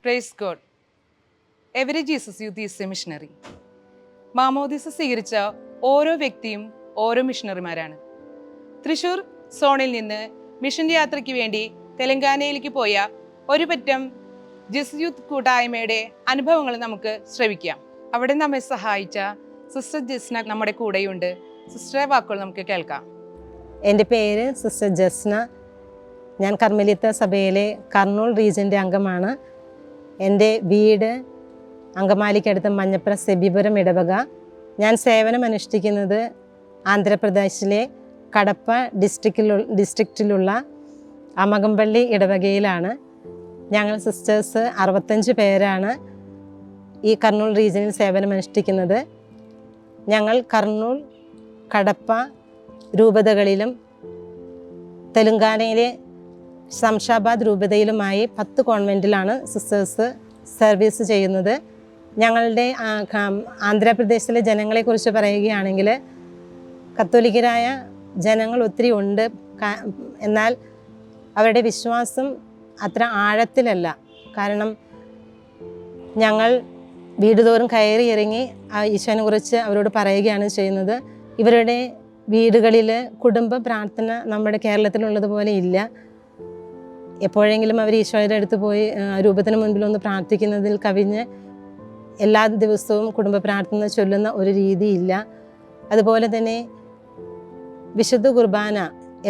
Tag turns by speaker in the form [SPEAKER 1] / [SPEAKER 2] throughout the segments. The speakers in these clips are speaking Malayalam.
[SPEAKER 1] Praise God. Every Jesus youth is A missionary. മാമോദിസ സ്വീകരിച്ച ഓരോ വ്യക്തിയും ഓരോ മിഷണറിമാരാണ്. തൃശ്ശൂർ സോണിൽ നിന്ന് മിഷൻ യാത്രയ്ക്ക് വേണ്ടി തെലങ്കാനയിലേക്ക് പോയ ഒരു പറ്റം ജീസസ് യൂത്ത് കൂട്ടായ്മയുടെ അനുഭവങ്ങൾ നമുക്ക് ശ്രവിക്കാം. അവിടെ നമ്മെ സഹായിച്ച സിസ്റ്റർ ജസ്ന നമ്മുടെ കൂടെയുണ്ട്. സിസ്റ്ററെ വാക്കുകൾ നമുക്ക് കേൾക്കാം.
[SPEAKER 2] എൻ്റെ പേര് സിസ്റ്റർ ജസ്ന. ഞാൻ കർമ്മലിത്ത സഭയിലെ കർണൂൽ റീജൻ്റെ അംഗമാണ്. എൻ്റെ വീട് അങ്കമാലിക്കടുത്ത് മഞ്ഞപ്ര സെബിപുരം ഇടവക. ഞാൻ സേവനം അനുഷ്ഠിക്കുന്നത് ആന്ധ്രാപ്രദേശിലെ കടപ്പ ഡിസ്ട്രിക്റ്റിലുള്ള അമകമ്പള്ളി ഇടവകയിലാണ്. ഞങ്ങൾ സിസ്റ്റേഴ്സ് 65 പേരാണ് ഈ കർണൂൽ റീജിയനിൽ സേവനം അനുഷ്ഠിക്കുന്നത്. ഞങ്ങൾ കർണൂൽ, കടപ്പ രൂപതകളിലും തെലുങ്കാനയിലെ ശംഷാബാദ് രൂപതയിലുമായി 10 കോൺവെൻറ്റിലാണ് സിസ്റ്റേഴ്സ് സർവീസ് ചെയ്യുന്നത്. ഞങ്ങളുടെ ആന്ധ്രാപ്രദേശിലെ ജനങ്ങളെക്കുറിച്ച് പറയുകയാണെങ്കിൽ കത്തോലിക്കരായ ജനങ്ങൾ ഒത്തിരി ഉണ്ട്. എന്നാൽ അവരുടെ വിശ്വാസം അത്ര ആഴത്തിലല്ല. കാരണം ഞങ്ങൾ വീടുതോറും കയറി ഇറങ്ങി ഈശോനെ കുറിച്ച് അവരോട് പറയുകയാണ് ചെയ്യുന്നത്. ഇവരുടെ വീടുകളിൽ കുടുംബ പ്രാർത്ഥന നമ്മുടെ കേരളത്തിലുള്ളതുപോലെ ഇല്ല. എപ്പോഴെങ്കിലും അവർ ഈശോയുടെ അടുത്ത് പോയി രൂപത്തിന് മുൻപിലൊന്ന് പ്രാർത്ഥിക്കുന്നതിൽ കവിഞ്ഞ് എല്ലാ ദിവസവും കുടുംബ പ്രാർത്ഥന ചൊല്ലുന്ന ഒരു രീതിയില്ല. അതുപോലെ തന്നെ വിശുദ്ധ കുർബാന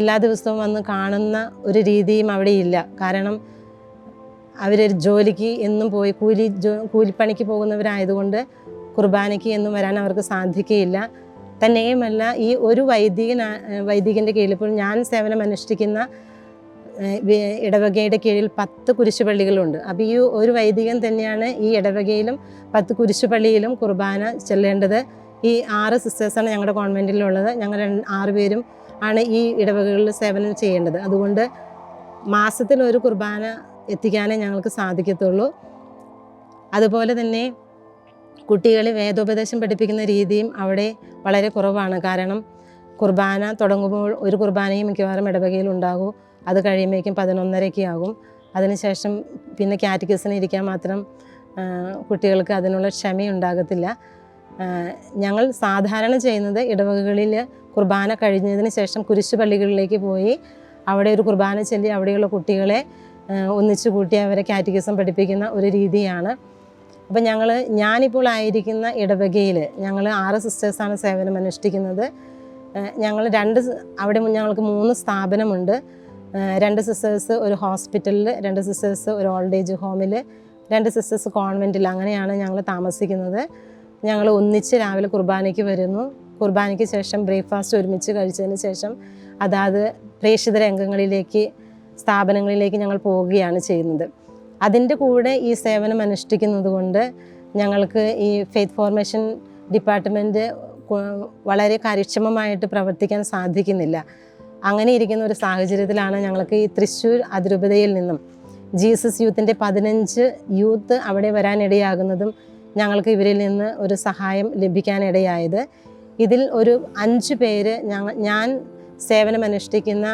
[SPEAKER 2] എല്ലാ ദിവസവും വന്ന് കാണുന്ന ഒരു രീതിയും അവിടെ ഇല്ല. കാരണം അവർ ജോലിക്ക് എന്നും പോയി കൂലിപ്പണിക്ക് പോകുന്നവരായതുകൊണ്ട് കുർബാനയ്ക്ക് എന്നും വരാൻ അവർക്ക് സാധിക്കുകയില്ല. തന്നെയുമല്ല, ഈ ഒരു വൈദികൻ്റെ കീഴിൽ ഇപ്പോൾ ഞാൻ സേവനം അനുഷ്ഠിക്കുന്ന ഇടവകയുടെ കീഴിൽ 10 കുരിശുപള്ളികളുണ്ട്. അപ്പോൾ ഈ ഒരു വൈദികൻ തന്നെയാണ് ഈ ഇടവകയിലും 10 കുരിശുപള്ളിയിലും കുർബാന ചെല്ലേണ്ടത്. ഈ 6 സിസ്റ്റേഴ്സാണ് ഞങ്ങളുടെ കോൺവെൻറ്റിലുള്ളത്. ഞങ്ങൾ 6 പേരും ആണ് ഈ ഇടവകകളിൽ സേവനം ചെയ്യേണ്ടത്. അതുകൊണ്ട് മാസത്തിൽ ഒരു കുർബാന എത്തിക്കാനേ ഞങ്ങൾക്ക് സാധിക്കത്തുള്ളൂ. അതുപോലെ തന്നെ കുട്ടികളെ വേദോപദേശം പഠിപ്പിക്കുന്ന രീതിയും അവിടെ വളരെ കുറവാണ്. കാരണം കുർബാന തുടങ്ങുമ്പോൾ ഒരു കുർബാനയും മിക്കവാറും ഇടവകയിൽ ഉണ്ടാകും. അത് കഴിയുമ്പോഴേക്കും 11:30 ആകും. അതിനുശേഷം പിന്നെ കാറ്റഗിസിന് ഇരിക്കാൻ മാത്രം കുട്ടികൾക്ക് അതിനുള്ള ക്ഷമയുണ്ടാകത്തില്ല. ഞങ്ങൾ സാധാരണ ചെയ്യുന്നത് ഇടവകകളിൽ കുർബാന കഴിഞ്ഞതിന് ശേഷം കുരിശുപള്ളികളിലേക്ക് പോയി അവിടെ ഒരു കുർബാന ചൊല്ലി അവിടെയുള്ള കുട്ടികളെ ഒന്നിച്ചു കൂട്ടി അവരെ കാറ്റഗിസം പഠിപ്പിക്കുന്ന ഒരു രീതിയാണ്. അപ്പം ഞാനിപ്പോൾ ആയിരിക്കുന്ന ഇടവകയിൽ ഞങ്ങൾ 6 സിസ്റ്റേഴ്സാണ് സേവനം അനുഷ്ഠിക്കുന്നത്. ഞങ്ങൾ അവിടെ ഞങ്ങൾക്ക് 3 സ്ഥാപനമുണ്ട്. 2 സിസ്റ്റേഴ്സ് ഒരു ഹോസ്പിറ്റലിൽ, 2 സിസ്റ്റേഴ്സ് ഒരു ഓൾഡ് ഏജ് ഹോമിൽ, 2 സിസ്റ്റേഴ്സ് കോൺവെൻറ്റിൽ. അങ്ങനെയാണ് ഞങ്ങൾ താമസിക്കുന്നത്. ഞങ്ങൾ ഒന്നിച്ച് രാവിലെ കുർബാനയ്ക്ക് വരുന്നു. കുർബാനയ്ക്ക് ശേഷം ബ്രേക്ക്ഫാസ്റ്റ് ഒരുമിച്ച് കഴിച്ചതിന് ശേഷം അതാത് പ്രേക്ഷിത രംഗങ്ങളിലേക്ക്, സ്ഥാപനങ്ങളിലേക്ക് ഞങ്ങൾ പോവുകയാണ് ചെയ്യുന്നത്. അതിൻ്റെ കൂടെ ഈ സേവനം അനുഷ്ഠിക്കുന്നത് കൊണ്ട് ഞങ്ങൾക്ക് ഈ ഫെയ്ത്ത് ഫോർമേഷൻ ഡിപ്പാർട്ട്മെൻറ്റ് വളരെ കാര്യക്ഷമമായിട്ട് പ്രവർത്തിക്കാൻ സാധിക്കുന്നില്ല. അങ്ങനെ ഇരിക്കുന്ന ഒരു സാഹചര്യത്തിലാണ് ഞങ്ങൾക്ക് ഈ തൃശ്ശൂർ അതിരൂപതയിൽ നിന്നും ജീസസ് യൂത്തിൻ്റെ 15 യൂത്ത് അവിടെ വരാനിടയാകുന്നതും ഞങ്ങൾക്ക് ഇവരിൽ നിന്ന് ഒരു സഹായം ലഭിക്കാനിടയായത്. ഇതിൽ ഒരു 5 പേര് ഞാൻ സേവനം അനുഷ്ഠിക്കുന്ന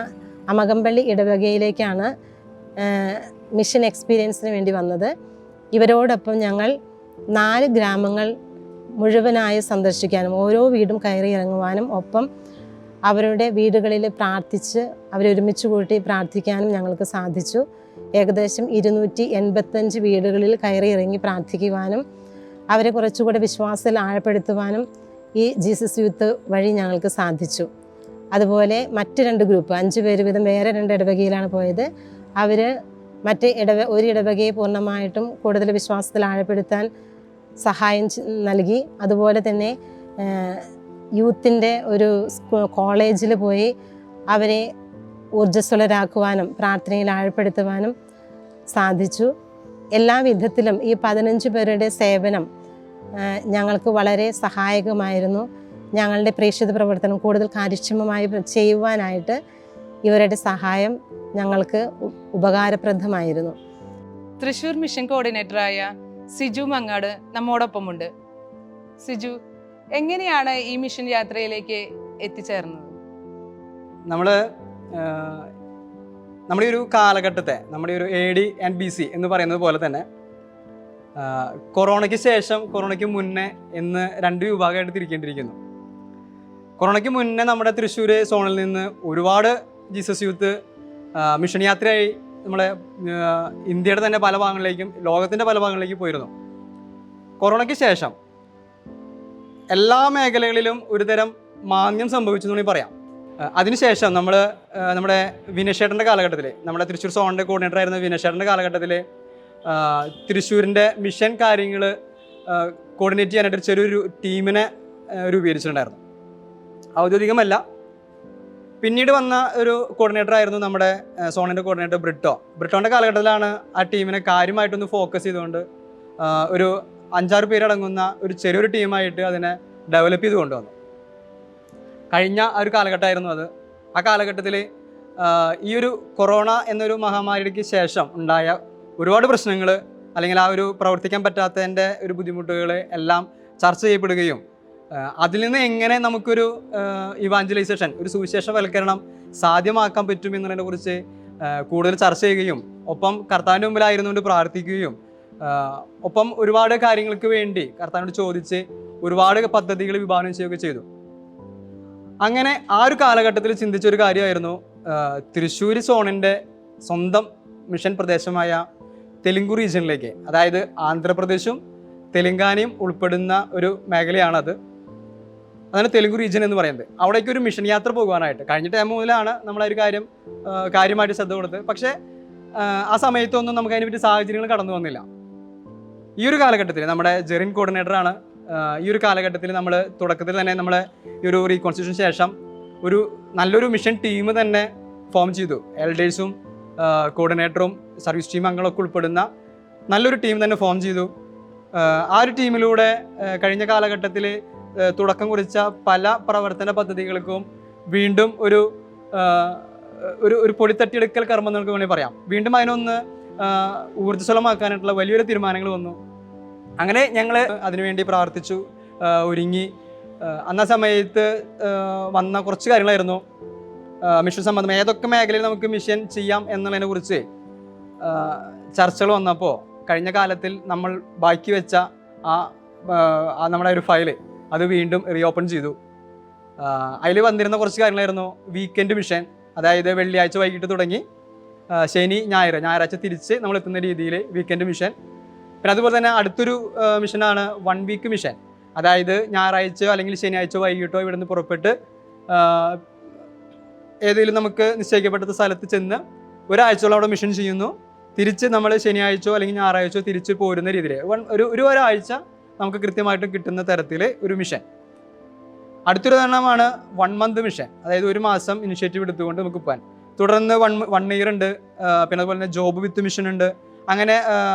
[SPEAKER 2] അമകമ്പള്ളി ഇടവകയിലേക്കാണ് മിഷൻ എക്സ്പീരിയൻസിന് വേണ്ടി വന്നത്. ഇവരോടൊപ്പം ഞങ്ങൾ 4 ഗ്രാമങ്ങൾ മുഴുവനായി സന്ദർശിക്കാനും ഓരോ വീടും കയറി ഇറങ്ങുവാനും ഒപ്പം അവരുടെ വീടുകളിൽ പ്രാർത്ഥിച്ച് അവരൊരുമിച്ച് കൂട്ടി പ്രാർത്ഥിക്കാനും ഞങ്ങൾക്ക് സാധിച്ചു. ഏകദേശം 285 വീടുകളിൽ കയറി ഇറങ്ങി പ്രാർത്ഥിക്കുവാനും അവരെ കുറച്ചുകൂടെ വിശ്വാസത്തിൽ ആഴപ്പെടുത്തുവാനും ഈ ജീസസ് യൂത്ത് വഴി ഞങ്ങൾക്ക് സാധിച്ചു. അതുപോലെ മറ്റ് 2 ഗ്രൂപ്പ് 5 പേര് വീതം വേറെ 2 ഇടവകയിലാണ് പോയത്. അവർ ഒരു ഇടവകയെ പൂർണ്ണമായിട്ടും കൂടുതൽ വിശ്വാസത്തിൽ ആഴപ്പെടുത്താൻ സഹായം നൽകി. അതുപോലെ തന്നെ യൂത്തിൻ്റെ ഒരു കോളേജിൽ പോയി അവരെ ഊർജ്ജസ്വലരാക്കുവാനും പ്രാർത്ഥനയിൽ ആഴപ്പെടുത്തുവാനും സാധിച്ചു. എല്ലാ വിധത്തിലും ഈ 15 പേരുടെ സേവനം ഞങ്ങൾക്ക് വളരെ സഹായകമായിരുന്നു. ഞങ്ങളുടെ പ്രേക്ഷിത പ്രവർത്തനം കൂടുതൽ കാര്യക്ഷമമായി ചെയ്യുവാനായിട്ട് ഇവരുടെ സഹായം ഞങ്ങൾക്ക് ഉപകാരപ്രദമായിരുന്നു.
[SPEAKER 1] തൃശ്ശൂർ മിഷൻ കോർഡിനേറ്ററായ സിജു മങ്ങാട് നമ്മോടൊപ്പമുണ്ട്. സിജു, എങ്ങനെയാണ് ഈ മിഷൻ യാത്രയിലേക്ക് എത്തിച്ചേർന്നത്?
[SPEAKER 3] നമ്മുടെ ഒരു കാലഘട്ടത്തെ, നമ്മുടെ ഒരു AD and BC എന്ന് പറയുന്നത് പോലെ തന്നെ കൊറോണയ്ക്ക് ശേഷം, കൊറോണയ്ക്ക് മുന്നേ എന്ന് 2 വിഭാഗമായിട്ട് തിരിക്കേണ്ടിയിരിക്കുന്നു. കൊറോണയ്ക്ക് മുന്നേ നമ്മുടെ തൃശ്ശൂർ സോണിൽ നിന്ന് ഒരുപാട് ജീസസ് യൂത്ത് മിഷൻ യാത്രയായി നമ്മുടെ ഇന്ത്യയുടെ തന്നെ പല ഭാഗങ്ങളിലേക്കും ലോകത്തിൻ്റെ പല ഭാഗങ്ങളിലേക്കും പോയിരുന്നു. കൊറോണയ്ക്ക് ശേഷം എല്ലാ മേഖലകളിലും ഒരുതരം മാന്ദ്യം സംഭവിച്ചു എന്ന് വേണമെങ്കിൽ പറയാം. അതിനുശേഷം നമ്മുടെ വിനേഷേട്ടൻ്റെ കാലഘട്ടത്തിൽ, നമ്മുടെ തൃശ്ശൂർ സോണിൻ്റെ കോർഡിനേറ്റർ ആയിരുന്ന വിനേഷേട്ടൻ്റെ കാലഘട്ടത്തിൽ തൃശ്ശൂരിൻ്റെ മിഷൻ കാര്യങ്ങൾ കോർഡിനേറ്റ് ചെയ്യാനായിട്ട് ചെറിയൊരു ടീമിനെ രൂപീകരിച്ചിട്ടുണ്ടായിരുന്നു. ഔദ്യോഗികമല്ല. പിന്നീട് വന്ന ഒരു കോർഡിനേറ്റർ ആയിരുന്നു നമ്മുടെ സോണിൻ്റെ കോർഡിനേറ്റർ ബ്രിട്ടോൻ്റെ കാലഘട്ടത്തിലാണ് ആ ടീമിനെ കാര്യമായിട്ടൊന്ന് ഫോക്കസ് ചെയ്തുകൊണ്ട് ഒരു 5-6 പേരടങ്ങുന്ന ഒരു ചെറിയൊരു ടീമായിട്ട് അതിനെ ഡെവലപ്പ് ചെയ്ത് കൊണ്ടുവന്നു. കഴിഞ്ഞ ഒരു കാലഘട്ടമായിരുന്നു അത്. ആ കാലഘട്ടത്തിൽ ഈ ഒരു കൊറോണ എന്നൊരു മഹാമാരിക്ക് ശേഷം ഉണ്ടായ ഒരുപാട് പ്രശ്നങ്ങൾ, അല്ലെങ്കിൽ ആ ഒരു പ്രവർത്തിക്കാൻ പറ്റാത്തതിൻ്റെ ഒരു ബുദ്ധിമുട്ടുകൾ എല്ലാം ചർച്ച ചെയ്യപ്പെടുകയും അതിൽ നിന്ന് എങ്ങനെ നമുക്കൊരു ഇവാഞ്ചലൈസേഷൻ, ഒരു സുവിശേഷവൽക്കരണം സാധ്യമാക്കാൻ പറ്റും എന്നതിനെക്കുറിച്ച് കൂടുതൽ ചർച്ച ചെയ്യുകയും ഒപ്പം കർത്താവിൻ്റെ മുമ്പിലായിരുന്നുകൊണ്ട് പ്രാർത്ഥിക്കുകയും ഒപ്പം ഒരുപാട് കാര്യങ്ങൾക്ക് വേണ്ടി കർത്താവിനോട് ചോദിച്ച് ഒരുപാട് പദ്ധതികൾ വിഭാവനം ചെയ്യുകയൊക്കെ ചെയ്തു. അങ്ങനെ ആ ഒരു കാലഘട്ടത്തിൽ ചിന്തിച്ചൊരു കാര്യമായിരുന്നു തൃശ്ശൂർ സോണിൻ്റെ സ്വന്തം മിഷൻ പ്രദേശമായ തെലുങ്കു റീജിയനിലേക്ക്, അതായത് ആന്ധ്രാപ്രദേശും തെലുങ്കാനയും ഉൾപ്പെടുന്ന ഒരു മേഖലയാണത്. അതാണ് തെലുങ്കു റീജിയൻ എന്ന് പറയുന്നത്. അവിടേക്ക് ഒരു മിഷൻ യാത്ര പോകുവാനായിട്ട് കഴിഞ്ഞ ടൈം മുതലാണ് നമ്മൾ ആ ഒരു കാര്യം കാര്യമായിട്ട് ശ്രദ്ധ കൊടുത്തത്. പക്ഷേ ആ സമയത്തൊന്നും നമുക്ക് അതിനെ പറ്റി സാഹചര്യങ്ങൾ കടന്നു വന്നില്ല. ഈ ഒരു കാലഘട്ടത്തിൽ നമ്മുടെ ജെറിൻ കോർഡിനേറ്ററാണ്. ഈ ഒരു കാലഘട്ടത്തിൽ നമ്മൾ തുടക്കത്തിൽ തന്നെ നമ്മൾ ഈ ഒരു റീകോൺസ്റ്റിറ്റ്യൂഷൻ ശേഷം ഒരു നല്ലൊരു മിഷൻ ടീം തന്നെ ഫോം ചെയ്തു. എൽഡേഴ്സും കോർഡിനേറ്ററും സർവീസ് ടീം അംഗങ്ങളൊക്കെ ഉൾപ്പെടുന്ന നല്ലൊരു ടീം തന്നെ ഫോം ചെയ്തു. ആ ഒരു ടീമിലൂടെ കഴിഞ്ഞ കാലഘട്ടത്തിൽ തുടക്കം കുറിച്ച പല പ്രവർത്തന പദ്ധതികൾക്കും വീണ്ടും ഒരു പൊടിത്തട്ടിയെടുക്കൽ കർമ്മം നമുക്ക് വേണമെങ്കിൽ പറയാം. വീണ്ടും അതിനൊന്ന് ഊർജ്ജസ്വലമാക്കാനായിട്ടുള്ള വലിയൊരു തീരുമാനങ്ങൾ വന്നു. അങ്ങനെ ഞങ്ങൾ അതിനുവേണ്ടി പ്രാർത്ഥിച്ചു, ഒരുങ്ങി. അന്ന സമയത്ത് വന്ന കുറച്ച് കാര്യങ്ങളായിരുന്നു മിഷൻ സംബന്ധം. ഏതൊക്കെ മേഖലയിൽ നമുക്ക് മിഷൻ ചെയ്യാം എന്നുള്ളതിനെ കുറിച്ച് ചർച്ചകൾ വന്നപ്പോൾ കഴിഞ്ഞ കാലത്തിൽ നമ്മൾ ബാക്കി വെച്ച നമ്മുടെ ഒരു ഫയല് അത് വീണ്ടും റീഓപ്പൺ ചെയ്തു. അതിൽ വന്നിരുന്ന കുറച്ച് കാര്യങ്ങളായിരുന്നു വീക്കെൻഡ് മിഷൻ, അതായത് വെള്ളിയാഴ്ച വൈകിട്ട് തുടങ്ങി ശനി ഞായറാഴ്ച തിരിച്ച് നമ്മൾ എത്തുന്ന രീതിയിൽ വീക്കെൻഡ് മിഷൻ. പിന്നെ അതുപോലെ തന്നെ അടുത്തൊരു മിഷനാണ് 1 വീക്ക് മിഷൻ, അതായത് ഞായറാഴ്ചയോ അല്ലെങ്കിൽ ശനിയാഴ്ചയോ വൈകിട്ടോ ഇവിടുന്ന് പുറപ്പെട്ട് ഏതെങ്കിലും നമുക്ക് നിശ്ചയിക്കപ്പെട്ട സ്ഥലത്ത് ചെന്ന് ഒരാഴ്ചയോളം അവിടെ മിഷൻ ചെയ്യുന്നു. തിരിച്ച് നമ്മൾ ശനിയാഴ്ചയോ അല്ലെങ്കിൽ ഞായറാഴ്ചയോ തിരിച്ച് പോരുന്ന രീതിയിൽ ഒരാഴ്ച നമുക്ക് കൃത്യമായിട്ട് കിട്ടുന്ന തരത്തിൽ ഒരു മിഷൻ. അടുത്തൊരു ഉദാഹരണമാണ് 1 മന്ത് മിഷൻ, അതായത് 1 മാസം ഇനിഷ്യേറ്റീവ് എടുത്തുകൊണ്ട് നമുക്ക് പോകാൻ. തുടർന്ന് 1 ഇയർ ഉണ്ട്. പിന്നെ അതുപോലെ തന്നെ ജോബ് വിത്ത് മിഷൻ ഉണ്ട്, അങ്ങനെ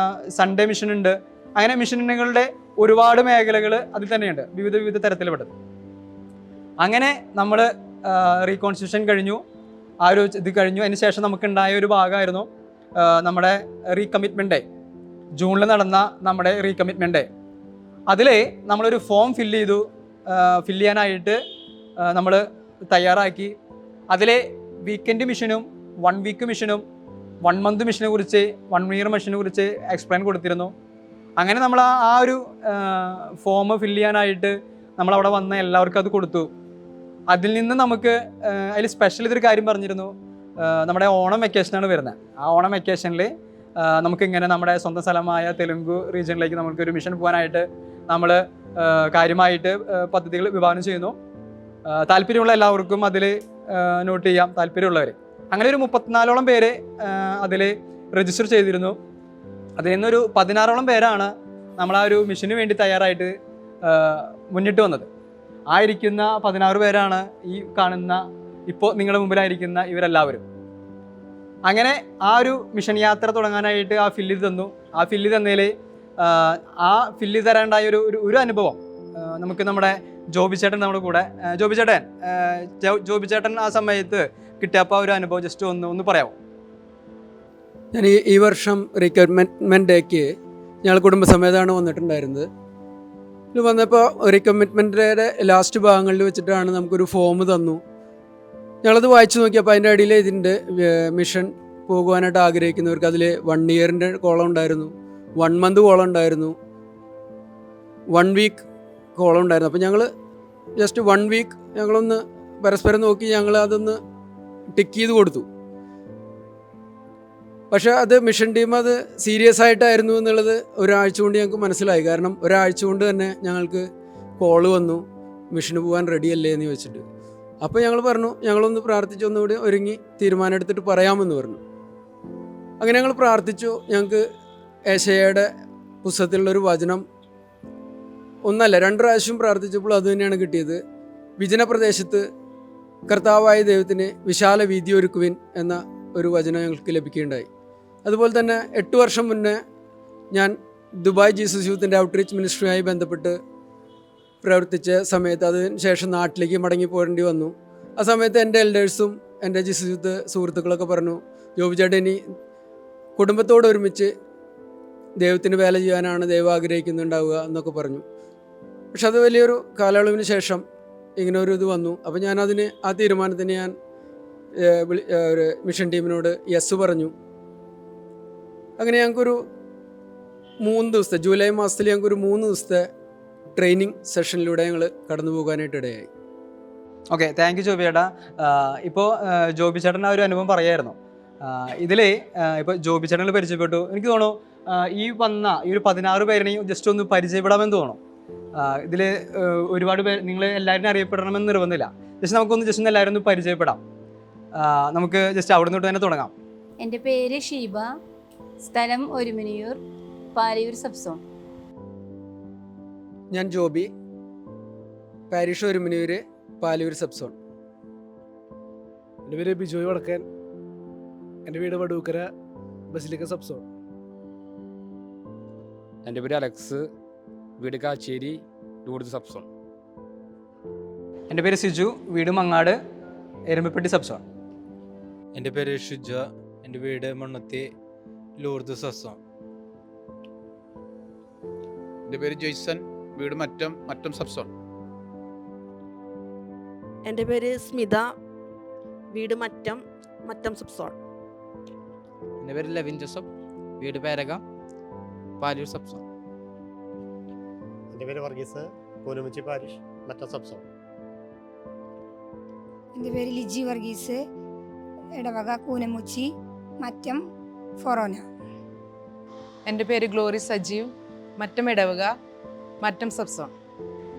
[SPEAKER 3] സൺഡേ മിഷൻ ഉണ്ട്. അങ്ങനെ മിഷനുകളുടെ ഒരുപാട് മേഖലകൾ അതിൽ തന്നെയുണ്ട്, വിവിധ തരത്തിൽപ്പെട്ടത്. അങ്ങനെ നമ്മൾ റീകോൺസ്റ്റിറ്റ്യൂഷൻ കഴിഞ്ഞു, ആ ഒരു ഇത് കഴിഞ്ഞു. അതിന് ശേഷം നമുക്കുണ്ടായ ഒരു ഭാഗമായിരുന്നു നമ്മുടെ റീകമ്മിറ്റ്മെൻറ്റ് ഡേ. ജൂണിൽ നടന്ന നമ്മുടെ റീകമ്മിറ്റ്മെൻറ്റ് ഡേ. അതിൽ നമ്മളൊരു ഫോം ഫില്ല് ചെയ്യാനായിട്ട് നമ്മൾ തയ്യാറാക്കി. അതിലെ വീക്കെൻഡ് മിഷനും 1 വീക്ക് മിഷനും 1 മന്ത് മിഷനെ കുറിച്ച് 1 ഇയർ മിഷനെ കുറിച്ച് എക്സ്പ്ലെയിൻ കൊടുത്തിരുന്നു. അങ്ങനെ നമ്മൾ ആ ഒരു ഫോം ഫില്ല് ചെയ്യാനായിട്ട് നമ്മളവിടെ വന്ന എല്ലാവർക്കും അത് കൊടുത്തു. അതിൽ നിന്ന് നമുക്ക് അതിൽ സ്പെഷ്യൽ ഇതൊരു കാര്യം പറഞ്ഞിരുന്നു. നമ്മുടെ ഓണം വെക്കേഷനാണ് വരുന്നത്. ആ ഓണം വെക്കേഷനിൽ നമുക്കിങ്ങനെ നമ്മുടെ സ്വന്തം സ്ഥലമായ തെലുങ്കു റീജിയനിലേക്ക് നമുക്കൊരു മിഷൻ പോകാനായിട്ട് നമ്മൾ കാര്യമായിട്ട് പദ്ധതികൾ വിഭാവനം ചെയ്യുന്നു. താല്പര്യമുള്ള എല്ലാവർക്കും അതിൽ നോട്ട് ചെയ്യാം, താല്പര്യമുള്ളവർ. അങ്ങനെ ഒരു 34ഓളം പേര് അതിൽ രജിസ്റ്റർ ചെയ്തിരുന്നു. അതിൽ നിന്നൊരു 16ഓളം പേരാണ് നമ്മൾ ആ ഒരു മിഷന് വേണ്ടി തയ്യാറായിട്ട് മുന്നിട്ട് വന്നത്. ആ ഇരിക്കുന്ന 16 പേരാണ് ഈ കാണുന്ന ഇപ്പോൾ നിങ്ങളുടെ മുമ്പിലായിരിക്കുന്ന ഇവരെല്ലാവരും. അങ്ങനെ ആ ഒരു മിഷൻ യാത്ര തുടങ്ങാനായിട്ട് ആ ഫില്ല് തന്നു. ആ ഫില്ല് തന്നതിൽ ആ ഫില്ല് തരാണ്ടായ ഒരു അനുഭവം നമുക്ക് നമ്മുടെ ജോബി ചേട്ടൻ നമ്മുടെ കൂടെ. ജോബി ചേട്ടൻ ആ സമയത്ത് കിട്ടിയപ്പോൾ ഒരു അനുഭവം ജസ്റ്റ് ഒന്ന് പറയാമോ?
[SPEAKER 4] ഞാൻ ഈ വർഷം റീകമ്മിറ്റ്മെൻറ്റ് ഡേക്ക് ഞങ്ങൾ കുടുംബസമേതമാണ് വന്നിട്ടുണ്ടായിരുന്നത്. ഇത് വന്നപ്പോൾ റീകമ്മിറ്റ്മെൻറ്റിൻ്റെ ലാസ്റ്റ് ഭാഗങ്ങളിൽ വെച്ചിട്ടാണ് നമുക്കൊരു ഫോം തന്നു. ഞങ്ങളത് വായിച്ചു നോക്കിയപ്പോൾ അതിൻ്റെ അടിയിൽ ഇതിൻ്റെ മിഷൻ പോകുവാനായിട്ട് ആഗ്രഹിക്കുന്നവർക്ക് അതിൽ 1 ഇയറിൻ്റെ കോളം ഉണ്ടായിരുന്നു, 1 month കോളം ഉണ്ടായിരുന്നു, 1 week കോളം ഉണ്ടായിരുന്നു. അപ്പോൾ ഞങ്ങൾ ജസ്റ്റ് 1 week ഞങ്ങളൊന്ന് പരസ്പരം നോക്കി ഞങ്ങൾ അതൊന്ന് ടിക്ക് ചെയ്ത് കൊടുത്തു. പക്ഷേ അത് മിഷൻ ടീം അത് സീരിയസ് ആയിട്ടായിരുന്നു എന്നുള്ളത് ഒരാഴ്ച കൊണ്ട് ഞങ്ങൾക്ക് മനസ്സിലായി. കാരണം ഒരാഴ്ച കൊണ്ട് തന്നെ ഞങ്ങൾക്ക് കോള് വന്നു, മിഷന് പോകാൻ റെഡിയല്ലേ എന്ന് ചോദിച്ചിട്ട്. അപ്പോൾ ഞങ്ങൾ പറഞ്ഞു ഞങ്ങളൊന്ന് പ്രാർത്ഥിച്ച് ഒന്നുകൂടി ഒരുങ്ങി തീരുമാനം എടുത്തിട്ട് പറയാമെന്ന് പറഞ്ഞു. അങ്ങനെ ഞങ്ങൾ പ്രാർത്ഥിച്ചു. ഞങ്ങൾക്ക് ഏശയ്യയുടെ പുസ്തകത്തിലുള്ളൊരു വചനം ഒന്നല്ല 2 പ്രാവശ്യം പ്രാർത്ഥിച്ചപ്പോൾ അത് തന്നെയാണ് കിട്ടിയത്. വിജന പ്രദേശത്ത് കർത്താവായ ദൈവത്തിന് വിശാല വീതി ഒരുക്കുവിൻ എന്ന ഒരു വചനം ഞങ്ങൾക്ക് ലഭിക്കുകയുണ്ടായി. അതുപോലെ തന്നെ 8 വർഷം മുന്നേ ഞാൻ ദുബായ് ജീസസ് യൂത്തിൻ്റെ ഔട്ട്റീച്ച് മിനിസ്ട്രിയുമായി ബന്ധപ്പെട്ട് പ്രവർത്തിച്ച സമയത്ത് അതിന് ശേഷം നാട്ടിലേക്ക് മടങ്ങി പോരേണ്ടി വന്നു. ആ സമയത്ത് എൻ്റെ എൽഡേഴ്സും എൻ്റെ ജീസസ് യൂത്ത് സുഹൃത്തുക്കളൊക്കെ പറഞ്ഞു, ജോബി ചേട്ടൻ ഇനി കുടുംബത്തോട് ഒരുമിച്ച് ദൈവത്തിന് വേല ചെയ്യാനാണ് ദൈവം ആഗ്രഹിക്കുന്നുണ്ടാവുക എന്നൊക്കെ പറഞ്ഞു. പക്ഷെ അത് വലിയൊരു കാലയളവിന് ശേഷം ഇങ്ങനെ ഒരു ഇത് വന്നു. അപ്പോൾ ഞാനതിന് ആ തീരുമാനത്തിന് ഞാൻ ഒരു മിഷൻ ടീമിനോട് യെസ് പറഞ്ഞു. അങ്ങനെ ഞങ്ങൾക്കൊരു 3 ദിവസത്തെ ജൂലൈ മാസത്തിൽ ഞങ്ങൾക്കൊരു 3 ദിവസത്തെ ട്രെയിനിങ് സെഷനിലൂടെ ഞങ്ങൾ കടന്നു പോകാനായിട്ട് ഇടയായി.
[SPEAKER 3] ഓക്കെ, താങ്ക് യു ജോബി ചേട്ടാ. ഇപ്പോൾ ജോബി ചേട്ടൻ ആ ഒരു അനുഭവം പറയായിരുന്നു. ഇതിൽ ഇപ്പോൾ ജോബി ചേട്ടനെ പരിചയപ്പെട്ടു. എനിക്ക് തോന്നുന്നു ഈ ഒരു 16 പേരെയും ജസ്റ്റ് ഒന്ന് പരിചയപ്പെടാമെന്ന് തോന്നുന്നു. ഇതിൽ ഒരുപാട് പേര് നിങ്ങൾ എല്ലാവരും അറിയപ്പെടണമെന്ന് നിർബന്ധമില്ല. ജസ്റ്റ് ഒന്ന് എല്ലാവരും ഒന്ന് പരിചയപ്പെടാം. നമുക്ക് ജസ്റ്റ് അവിടെ നിന്നോട്ട് തന്നെ തുടങ്ങാം.
[SPEAKER 5] എൻ്റെ പേര് ഷീബ, സ്ഥലം ഒരുമനിയൂർ, പാലയൂർ സബ്സോൺ.
[SPEAKER 4] ഞാൻ ജോബി, പാരിഷ് ഒരുമനിയൂർ, പാലയൂർ സബ്സോൺ.
[SPEAKER 6] എൻ്റെ പേര് ബിജോയ് വടക്കൻ, എൻ്റെ വീട് വടൂക്കര, ബസിലിക്ക സബ്സോൺ.
[SPEAKER 7] എൻ്റെ പേര് അലക്സ്, വീട് കാച്ചേരി, ലൂർദ് സബ്സോൺ.
[SPEAKER 3] എൻ്റെ പേര് സിജു, വീട് മങ്ങാട്, എരുമ്പപ്പെട്ടി സബ്സോൺ.
[SPEAKER 8] എൻ്റെ പേര് ഷുജ, എൻ്റെ വീട് മണ്ണത്തി, ലൂർദ് സബ്സോൺ.
[SPEAKER 9] എൻ്റെ പേര് ജോയ്സൺ, വീട് മറ്റം സബ്സോൺ.
[SPEAKER 10] എൻ്റെ പേര് സ്മിത, വീട് മറ്റം സബ്സോൺ.
[SPEAKER 11] എൻ്റെ പേര് ലെവിൻ ജോസഫ്, വീട് പേരക, പാലൂർ സബ്സോൺ.
[SPEAKER 12] എൻ്റെ പേര് വർഗീസ്, പൂനമുച്ചി പാരിഷ്, മറ്റം സബ്സോൺ.
[SPEAKER 13] എൻ്റെ പേര് ലിജി വർഗീസ്, ഇടവക കൂനമുച്ചി, മറ്റം ഫൊറോന.
[SPEAKER 1] എൻ്റെ പേര് ഗ്ലോറി സജീവ്, മറ്റം ഇടവക, മറ്റം സബ്സോൺ.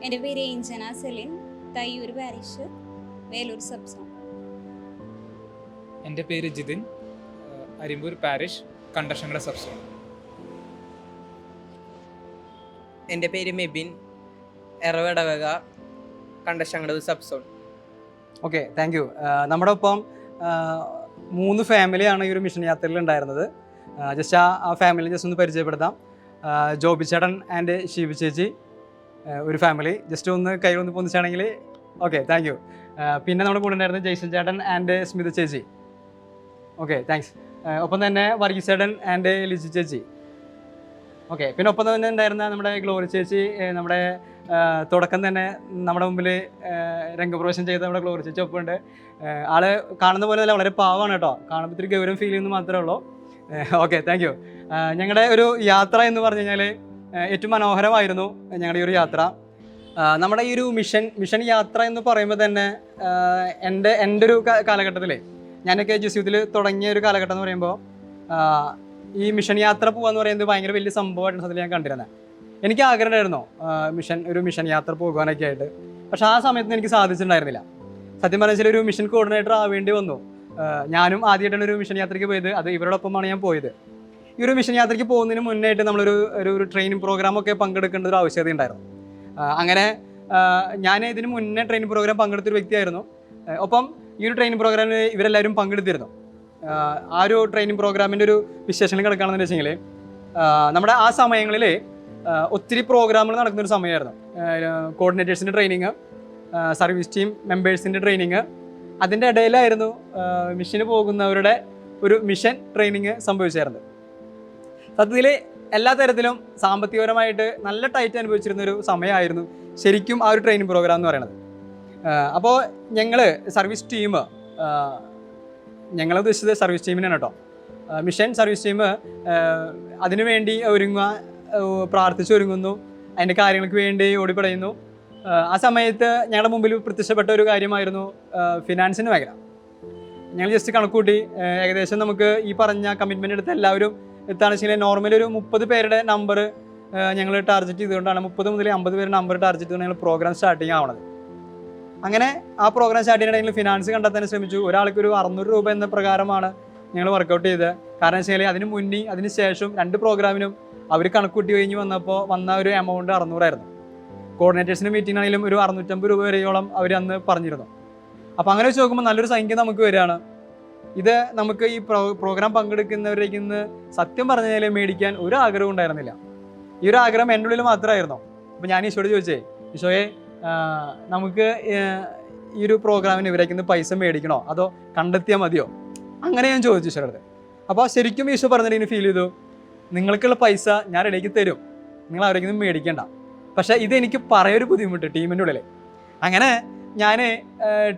[SPEAKER 5] എൻ്റെ പേര് ഏഞ്ചന Celine, Thayyur parish, Velur subzone.
[SPEAKER 14] എൻ്റെ പേര് ജിതിൻ, അരിമ്പൂർ പാരിഷ്, കണ്ടശങ്കട സബ്സോൺ.
[SPEAKER 11] എൻ്റെ പേര് മെബിൻ, എറവടവക, Kandassankadavu subzone.
[SPEAKER 3] Okay, thank you. നമ്മുടെ ഒപ്പം 3 ഫാമിലിയാണ് ഈ ഒരു മിഷൻ യാത്രയിൽ ഉണ്ടായിരുന്നത്. ജസ്റ്റ് ആ ഫാമിലി ജസ്റ്റ് ഒന്ന് പരിചയപ്പെടുത്താം. ജോബി ചേട്ടൻ ആൻഡ് ഷീബി ചേച്ചി ഒരു ഫാമിലി. ജസ്റ്റ് ഒന്ന് കൈ ഒന്ന് പൊന്നിച്ചാണെങ്കിൽ ഓക്കെ, താങ്ക് യു. പിന്നെ നമ്മുടെ കൂടെ ഉണ്ടായിരുന്നത് ജയ്സൺ ചേട്ടൻ ആൻഡ് സ്മിത ചേച്ചി. Okay, thanks. ഒപ്പം തന്നെ വർഗീസ് ചേട്ടൻ ആൻഡ് ലിജി ചേച്ചി. ഓക്കെ, പിന്നെ ഒപ്പം തന്നെ ഉണ്ടായിരുന്ന നമ്മുടെ ഗ്ലോറി ചേച്ചി, നമ്മുടെ തുടക്കം തന്നെ നമ്മുടെ മുമ്പിൽ രംഗപ്രവേശം ചെയ്ത നമ്മുടെ ഗ്ലോറി ചേച്ചി ഒപ്പമുണ്ട്. ആള് കാണുന്ന പോലെ തന്നെ വളരെ പാവമാണ് കേട്ടോ. കാണുമ്പോൾ ഇത്തിരി ഗൗരവം ഫീൽ ചെയ്യുന്നത് മാത്രമേ ഉള്ളൂ. Okay, thank U. ഞങ്ങളുടെ ഒരു യാത്ര എന്ന് പറഞ്ഞു കഴിഞ്ഞാൽ ഏറ്റവും മനോഹരമായിരുന്നു ഞങ്ങളുടെ ഈ ഒരു യാത്ര. നമ്മുടെ ഈ ഒരു മിഷൻ യാത്ര എന്ന് പറയുമ്പോൾ തന്നെ എൻ്റെ ഒരു കാലഘട്ടത്തിൽ ഞാനൊക്കെ ജീവിതത്തിൽ തുടങ്ങിയ ഒരു കാലഘട്ടം എന്ന് പറയുമ്പോൾ ഈ മിഷൻ യാത്ര പോകാന്ന് പറയുന്നത് ഭയങ്കര വലിയ സംഭവമായിട്ടാണ് സത്യത്തിൽ ഞാൻ കണ്ടിരുന്നത്. എനിക്ക് ആഗ്രഹം ഉണ്ടായിരുന്നു ഒരു മിഷൻ യാത്ര പോകാനൊക്കെ ആയിട്ട്. പക്ഷെ ആ സമയത്ത് എനിക്ക് സാധിച്ചിട്ടുണ്ടായിരുന്നില്ല. സത്യം പറഞ്ഞാൽ ഒരു മിഷൻ കോർഡിനേറ്റർ ആവേണ്ടി വന്നു. ഞാനും ആദ്യമായിട്ടാണ് ഒരു മിഷൻ യാത്രയ്ക്ക് പോയത്. അത് ഇവരോടൊപ്പമാണ് ഞാൻ പോയത്. ഈ ഒരു മിഷൻ യാത്രയ്ക്ക് പോകുന്നതിന് മുന്നായിട്ട് നമ്മളൊരു ട്രെയിനിങ് പ്രോഗ്രാമൊക്കെ പങ്കെടുക്കേണ്ട ഒരു ആവശ്യകത ഉണ്ടായിരുന്നു. അങ്ങനെ ഞാൻ ഇതിന് മുന്നേ ട്രെയിനിങ് പ്രോഗ്രാം പങ്കെടുത്തൊരു വ്യക്തിയായിരുന്നു. ഒപ്പം ഈ ഒരു ട്രെയിനിങ് പ്രോഗ്രാമിൽ ഇവരെല്ലാവരും പങ്കെടുത്തിരുന്നു. ആ ഒരു ട്രെയിനിങ് പ്രോഗ്രാമിൻ്റെ ഒരു വിശേഷങ്ങൾ കിടക്കുകയാണെന്ന് വെച്ചെങ്കിൽ നമ്മുടെ ആ സമയങ്ങളിൽ ഒത്തിരി പ്രോഗ്രാമുകൾ നടക്കുന്നൊരു സമയമായിരുന്നു. കോർഡിനേറ്റേഴ്സിൻ്റെ ട്രെയിനിങ്, സർവീസ് ടീം മെമ്പേഴ്സിൻ്റെ ട്രെയിനിങ്, അതിൻ്റെ ഇടയിലായിരുന്നു മിഷന് പോകുന്നവരുടെ ഒരു മിഷൻ ട്രെയിനിങ് സംഭവിച്ചായിരുന്നു. സത്യത്തിൽ എല്ലാ തരത്തിലും സാമ്പത്തികപരമായിട്ട് നല്ല ടൈറ്റ് അനുഭവിച്ചിരുന്ന ഒരു സമയമായിരുന്നു ശരിക്കും ആ ഒരു ട്രെയിനിങ് പ്രോഗ്രാം എന്ന് പറയുന്നത്. അപ്പോൾ ഞങ്ങൾ സർവീസ് ടീം, ഞങ്ങൾ ഉദ്ദേശിച്ചത് സർവീസ് ടീമിനാണ് കേട്ടോ. മിഷൻ സർവീസ് ടീം അതിനുവേണ്ടി പ്രാർത്ഥിച്ചൊരുങ്ങുന്നു, അതിൻ്റെ കാര്യങ്ങൾക്ക് വേണ്ടി ഓടിപ്പടയുന്നു. ആ സമയത്ത് ഞങ്ങളുടെ മുമ്പിൽ പ്രത്യക്ഷപ്പെട്ട ഒരു കാര്യമായിരുന്നു ഫിനാൻസിൻ്റെ മേഖല. ഞങ്ങൾ ജസ്റ്റ് കണക്കൂട്ടി ഏകദേശം നമുക്ക് ഈ പറഞ്ഞ കമ്മിറ്റ്മെൻ്റ് എടുത്ത് എല്ലാവരും എത്താണെന്ന് വെച്ചാൽ നോർമലി ഒരു 30 പേരുടെ നമ്പർ ഞങ്ങൾ ടാർഗറ്റ് ചെയ്തുകൊണ്ടാണ് 30 മുതൽ 50 പേരുടെ നമ്പർ ടാർഗറ്റ് ചെയ്തുകൊണ്ട് ഞങ്ങൾ പ്രോഗ്രാം സ്റ്റാർട്ടിങ് ആവണത്. അങ്ങനെ ആ പ്രോഗ്രാം സ്റ്റാർട്ട് ചെയ്യുന്നതിൽ ഫിനാൻസ് കണ്ടെത്താൻ ശ്രമിച്ചു. ഒരാൾക്ക് ഒരു 600 രൂപ എന്ന പ്രകാരമാണ് ഞങ്ങൾ വർക്കൗട്ട് ചെയ്തത്. കാരണം വെച്ചാൽ അതിന് മുന്നേ അതിന് ശേഷം 2 പ്രോഗ്രാമിനും അവർ കണക്കൂട്ടി കഴിഞ്ഞ് വന്ന ഒരു എമൗണ്ട് 600 ആയിരുന്നു. കോർഡിനേറ്റേഴ്സിൻ്റെ മീറ്റിംഗ് ആണെങ്കിലും ഒരു 650 രൂപ വരെയോളം അവർ അന്ന് പറഞ്ഞിരുന്നു. അപ്പോൾ അങ്ങനെ വെച്ച് നോക്കുമ്പോൾ നല്ലൊരു സംഖ്യ നമുക്ക് വരികയാണ്. ഇത് നമുക്ക് ഈ പ്രോഗ്രാം പങ്കെടുക്കുന്നവരേക്ക് ഇന്ന് സത്യം പറഞ്ഞാൽ മേടിക്കാൻ ഒരു ആഗ്രഹം ഉണ്ടായിരുന്നില്ല. ഈ ഒരു ആഗ്രഹം എൻ്റെ ഉള്ളിൽ മാത്രമായിരുന്നു. അപ്പോൾ ഞാൻ ഈശോയോട് ചോദിച്ചേ, ഈശോയെ നമുക്ക് ഈ ഒരു പ്രോഗ്രാമിന് ഇവരേക്ക് പൈസ മേടിക്കണോ അതോ കണ്ടെത്തിയാൽ മതിയോ? അങ്ങനെ ഞാൻ ചോദിച്ചു ഈശോയുടെ. അപ്പോൾ ശരിക്കും ഈശോ പറഞ്ഞിട്ട് എനിക്ക് ഫീൽ ചെയ്തു, നിങ്ങൾക്കുള്ള പൈസ ഞാൻ ഇടയ്ക്ക് തരും, നിങ്ങൾ അവരേക്കൊന്നും മേടിക്കേണ്ട. പക്ഷേ ഇതെനിക്ക് പറയൊരു ബുദ്ധിമുട്ട് ടീമിൻ്റെ ഉള്ളിൽ. അങ്ങനെ ഞാൻ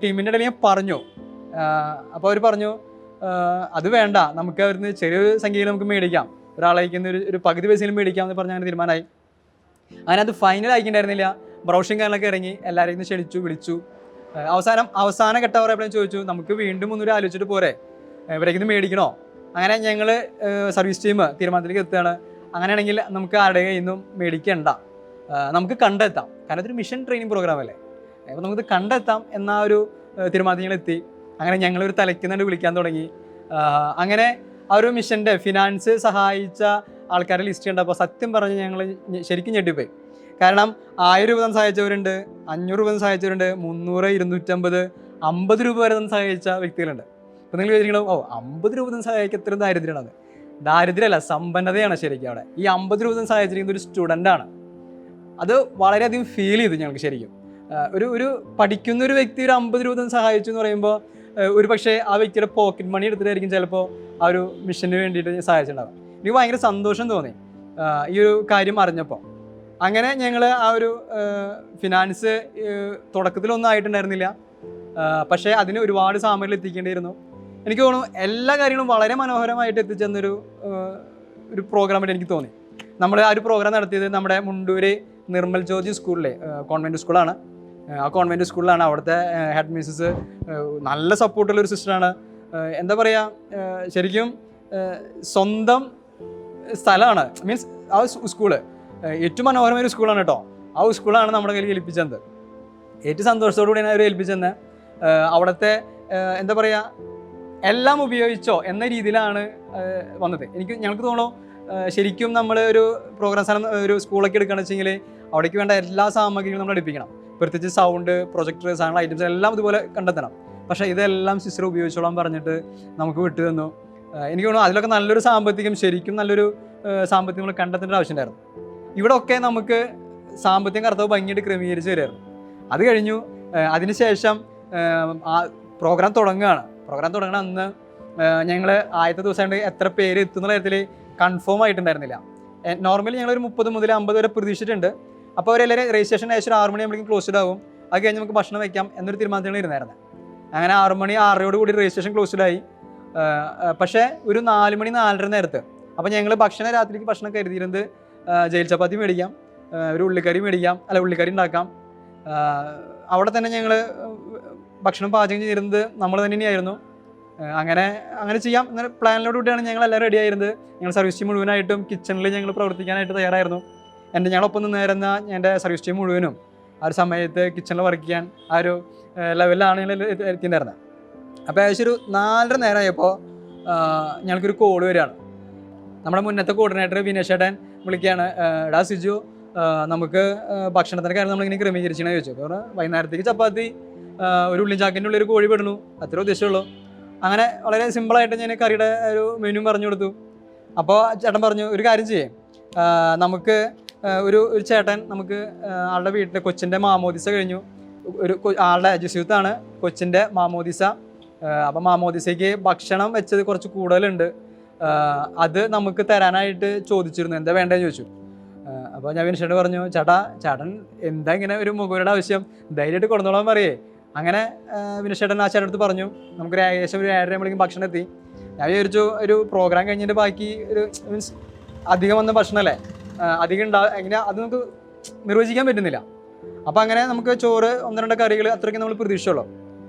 [SPEAKER 3] ടീമിൻ്റെ ഇടയിൽ ഞാൻ പറഞ്ഞു. അപ്പോൾ അവർ പറഞ്ഞു, അത് വേണ്ട, നമുക്ക് അവരുന്ന് ചെറിയൊരു സംഖ്യയിൽ നമുക്ക് മേടിക്കാം, ഒരാളേക്കുന്ന ഒരു പകുതി പൈസയിലും മേടിക്കാമെന്ന് പറഞ്ഞ് അങ്ങനെ തീരുമാനമായി. അങ്ങനെ അത് ഫൈനൽ ആയിക്കുണ്ടായിരുന്നില്ല. ബ്രൗഷിങ് കാര്യങ്ങളൊക്കെ ഇറങ്ങി, എല്ലാവരെയും ക്ഷണിച്ചു, വിളിച്ചു. അവസാന ഘട്ടം പറയുമ്പോഴും ചോദിച്ചു, നമുക്ക് വീണ്ടും ഒന്നൊരു ആലോചിച്ചിട്ട് പോരെ, ഇവരേക്കൊന്ന് മേടിക്കണോ? അങ്ങനെ ഞങ്ങൾ സർവീസ് ടീം തീരുമാനത്തിലേക്ക് എത്തുകയാണ്. അങ്ങനെയാണെങ്കിൽ നമുക്ക് ആരുടെ കയ്യിൽ നിന്നും മേടിക്കണ്ട, നമുക്ക് കണ്ടെത്താം. കാരണം ഇതൊരു മിഷൻ ട്രെയിനിങ് പ്രോഗ്രാം അല്ലേ, അപ്പോൾ നമുക്കിത് കണ്ടെത്താം എന്ന ഒരു തീരുമാനത്തിൽ ഞങ്ങൾ എത്തി. അങ്ങനെ ഞങ്ങളൊരു തലയ്ക്കുന്നുണ്ട് വിളിക്കാൻ തുടങ്ങി. അങ്ങനെ ആ ഒരു മിഷൻ്റെ ഫിനാൻസ് സഹായിച്ച ആൾക്കാരുടെ ലിസ്റ്റ് കണ്ടപ്പോൾ സത്യം പറഞ്ഞ് ഞങ്ങൾ ശരിക്കും ഞെട്ടിപ്പോയി. കാരണം 1000 രൂപ സഹായിച്ചവരുണ്ട്, 500 രൂപ സഹായിച്ചവരുണ്ട്, 300, 250, 50 രൂപ വരെ സഹായിച്ച വ്യക്തികളുണ്ട്. അപ്പോൾ നിങ്ങൾ വിചാരിക്കണം, 50 രൂപ സഹായിക്കുക എത്ര ദാരിദ്ര്യമാണത്? ദാരിദ്ര്യമല്ല, സമ്പന്നതയാണ് ശരിക്കും അവിടെ. ഈ 50 രൂപ സഹായിച്ചിരിക്കുന്നത് ഒരു സ്റ്റുഡൻ്റാണ്. അത് വളരെയധികം ഫീൽ ചെയ്തു ഞങ്ങൾക്ക് ശരിക്കും. ഒരു പഠിക്കുന്ന ഒരു വ്യക്തി ഒരു 50 രൂപ സഹായിച്ചു എന്ന് പറയുമ്പോൾ ഒരു പക്ഷേ ആ വ്യക്തിയുടെ പോക്കറ്റ് മണി എടുത്തിട്ടായിരിക്കും ചിലപ്പോൾ ആ ഒരു മിഷന് വേണ്ടിയിട്ട് സഹായിച്ചിട്ടുണ്ടാകും. എനിക്ക് ഭയങ്കര സന്തോഷം തോന്നി ഈ ഒരു കാര്യം അറിഞ്ഞപ്പോൾ. അങ്ങനെ ഞങ്ങൾ ആ ഒരു ഫിനാൻസ് തുടക്കത്തിലൊന്നും ആയിട്ടുണ്ടായിരുന്നില്ല, പക്ഷേ അതിന് ഒരുപാട് സാമഗ്രികൾ എത്തിക്കേണ്ടിയിരുന്നു. എനിക്ക് തോന്നുന്നു എല്ലാ കാര്യങ്ങളും വളരെ മനോഹരമായിട്ട് എത്തിച്ചെന്നൊരു പ്രോഗ്രാമായിട്ട് എനിക്ക് തോന്നി. നമ്മൾ ആ ഒരു പ്രോഗ്രാം നടത്തിയത് നമ്മുടെ മുണ്ടൂര് നിർമ്മൽ ജ്യോതി സ്കൂളിലെ കോൺവെൻറ്റ് സ്കൂളാണ്. ആ കോൺവെൻറ്റ് സ്കൂളിലാണ്. അവിടുത്തെ ഹെഡ് മിസ്സസ് നല്ല സപ്പോർട്ടുള്ളൊരു സിസ്റ്ററാണ്. എന്താ പറയുക, ശരിക്കും സ്വന്തം സ്ഥലമാണ്. മീൻസ് ആ സ്കൂള് ഏറ്റവും മനോഹരമായ ഒരു സ്കൂളാണ് കേട്ടോ. ആ സ്കൂളാണ് നമ്മുടെ കയ്യിൽ ഏൽപ്പിച്ചത്. ഏറ്റവും സന്തോഷത്തോടു കൂടിയാണ് അവർ ഏൽപ്പിച്ചത്. അവിടുത്തെ എന്താ പറയുക, എല്ലാം ഉപയോഗിച്ചോ എന്ന രീതിയിലാണ് വന്നത്. ഞങ്ങൾക്ക് തോന്നുന്നു ശരിക്കും നമ്മൾ ഒരു പ്രോഗ്രാം സ്ഥലം ഒരു സ്കൂളൊക്കെ എടുക്കുകയാണെന്ന് വെച്ചെങ്കിൽ അവിടേക്ക് വേണ്ട എല്ലാ സാമഗ്രികളും നമ്മൾ എടുപ്പിക്കണം. പ്രത്യേകിച്ച് സൗണ്ട്, പ്രൊജക്ടർ, സാധനങ്ങൾ, ഐറ്റംസ് എല്ലാം ഇതുപോലെ കണ്ടെത്തണം. പക്ഷേ ഇതെല്ലാം സിസ്റ്റർ ഉപയോഗിച്ചോളാൻ പറഞ്ഞിട്ട് നമുക്ക് വിട്ടു തന്നു. എനിക്ക് തോന്നുന്നു അതിലൊക്കെ നല്ലൊരു സാമ്പത്തികം, ശരിക്കും നല്ലൊരു സാമ്പത്തികം നമ്മൾ കണ്ടെത്തേണ്ട ആവശ്യമുണ്ടായിരുന്നു. ഇവിടെ ഒക്കെ നമുക്ക് സാമ്പത്തികം കർത്താവ് ഭംഗിയായിട്ട് ക്രമീകരിച്ച് തരുമായിരുന്നു. അത് കഴിഞ്ഞു. അതിനുശേഷം ആ പ്രോഗ്രാം തുടങ്ങുകയാണ്. പ്രോഗ്രാം തുടങ്ങണ അന്ന് ഞങ്ങൾ ആദ്യത്തെ ദിവസമായിട്ട് എത്ര പേര് എത്തുന്ന കാര്യത്തിൽ കൺഫേം ആയിട്ടുണ്ടായിരുന്നില്ല. നോർമലി ഞങ്ങളൊരു 30 മുതൽ 50 വരെ പ്രതീക്ഷിച്ചിട്ടുണ്ട്. അപ്പോൾ അവരെല്ലാവരും രജിസ്ട്രേഷൻ ഏകദേശം 6 മണിയാകുമ്പോഴേക്കും ക്ലോസ്ഡ് ആകും. അത് കഴിഞ്ഞ് നമുക്ക് ഭക്ഷണം വയ്ക്കാം എന്നൊരു തീരുമാനത്തിലാണ് ഇരുന്നായിരുന്നത്. അങ്ങനെ 6 മണി 6:00 കൂടി രജിസ്ട്രേഷൻ ക്ലോസ്ഡായി. പക്ഷേ ഒരു 4 മണി 4:30 നേരത്ത് അപ്പോൾ ഞങ്ങൾ രാത്രിക്ക് ഭക്ഷണം കരുതിയിരുന്നത് ജയിൽ ചപ്പാത്തി മേടിക്കാം, ഒരു ഉള്ളിക്കറി മേടിക്കാം, അല്ല ഉള്ളിക്കറി ഉണ്ടാക്കാം. അവിടെ തന്നെ ഞങ്ങൾ ഭക്ഷണം പാചകം ചെയ്തിരുന്നത് നമ്മൾ തന്നെയായിരുന്നു. അങ്ങനെ ചെയ്യാം എന്ന പ്ലാനിലോട് കൂടിയാണ് ഞങ്ങളെല്ലാം റെഡി ആയിരുന്നത്. ഞങ്ങൾ സർവീസ് ടീം മുഴുവനായിട്ടും കിച്ചണിൽ ഞങ്ങൾ പ്രവർത്തിക്കാനായിട്ട് തയ്യാറായിരുന്നു. ഞങ്ങളൊപ്പം നിന്നായിരുന്ന എൻ്റെ സർവീസ് ടീം മുഴുവനും ആ ഒരു സമയത്ത് കിച്ചണിൽ വർക്ക് ചെയ്യാൻ ആ ഒരു ലെവലിലാണ് ഞങ്ങൾ എത്തിയിട്ടുണ്ടായിരുന്നത്. അപ്പോൾ ഏകദേശം ഒരു 4:30 നേരമായപ്പോൾ ഞങ്ങൾക്കൊരു കോൾ വരികയാണ്. നമ്മുടെ മുന്നത്തെ കോർഡിനേറ്റർ വിനേഷ് ചേട്ടൻ വിളിക്കുകയാണ്, എടാ സിജു, നമുക്ക് ഭക്ഷണത്തിൻ്റെ കാര്യം നമ്മളിങ്ങനെ ക്രമീകരിച്ചെന്ന് ചോദിച്ചു. അപ്പോൾ വൈകുന്നേരത്തേക്ക് ചപ്പാത്തി, ഒരു ഉള്ളി ചാക്കിൻ്റെ ഉള്ളിൽ ഒരു കോഴി പെടുന്നു, അത്രേ ഉദ്ദേശമുള്ളൂ. അങ്ങനെ വളരെ സിമ്പിളായിട്ട് ഞാൻ കറിയുടെ ഒരു മെനു പറഞ്ഞു കൊടുത്തു. അപ്പോൾ ചേട്ടൻ പറഞ്ഞു, ഒരു കാര്യം ചെയ്യേ, നമുക്ക് ഒരു ചേട്ടൻ നമുക്ക് ആളുടെ വീട്ടിലെ കൊച്ചിൻ്റെ മാമോദിസ കഴിഞ്ഞു. ആളുടെ ജസ്യൂത്താണ് കൊച്ചിൻ്റെ മാമോദിസ. അപ്പം മാമോദിസയ്ക്ക് ഭക്ഷണം വെച്ചത് കുറച്ച് കൂടുതലുണ്ട്, അത് നമുക്ക് തരാനായിട്ട് ചോദിച്ചിരുന്നു, എന്താ വേണ്ടതെന്ന് ചോദിച്ചു. അപ്പോൾ ഞാൻ വിനിഷേട്ടൻ പറഞ്ഞു, ചേട്ടൻ എന്താ ഇങ്ങനെ ഒരു മുഖവരുടെ ആവശ്യം, ധൈര്യമായിട്ട് കൊടുത്തോളാൻ പറയേ. അങ്ങനെ വിനിഷേട്ടൻ ആ ചേട്ടൻ അടുത്ത് പറഞ്ഞു. നമുക്കൊരു ഏകദേശം ഒരു 7:30 ആകുമ്പോഴേക്കും ഭക്ഷണം എത്തി. ഞാൻ വിചാരിച്ചു ഒരു പ്രോഗ്രാം കഴിഞ്ഞിട്ട് ബാക്കി ഒരു മീൻസ് അധികം വന്ന ഭക്ഷണമല്ലേ, അധികം എങ്ങനെ അത് നമുക്ക് നിർവചിക്കാൻ പറ്റുന്നില്ല. അപ്പോൾ അങ്ങനെ നമുക്ക് ചോറ് 1-2 കറികൾ അത്രയ്ക്ക് നമ്മൾ പ്രതീക്ഷിച്ചുള്ളൂ.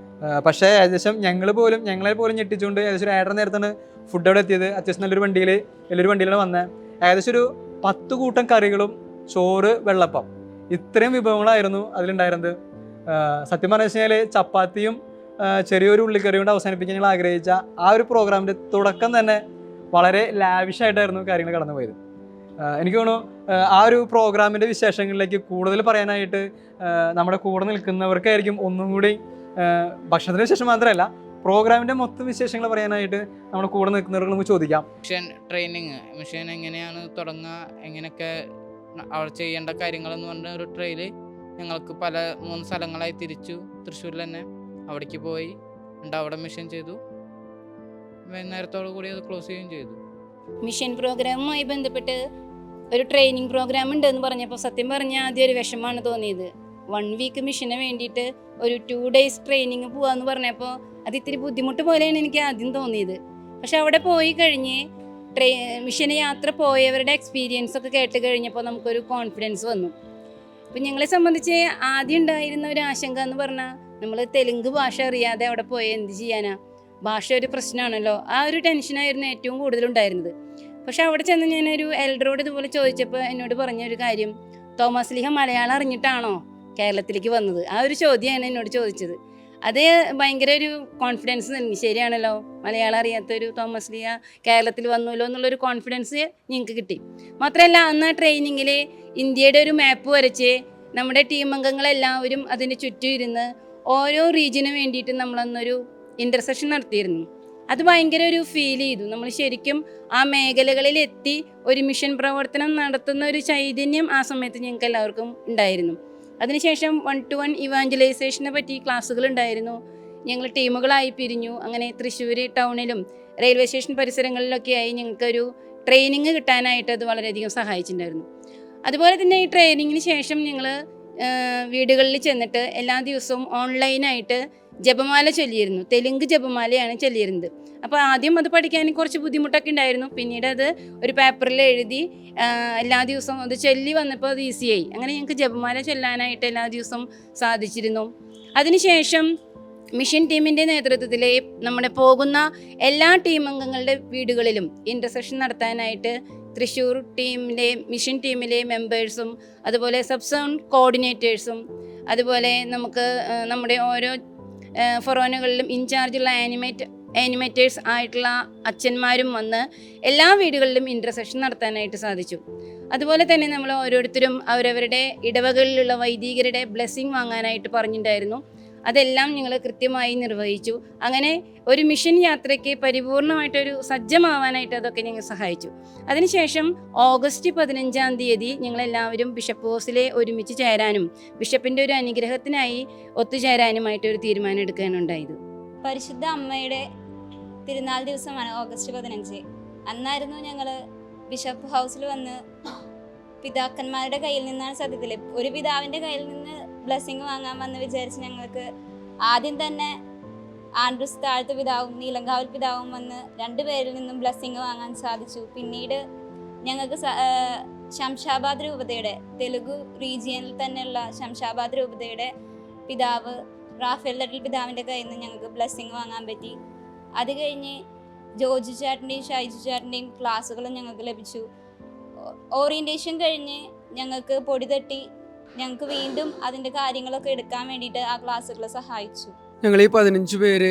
[SPEAKER 3] പക്ഷേ ഏകദേശം ഞങ്ങളെ പോലും ഞെട്ടിച്ചുകൊണ്ട് ഏകദേശം ഒരു 7:30 നേരത്താണ് ഫുഡ് അവിടെ എത്തിയത്. അത്യാവശ്യം വലിയൊരു വണ്ടിയിലാണ് വന്നത്. ഏകദേശം ഒരു 10 കൂട്ടം കറികളും ചോറ്, വെള്ളപ്പം, ഇത്രയും വിഭവങ്ങളായിരുന്നു അതിലുണ്ടായിരുന്നത്. സത്യം പറഞ്ഞു കഴിഞ്ഞാൽ ചപ്പാത്തിയും ചെറിയൊരു ഉള്ളിക്കറി കൊണ്ട് അവസാനിപ്പിക്കാൻ ഞങ്ങൾ ആഗ്രഹിച്ച ആ ഒരു പ്രോഗ്രാമിൻ്റെ തുടക്കം തന്നെ വളരെ ലാവിഷായിട്ടായിരുന്നു കാര്യങ്ങൾ കടന്നുപോയത്. എനിക്ക് തോന്നുന്നു ആ ഒരു പ്രോഗ്രാമിൻ്റെ വിശേഷങ്ങളിലേക്ക് കൂടുതൽ പറയാനായിട്ട് നമ്മുടെ കൂടെ നിൽക്കുന്നവർക്കായിരിക്കും ഒന്നും കൂടി ഭക്ഷണത്തിന് വിശേഷം മാത്രമല്ല പ്രോഗ്രാമിൻ്റെ മൊത്തം വിശേഷങ്ങൾ പറയാനായിട്ട് നമ്മുടെ കൂടെ നിൽക്കുന്നവർക്ക് നമുക്ക് ചോദിക്കാം.
[SPEAKER 11] മിഷൻ എങ്ങനെയാണ് തുടങ്ങുക, എങ്ങനെയൊക്കെ അവിടെ ചെയ്യേണ്ട കാര്യങ്ങളെന്ന് പറഞ്ഞ ഒരു ട്രെയിൽ ഞങ്ങൾക്ക് 3 സ്ഥലങ്ങളായി തിരിച്ചു. തൃശ്ശൂരിൽ തന്നെ അവിടേക്ക് പോയി അവിടെ മിഷൻ ചെയ്തു. വൈകുന്നേരത്തോടു കൂടി അത് ക്ലോസ് ചെയ്യുകയും ചെയ്തു.
[SPEAKER 5] മിഷൻ പ്രോഗ്രാമുമായി ബന്ധപ്പെട്ട് ഒരു ട്രെയിനിങ് പ്രോഗ്രാം ഉണ്ടെന്ന് പറഞ്ഞപ്പോൾ സത്യം പറഞ്ഞാൽ ആദ്യം ഒരു വിഷമമാണ് തോന്നിയത്. 1 വീക്ക് മിഷന് വേണ്ടിയിട്ട് ഒരു 2 days ട്രെയിനിങ് പോകാമെന്ന് പറഞ്ഞപ്പോൾ അത് ഇത്തിരി ബുദ്ധിമുട്ട് പോലെയാണ് എനിക്ക് ആദ്യം തോന്നിയത്. പക്ഷെ അവിടെ പോയി കഴിഞ്ഞ് മിഷന് യാത്ര പോയവരുടെ എക്സ്പീരിയൻസ് ഒക്കെ കേട്ട് കഴിഞ്ഞപ്പോൾ നമുക്കൊരു കോൺഫിഡൻസ് വന്നു. അപ്പം ഞങ്ങളെ സംബന്ധിച്ച് ആദ്യം ഉണ്ടായിരുന്ന ഒരു ആശങ്ക എന്ന് പറഞ്ഞാൽ നമ്മൾ തെലുങ്ക് ഭാഷ അറിയാതെ അവിടെ പോയി എന്ത് ചെയ്യാനാ, ഭാഷ ഒരു പ്രശ്നമാണല്ലോ, ആ ഒരു ടെൻഷനായിരുന്നു ഏറ്റവും കൂടുതലുണ്ടായിരുന്നത്. പക്ഷെ അവിടെ ചെന്ന് ഞാനൊരു എൽഡറോട് ഇതുപോലെ ചോദിച്ചപ്പോൾ എന്നോട് പറഞ്ഞൊരു കാര്യം, തോമസ് ലീഹ മലയാളം അറിഞ്ഞിട്ടാണോ കേരളത്തിലേക്ക് വന്നത്? ആ ഒരു ചോദ്യമാണ് എന്നോട് ചോദിച്ചത്. അത് ഭയങ്കര ഒരു കോൺഫിഡൻസ് നൽകി. ശരിയാണല്ലോ, മലയാളം അറിയാത്തൊരു തോമസ് ലീഹ കേരളത്തിൽ വന്നല്ലോ എന്നുള്ളൊരു കോൺഫിഡൻസ് ഞങ്ങൾക്ക് കിട്ടി. മാത്രമല്ല അന്ന് ട്രെയിനിങ്ങിൽ ഇന്ത്യയുടെ ഒരു മാപ്പ് വരച്ച് നമ്മുടെ ടീം അംഗങ്ങളെല്ലാവരും അതിന് ചുറ്റും ഇരുന്ന് ഓരോ റീജിയന് വേണ്ടിയിട്ട് നമ്മളന്നൊരു ഇൻ്റർസെഷൻ നടത്തിയിരുന്നു. അത് ഭയങ്കര ഒരു ഫീൽ ചെയ്തു. നമ്മൾ ശരിക്കും ആ മേഖലകളിൽ എത്തി ഒരു മിഷൻ പ്രവർത്തനം നടത്തുന്ന ഒരു ചൈതന്യം ആ സമയത്ത് ഞങ്ങൾക്ക് എല്ലാവർക്കും ഉണ്ടായിരുന്നു. അതിനുശേഷം 1-to-1 ഇവാഞ്ചലൈസേഷനെ പറ്റി ക്ലാസ്സുകൾ ഉണ്ടായിരുന്നു. ഞങ്ങൾ ടീമുകളായി പിരിഞ്ഞു. അങ്ങനെ തൃശ്ശൂർ ടൗണിലും റെയിൽവേ സ്റ്റേഷൻ പരിസരങ്ങളിലൊക്കെയായി ഞങ്ങൾക്കൊരു ട്രെയിനിങ് കിട്ടാനായിട്ട് അത് വളരെയധികം സഹായിച്ചിട്ടുണ്ടായിരുന്നു. അതുപോലെ തന്നെ ഈ ട്രെയിനിങ്ങിന് ശേഷം ഞങ്ങൾ വീടുകളിൽ ചെന്നിട്ട് എല്ലാ ദിവസവും ഓൺലൈനായിട്ട് ജപമാല ചൊല്ലിയിരുന്നു. തെലുങ്ക് ജപമാലയാണ് ചൊല്ലിയിരുന്നത്. അപ്പോൾ ആദ്യം അത് പഠിക്കാൻ കുറച്ച് ബുദ്ധിമുട്ടൊക്കെ ഉണ്ടായിരുന്നു. പിന്നീട് അത് ഒരു പേപ്പറിൽ എഴുതി എല്ലാ ദിവസവും അത് ചൊല്ലി വന്നപ്പോൾ അത് ഈസിയായി. അങ്ങനെ ഞങ്ങൾക്ക് ജപമാല ചൊല്ലാനായിട്ട് എല്ലാ ദിവസവും സാധിച്ചിരുന്നു. അതിനുശേഷം മിഷൻ ടീമിൻ്റെ നേതൃത്വത്തിൽ നമ്മുടെ പോകുന്ന എല്ലാ ടീം അംഗങ്ങളുടെ വീടുകളിലും ഇൻ്റർസെഷൻ നടത്താനായിട്ട് തൃശ്ശൂർ മിഷൻ ടീമിലെ മെമ്പേഴ്സും അതുപോലെ സബ് സോൺ കോർഡിനേറ്റേഴ്സും അതുപോലെ നമുക്ക് നമ്മുടെ ഓരോ ഫൊറോനകളിലും ഇൻചാർജുള്ള ആനിമേറ്റേഴ്സ് ആയിട്ടുള്ള അച്ഛന്മാരും വന്ന് എല്ലാ വീടുകളിലും ഇൻ്റർസെഷൻ നടത്താനായിട്ട് സാധിച്ചു. അതുപോലെ തന്നെ നമ്മൾ ഓരോരുത്തരും അവരവരുടെ ഇടവകളിലുള്ള വൈദികരുടെ ബ്ലെസ്സിങ് വാങ്ങാനായിട്ട് പറഞ്ഞിട്ടുണ്ടായിരുന്നു. അതെല്ലാം ഞങ്ങൾ കൃത്യമായി നിർവഹിച്ചു. അങ്ങനെ ഒരു മിഷൻ യാത്രയ്ക്ക് പരിപൂർണമായിട്ടൊരു സജ്ജമാവാനായിട്ട് അതൊക്കെ ഞങ്ങൾ സഹായിച്ചു. അതിനുശേഷം ഓഗസ്റ്റ് 15-ാം തീയതി ഞങ്ങളെല്ലാവരും ബിഷപ്പ് ഹൗസിലെ ഒരുമിച്ച് ചേരാനും ബിഷപ്പിൻ്റെ ഒരു അനുഗ്രഹത്തിനായി ഒത്തുചേരാനുമായിട്ടൊരു തീരുമാനം എടുക്കാനുണ്ടായത്. പരിശുദ്ധ അമ്മയുടെ തിരുനാൾ ദിവസമാണ് ഓഗസ്റ്റ് 15. അന്നായിരുന്നു ഞങ്ങൾ ബിഷപ്പ് ഹൗസിൽ വന്ന് പിതാക്കന്മാരുടെ കയ്യിൽ നിന്നാണ് സത്യത്തിൽ ഒരു പിതാവിൻ്റെ കയ്യിൽ നിന്ന് ബ്ലെസ്സിങ് വാങ്ങാമെന്ന് വിചാരിച്ച് ഞങ്ങൾക്ക് ആദ്യം തന്നെ ആൻഡ്രൂസ് താഴത്ത് പിതാവും നീലങ്കാവൽ പിതാവും വന്ന് 2 പേരിൽ നിന്നും ബ്ലെസ്സിങ് വാങ്ങാൻ സാധിച്ചു. പിന്നീട് ഞങ്ങൾക്ക് ശംഷാബാദ് രൂപതയുടെ തെലുഗു റീജിയനിൽ തന്നെയുള്ള ശംഷാബാദ് രൂപതയുടെ പിതാവ് റാഫേൽ തട്ടിൽ പിതാവിൻ്റെ കയ്യിൽ നിന്ന് ഞങ്ങൾക്ക് ബ്ലെസ്സിങ് വാങ്ങാൻ പറ്റി. അത് കഴിഞ്ഞ് ജോജു ചേട്ടൻ്റെയും ഷൈജു ചേട്ടൻ്റെയും ക്ലാസ്സുകളും ഞങ്ങൾക്ക് ലഭിച്ചു. ഓറിയൻറ്റേഷൻ കഴിഞ്ഞ് ഞങ്ങൾക്ക് പൊടി തട്ടി ഞങ്ങൾക്ക് വീണ്ടും അതിൻ്റെ കാര്യങ്ങളൊക്കെ എടുക്കാൻ വേണ്ടിയിട്ട് ആ ക്ലാസ്സുകൾ സഹായിച്ചു.
[SPEAKER 4] ഞങ്ങൾ ഈ 15 പേര്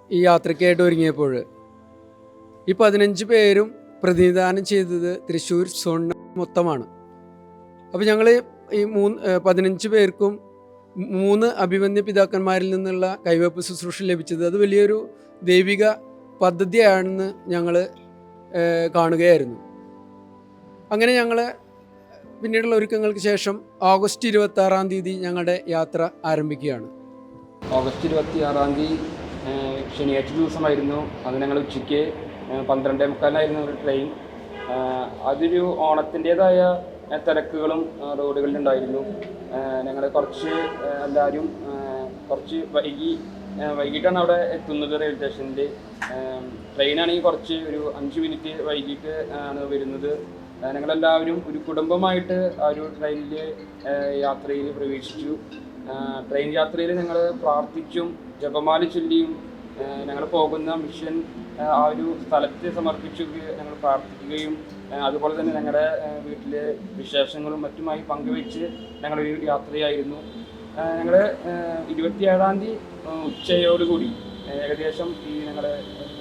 [SPEAKER 4] ഈ യാത്രയ്ക്കായിട്ട് ഒരുങ്ങിയപ്പോൾ ഈ 15 പേരും പ്രതിനിധാനം ചെയ്തത് തൃശ്ശൂർ സോൺ മൊത്തമാണ്. അപ്പോൾ ഞങ്ങൾ ഈ 15 പേർക്കും 3 അഭിമന്യ പിതാക്കന്മാരിൽ നിന്നുള്ള കൈവെപ്പ് ശുശ്രൂഷ ലഭിച്ചത് അത് വലിയൊരു ദൈവിക പദ്ധതിയാണെന്ന് ഞങ്ങൾ കാണുകയായിരുന്നു. അങ്ങനെ ഞങ്ങൾ പിന്നീടുള്ള ഒരുക്കങ്ങൾക്ക് ശേഷം ഓഗസ്റ്റ് 26-ാം തീയതി ഞങ്ങളുടെ യാത്ര ആരംഭിക്കുകയാണ്.
[SPEAKER 7] ഓഗസ്റ്റ് 26-ാം തീയതി ശനിയാഴ്ച ദിവസമായിരുന്നു. അത് ഞങ്ങൾ ഉച്ചയ്ക്ക് 12:45 ഒരു ട്രെയിൻ. അതൊരു ഓണത്തിൻ്റേതായ തിരക്കുകളും റോഡുകളിലുണ്ടായിരുന്നു. ഞങ്ങൾ എല്ലാവരും കുറച്ച് വൈകി
[SPEAKER 15] വൈകിട്ടാണ് അവിടെ എത്തുന്നത് റെയിൽവേ സ്റ്റേഷനിൽ. ട്രെയിനാണെങ്കിൽ കുറച്ച് ഒരു 5 മിനിറ്റ് വൈകിട്ട് ആണ് വരുന്നത്. ഞങ്ങളെല്ലാവരും ഒരു കുടുംബമായിട്ട് ആ ഒരു ട്രെയിനിൽ യാത്രയിൽ പ്രവേശിച്ചു. ട്രെയിൻ യാത്രയിൽ ഞങ്ങൾ പ്രാർത്ഥിച്ചും ജപമാല ചൊല്ലിയും ഞങ്ങൾ പോകുന്ന മിഷൻ ആ ഒരു സ്ഥലത്ത് സമർപ്പിച്ചു ഞങ്ങൾ പ്രാർത്ഥിക്കുകയും അതുപോലെ തന്നെ ഞങ്ങളുടെ വീട്ടിലെ വിശേഷങ്ങളും മറ്റുമായി പങ്കുവെച്ച് ഞങ്ങളൊരു യാത്രയായിരുന്നു. ഞങ്ങൾ 27-ാം തീയതി ഉച്ചയോടുകൂടി ഏകദേശം ഈ ഞങ്ങൾ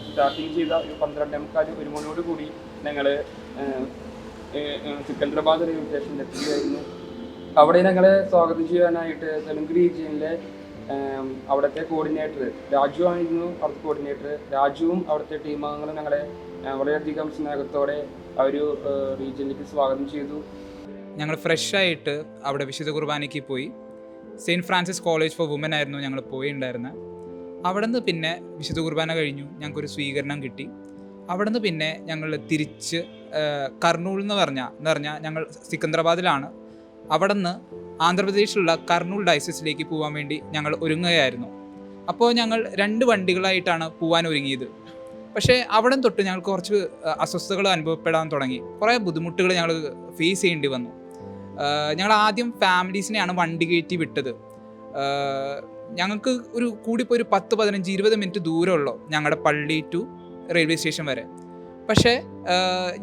[SPEAKER 15] സ്റ്റാർട്ടിങ് ചെയ്ത ഒരു 12:45 മണിയോടുകൂടി ഞങ്ങൾ സിക്കന്ദരാബാദ് റെയിൽവേ സ്റ്റേഷനിൽ എത്തുകയായിരുന്നു. അവിടെ ഞങ്ങളെ സ്വാഗതം ചെയ്യാനായിട്ട് തെലുങ്ക് റീജിയനിലെ അവിടുത്തെ കോർഡിനേറ്റർ രാജു ആയിരുന്നു. അവിടുത്തെ കോർഡിനേറ്റർ രാജുവും അവിടുത്തെ ടീമംഗങ്ങളും ഞങ്ങളെ വളരെയധികം സ്നേഹത്തോടെ ആ ഒരു റീജിയനിലേക്ക് സ്വാഗതം ചെയ്തു.
[SPEAKER 14] ഞങ്ങൾ ഫ്രഷായിട്ട് അവിടെ വിശുദ്ധ കുർബാനയ്ക്ക് പോയി. Saint Francis college for women ആയിരുന്നു ഞങ്ങൾ പോയിട്ടുണ്ടായിരുന്നത്. അവിടെ നിന്ന് പിന്നെ വിശുദ്ധ കുർബാന കഴിഞ്ഞു, ഞങ്ങൾക്കൊരു സ്വീകരണം കിട്ടി. അവിടെ നിന്ന് പിന്നെ ഞങ്ങൾ തിരിച്ച് കർണൂൾ എന്ന് പറഞ്ഞാൽ ഞങ്ങൾ സിക്കന്ദരാബാദിലാണ്. അവിടെ നിന്ന് ആന്ധ്രാപ്രദേശിലുള്ള കർണൂൾ ഡയസിസിലേക്ക് പോകാൻ വേണ്ടി ഞങ്ങൾ ഒരുങ്ങുകയായിരുന്നു. അപ്പോൾ ഞങ്ങൾ 2 വണ്ടികളായിട്ടാണ് പോകാൻ ഒരുങ്ങിയത്. പക്ഷേ അവിടെ തൊട്ട് ഞങ്ങൾക്ക് കുറച്ച് അസ്വസ്ഥതകൾ അനുഭവപ്പെടാൻ തുടങ്ങി. കുറേ ബുദ്ധിമുട്ടുകൾ ഞങ്ങൾ ഫേസ് ചെയ്യേണ്ടി വന്നു. ഞങ്ങൾ ആദ്യം ഫാമിലീസിനെയാണ് വണ്ടി കയറ്റി വിട്ടത്. ഞങ്ങൾക്ക് ഒരു കൂടിപ്പോൾ ഒരു 10, 15, 20 മിനിറ്റ് ദൂരമുള്ളൂ ഞങ്ങളുടെ പള്ളി ടു റെയിൽവേ സ്റ്റേഷൻ വരെ. പക്ഷേ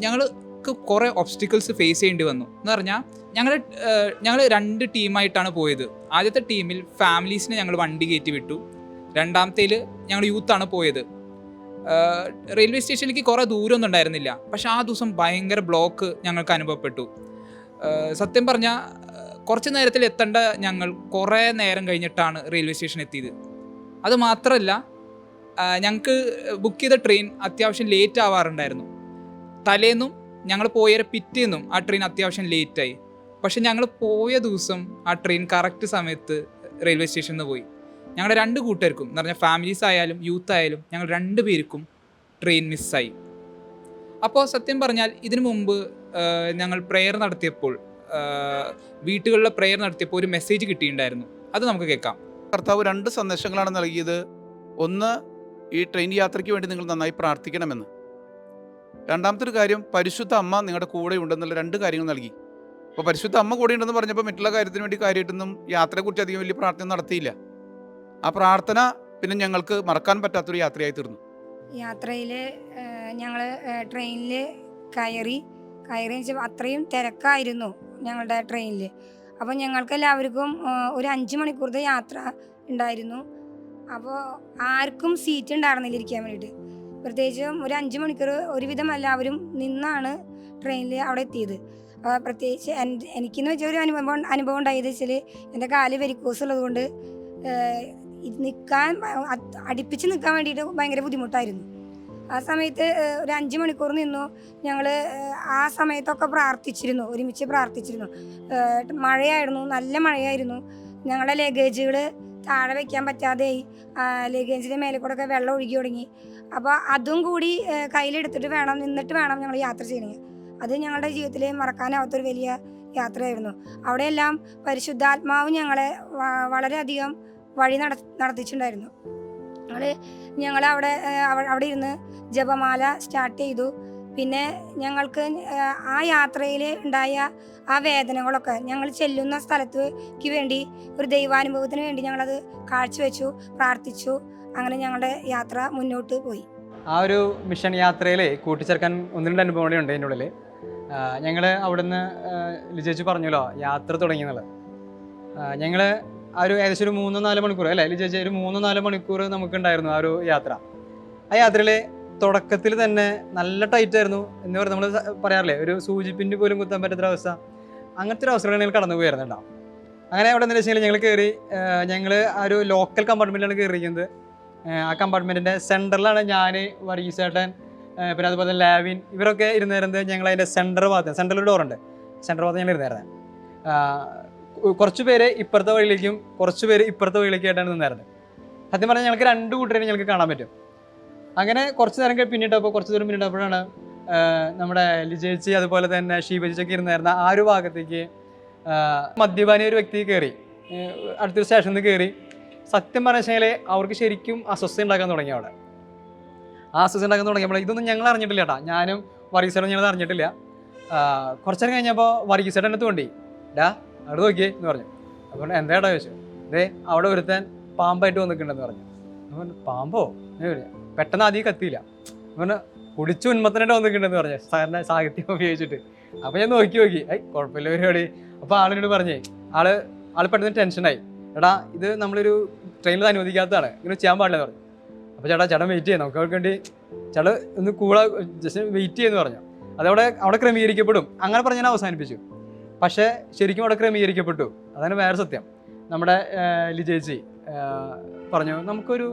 [SPEAKER 14] ഞങ്ങൾക്ക് കുറേ ഒബ്സ്റ്റിക്കിൾസ് ഫേസ് ചെയ്യേണ്ടി വന്നു. എന്ന് പറഞ്ഞാൽ ഞങ്ങൾ 2 ടീമായിട്ടാണ് പോയത്. ആദ്യത്തെ ടീമിൽ ഫാമിലീസിനെ ഞങ്ങൾ വണ്ടി കയറ്റി വിട്ടു. രണ്ടാമത്തേൽ ഞങ്ങൾ യൂത്താണ് പോയത്. റെയിൽവേ സ്റ്റേഷനിലേക്ക് കുറേ ദൂരമൊന്നും ഉണ്ടായിരുന്നില്ല. പക്ഷേ ആ ദിവസം ഭയങ്കര ബ്ലോക്ക് ഞങ്ങൾക്ക് അനുഭവപ്പെട്ടു. സത്യം പറഞ്ഞാൽ കുറച്ച് നേരത്തിൽ എത്തേണ്ട ഞങ്ങൾ കുറേ നേരം കഴിഞ്ഞിട്ടാണ് റെയിൽവേ സ്റ്റേഷൻ എത്തിയത്. അത് മാത്രമല്ല, ഞങ്ങൾക്ക് ബുക്ക് ചെയ്ത ട്രെയിൻ അത്യാവശ്യം ലേറ്റ് ആവാറുണ്ടായിരുന്നു. തലേന്നും ഞങ്ങൾ പോയ പിറ്റേന്നും ആ ട്രെയിൻ അത്യാവശ്യം ലേറ്റായി. പക്ഷെ ഞങ്ങൾ പോയ ദിവസം ആ ട്രെയിൻ കറക്റ്റ് സമയത്ത് റെയിൽവേ സ്റ്റേഷനിൽ നിന്ന് പോയി. ഞങ്ങളുടെ 2 കൂട്ടുകാർക്കും എന്ന് പറഞ്ഞാൽ ഫാമിലീസ് ആയാലും യൂത്ത് ആയാലും ഞങ്ങൾ 2 പേർക്കും ട്രെയിൻ മിസ്സായി. അപ്പോൾ സത്യം പറഞ്ഞാൽ ഇതിനു മുമ്പ് ഞങ്ങൾ പ്രെയർ നടത്തിയപ്പോൾ വീട്ടുകളിലെ പ്രെയർ നടത്തിയപ്പോൾ ഒരു മെസ്സേജ് കിട്ടിയിട്ടുണ്ടായിരുന്നു. അത് നമുക്ക് കേൾക്കാം.
[SPEAKER 9] കർത്താവ് 2 സന്ദേശങ്ങളാണ് നൽകിയത്. ഒന്ന്, ഈ ട്രെയിൻ യാത്രയ്ക്ക് വേണ്ടി നിങ്ങൾ നന്നായി പ്രാർത്ഥിക്കണമെന്ന്. രണ്ടാമത്തെ ഒരു കാര്യം, പരിശുദ്ധ അമ്മ നിങ്ങളുടെ കൂടെ ഉണ്ടെന്നുള്ള 2 കാര്യങ്ങൾ നൽകി. അപ്പോൾ പരിശുദ്ധ അമ്മ കൂടെ ഉണ്ടെന്ന് പറഞ്ഞപ്പോൾ മറ്റുള്ള കാര്യത്തിന് വേണ്ടി കാര്യമായിട്ടൊന്നും യാത്രയെക്കുറിച്ച് അധികം വലിയ പ്രാർത്ഥന നടത്തിയില്ല. ആ പ്രാർത്ഥന പിന്നെ ഞങ്ങൾക്ക് മറക്കാൻ പറ്റാത്തൊരു യാത്രയായി തീർന്നു.
[SPEAKER 13] യാത്രയിൽ ഞങ്ങൾ ട്രെയിനിൽ കയറി അത്രയും തിരക്കായിരുന്നു ഞങ്ങളുടെ ട്രെയിനിൽ. അപ്പോൾ ഞങ്ങൾക്ക് എല്ലാവർക്കും ഒരു 5 മണിക്കൂറത്തെ യാത്ര ഉണ്ടായിരുന്നു. അപ്പോൾ ആർക്കും സീറ്റ് ഉണ്ടായിരുന്നില്ല ഇരിക്കാൻ വേണ്ടിയിട്ട്. പ്രത്യേകിച്ചും ഒരു 5 മണിക്കൂർ ഒരുവിധം എല്ലാവരും നിന്നാണ് ട്രെയിനിൽ അവിടെ എത്തിയത്. പ്രത്യേകിച്ച് എനിക്കെന്ന് വെച്ചാൽ ഒരു അനുഭവം ഉണ്ടായത് വെച്ചാൽ എൻ്റെ കാല് വെരിക്കോസ് ഉള്ളതുകൊണ്ട് അടുപ്പിച്ച് നിൽക്കാൻ വേണ്ടിയിട്ട് ഭയങ്കര ബുദ്ധിമുട്ടായിരുന്നു. ആ സമയത്ത് ഒരു 5 മണിക്കൂർ നിന്നു. ഞങ്ങൾ ആ സമയത്തൊക്കെ പ്രാർത്ഥിച്ചിരുന്നു, ഒരുമിച്ച് പ്രാർത്ഥിച്ചിരുന്നു. മഴയായിരുന്നു, നല്ല മഴയായിരുന്നു. ഞങ്ങളുടെ ലഗേജുകൾ താഴെ വയ്ക്കാൻ പറ്റാതെ ലഗേജിൻ്റെ മേലെ കൂടെ ഒക്കെ വെള്ളം ഒഴുകി തുടങ്ങി. അപ്പോൾ അതും കൂടി കയ്യിലെടുത്തിട്ട് നിന്നിട്ട് വേണം ഞങ്ങൾ യാത്ര ചെയ്യണമെങ്കിൽ. അത് ഞങ്ങളുടെ ജീവിതത്തിൽ മറക്കാനാവാത്തൊരു വലിയ യാത്രയായിരുന്നു. അവിടെയെല്ലാം പരിശുദ്ധാത്മാവ് ഞങ്ങളെ വളരെയധികം വഴി നടത്തിച്ചിട്ടുണ്ടായിരുന്നു. ഞങ്ങൾ അവിടെ ഇരുന്ന് ജപമാല സ്റ്റാർട്ട് ചെയ്തു. പിന്നെ ഞങ്ങൾക്ക് ആ യാത്രയിൽ ഉണ്ടായ ആ വേദനകളൊക്കെ ഞങ്ങൾ ചെല്ലുന്ന സ്ഥലത്തേക്ക് വേണ്ടി ഒരു ദൈവാനുഭവത്തിന് വേണ്ടി ഞങ്ങളത് കാഴ്ചവെച്ചു, പ്രാർത്ഥിച്ചു. അങ്ങനെ ഞങ്ങളുടെ യാത്ര മുന്നോട്ട് പോയി.
[SPEAKER 3] ആ ഒരു മിഷൻ യാത്രയിൽ കൂട്ടിച്ചേർക്കാൻ 1-2 അനുഭവങ്ങളുണ്ട് എൻ്റെ ഉള്ളിൽ. ഞങ്ങൾ അവിടുന്ന് ലിജേച്ചി പറഞ്ഞല്ലോ യാത്ര തുടങ്ങിയെന്നുള്ളത്. ഞങ്ങൾ ആ ഒരു ഏകദേശം ഒരു 3-4 മണിക്കൂർ അല്ലേ ലിജേച്ചി, ഒരു 3-4 മണിക്കൂർ നമുക്കുണ്ടായിരുന്നു ആ ഒരു യാത്ര. ആ യാത്രയിൽ തുടക്കത്തിൽ തന്നെ നല്ല ടൈറ്റ് ആയിരുന്നു. എന്ന് പറഞ്ഞാൽ നമ്മൾ പറയാറില്ലേ, ഒരു സൂചിപ്പിൻ്റെ പോലും കുത്താൻ പറ്റാത്തൊരവസ്ഥ. അങ്ങനത്തെ ഒരു അവസരങ്ങൾ ഞങ്ങൾ കടന്നു പോയിരുന്നുണ്ടാവും. അങ്ങനെ അവിടെ എന്താ വെച്ചാൽ ഞങ്ങൾ ആ ഒരു ലോക്കൽ കമ്പാർട്ട്മെൻറ്റിലാണ് കയറിയിരിക്കുന്നത്. ആ കമ്പാർട്ട്മെൻറ്റിൻ്റെ സെൻറ്ററിലാണ് ഞാൻ, വർഗീസേട്ടൻ, പിന്നെ അതുപോലെ തന്നെ ലാവിൻ, ഇവരൊക്കെ ഇരുന്നിരുന്നത്. ഞങ്ങൾ അതിൻ്റെ സെൻട്രൽ ഡോറുണ്ട്, സെൻട്രൽ ഭാഗത്ത് ഞങ്ങൾ ഇരുന്നായിരുന്നത്. കുറച്ച് പേര് ഇപ്പുറത്തെ വഴിയിലേക്കും കുറച്ച് പേര് ഇപ്പുറത്തെ വഴിയിലേക്കായിട്ടാണ് നിന്നായിരുന്നത്. സത്യം പറഞ്ഞാൽ ഞങ്ങൾക്ക് 2 കൂട്ടരെയും ഞങ്ങൾക്ക് കാണാൻ പറ്റും. അങ്ങനെ കുറച്ച് നേരം പിന്നിട്ടപ്പോൾ കുറച്ച് ദൂരം പിന്നിട്ടപ്പോഴാണ് നമ്മുടെ ലിജേച്ചി അതുപോലെ തന്നെ ഷീബജിച്ചൊക്കെ ഇരുന്നായിരുന്ന ആ ഒരു ഭാഗത്തേക്ക് മദ്യപാനി ഒരു വ്യക്തി കയറി, അടുത്തൊരു സ്റ്റേഷനിൽ നിന്ന് കയറി. സത്യം പറഞ്ഞാൽ അവർക്ക് ശരിക്കും അസ്വസ്ഥ ഉണ്ടാക്കാൻ തുടങ്ങി അവിടെ. ആ അസ്വസ്ഥ ഉണ്ടാക്കാൻ തുടങ്ങിയപ്പോൾ ഇതൊന്നും ഞങ്ങൾ അറിഞ്ഞിട്ടില്ല കേട്ടോ. ഞാനും വർഗീസേട്ടനും ഞങ്ങൾ അറിഞ്ഞിട്ടില്ല. കുറച്ചേരം കഴിഞ്ഞപ്പോൾ വർഗീസേട്ടൻ എന്നെ തോണ്ടി ഡാ അവിടെ നോക്കിയേ എന്ന് പറഞ്ഞു. അപ്പോൾ എന്താ ചോദിച്ചു. അവിടെ ഒരുത്തൻ പാമ്പായിട്ട് വന്നിട്ടുണ്ടെന്ന് പറഞ്ഞു. അപ്പോൾ പാമ്പോ പെട്ടെന്ന് ആദ്യം കത്തിയില്ല. അപ്പോൾ കുടിച്ചു ഉന്മത്തനായിട്ട് വന്നിട്ടുണ്ടെന്ന് പറഞ്ഞു സാറിൻ്റെ സാഹിത്യം ഉപയോഗിച്ചിട്ട്. അപ്പോൾ ഞാൻ നോക്കി കുഴപ്പമില്ല പരിപാടി. അപ്പോൾ ആളിനോട് പറഞ്ഞേ ആള് പെട്ടെന്ന് ടെൻഷനായി. എടാ ഇത് നമ്മളൊരു ട്രെയിനിൽ അനുവദിക്കാത്തതാണ്, ഇങ്ങനെ ചെയ്യാൻ പാടില്ലെന്ന് പറഞ്ഞു. അപ്പോൾ ചേട്ടൻ വെയിറ്റ് ചെയ്യാം, നമുക്ക് അവർക്ക് വേണ്ടി ചേട്ടൻ ഒന്ന് കൂള ജസ്റ്റ് വെയിറ്റ് ചെയ്യുമെന്ന് പറഞ്ഞു. അവിടെ ക്രമീകരിക്കപ്പെടും അങ്ങനെ പറഞ്ഞ് ഞാൻ അവസാനിപ്പിച്ചു. പക്ഷേ ശരിക്കും അവിടെ ക്രമീകരിക്കപ്പെട്ടു. അതാണ് വേറെ സത്യം. നമ്മുടെ ലിജേച്ചി പറഞ്ഞു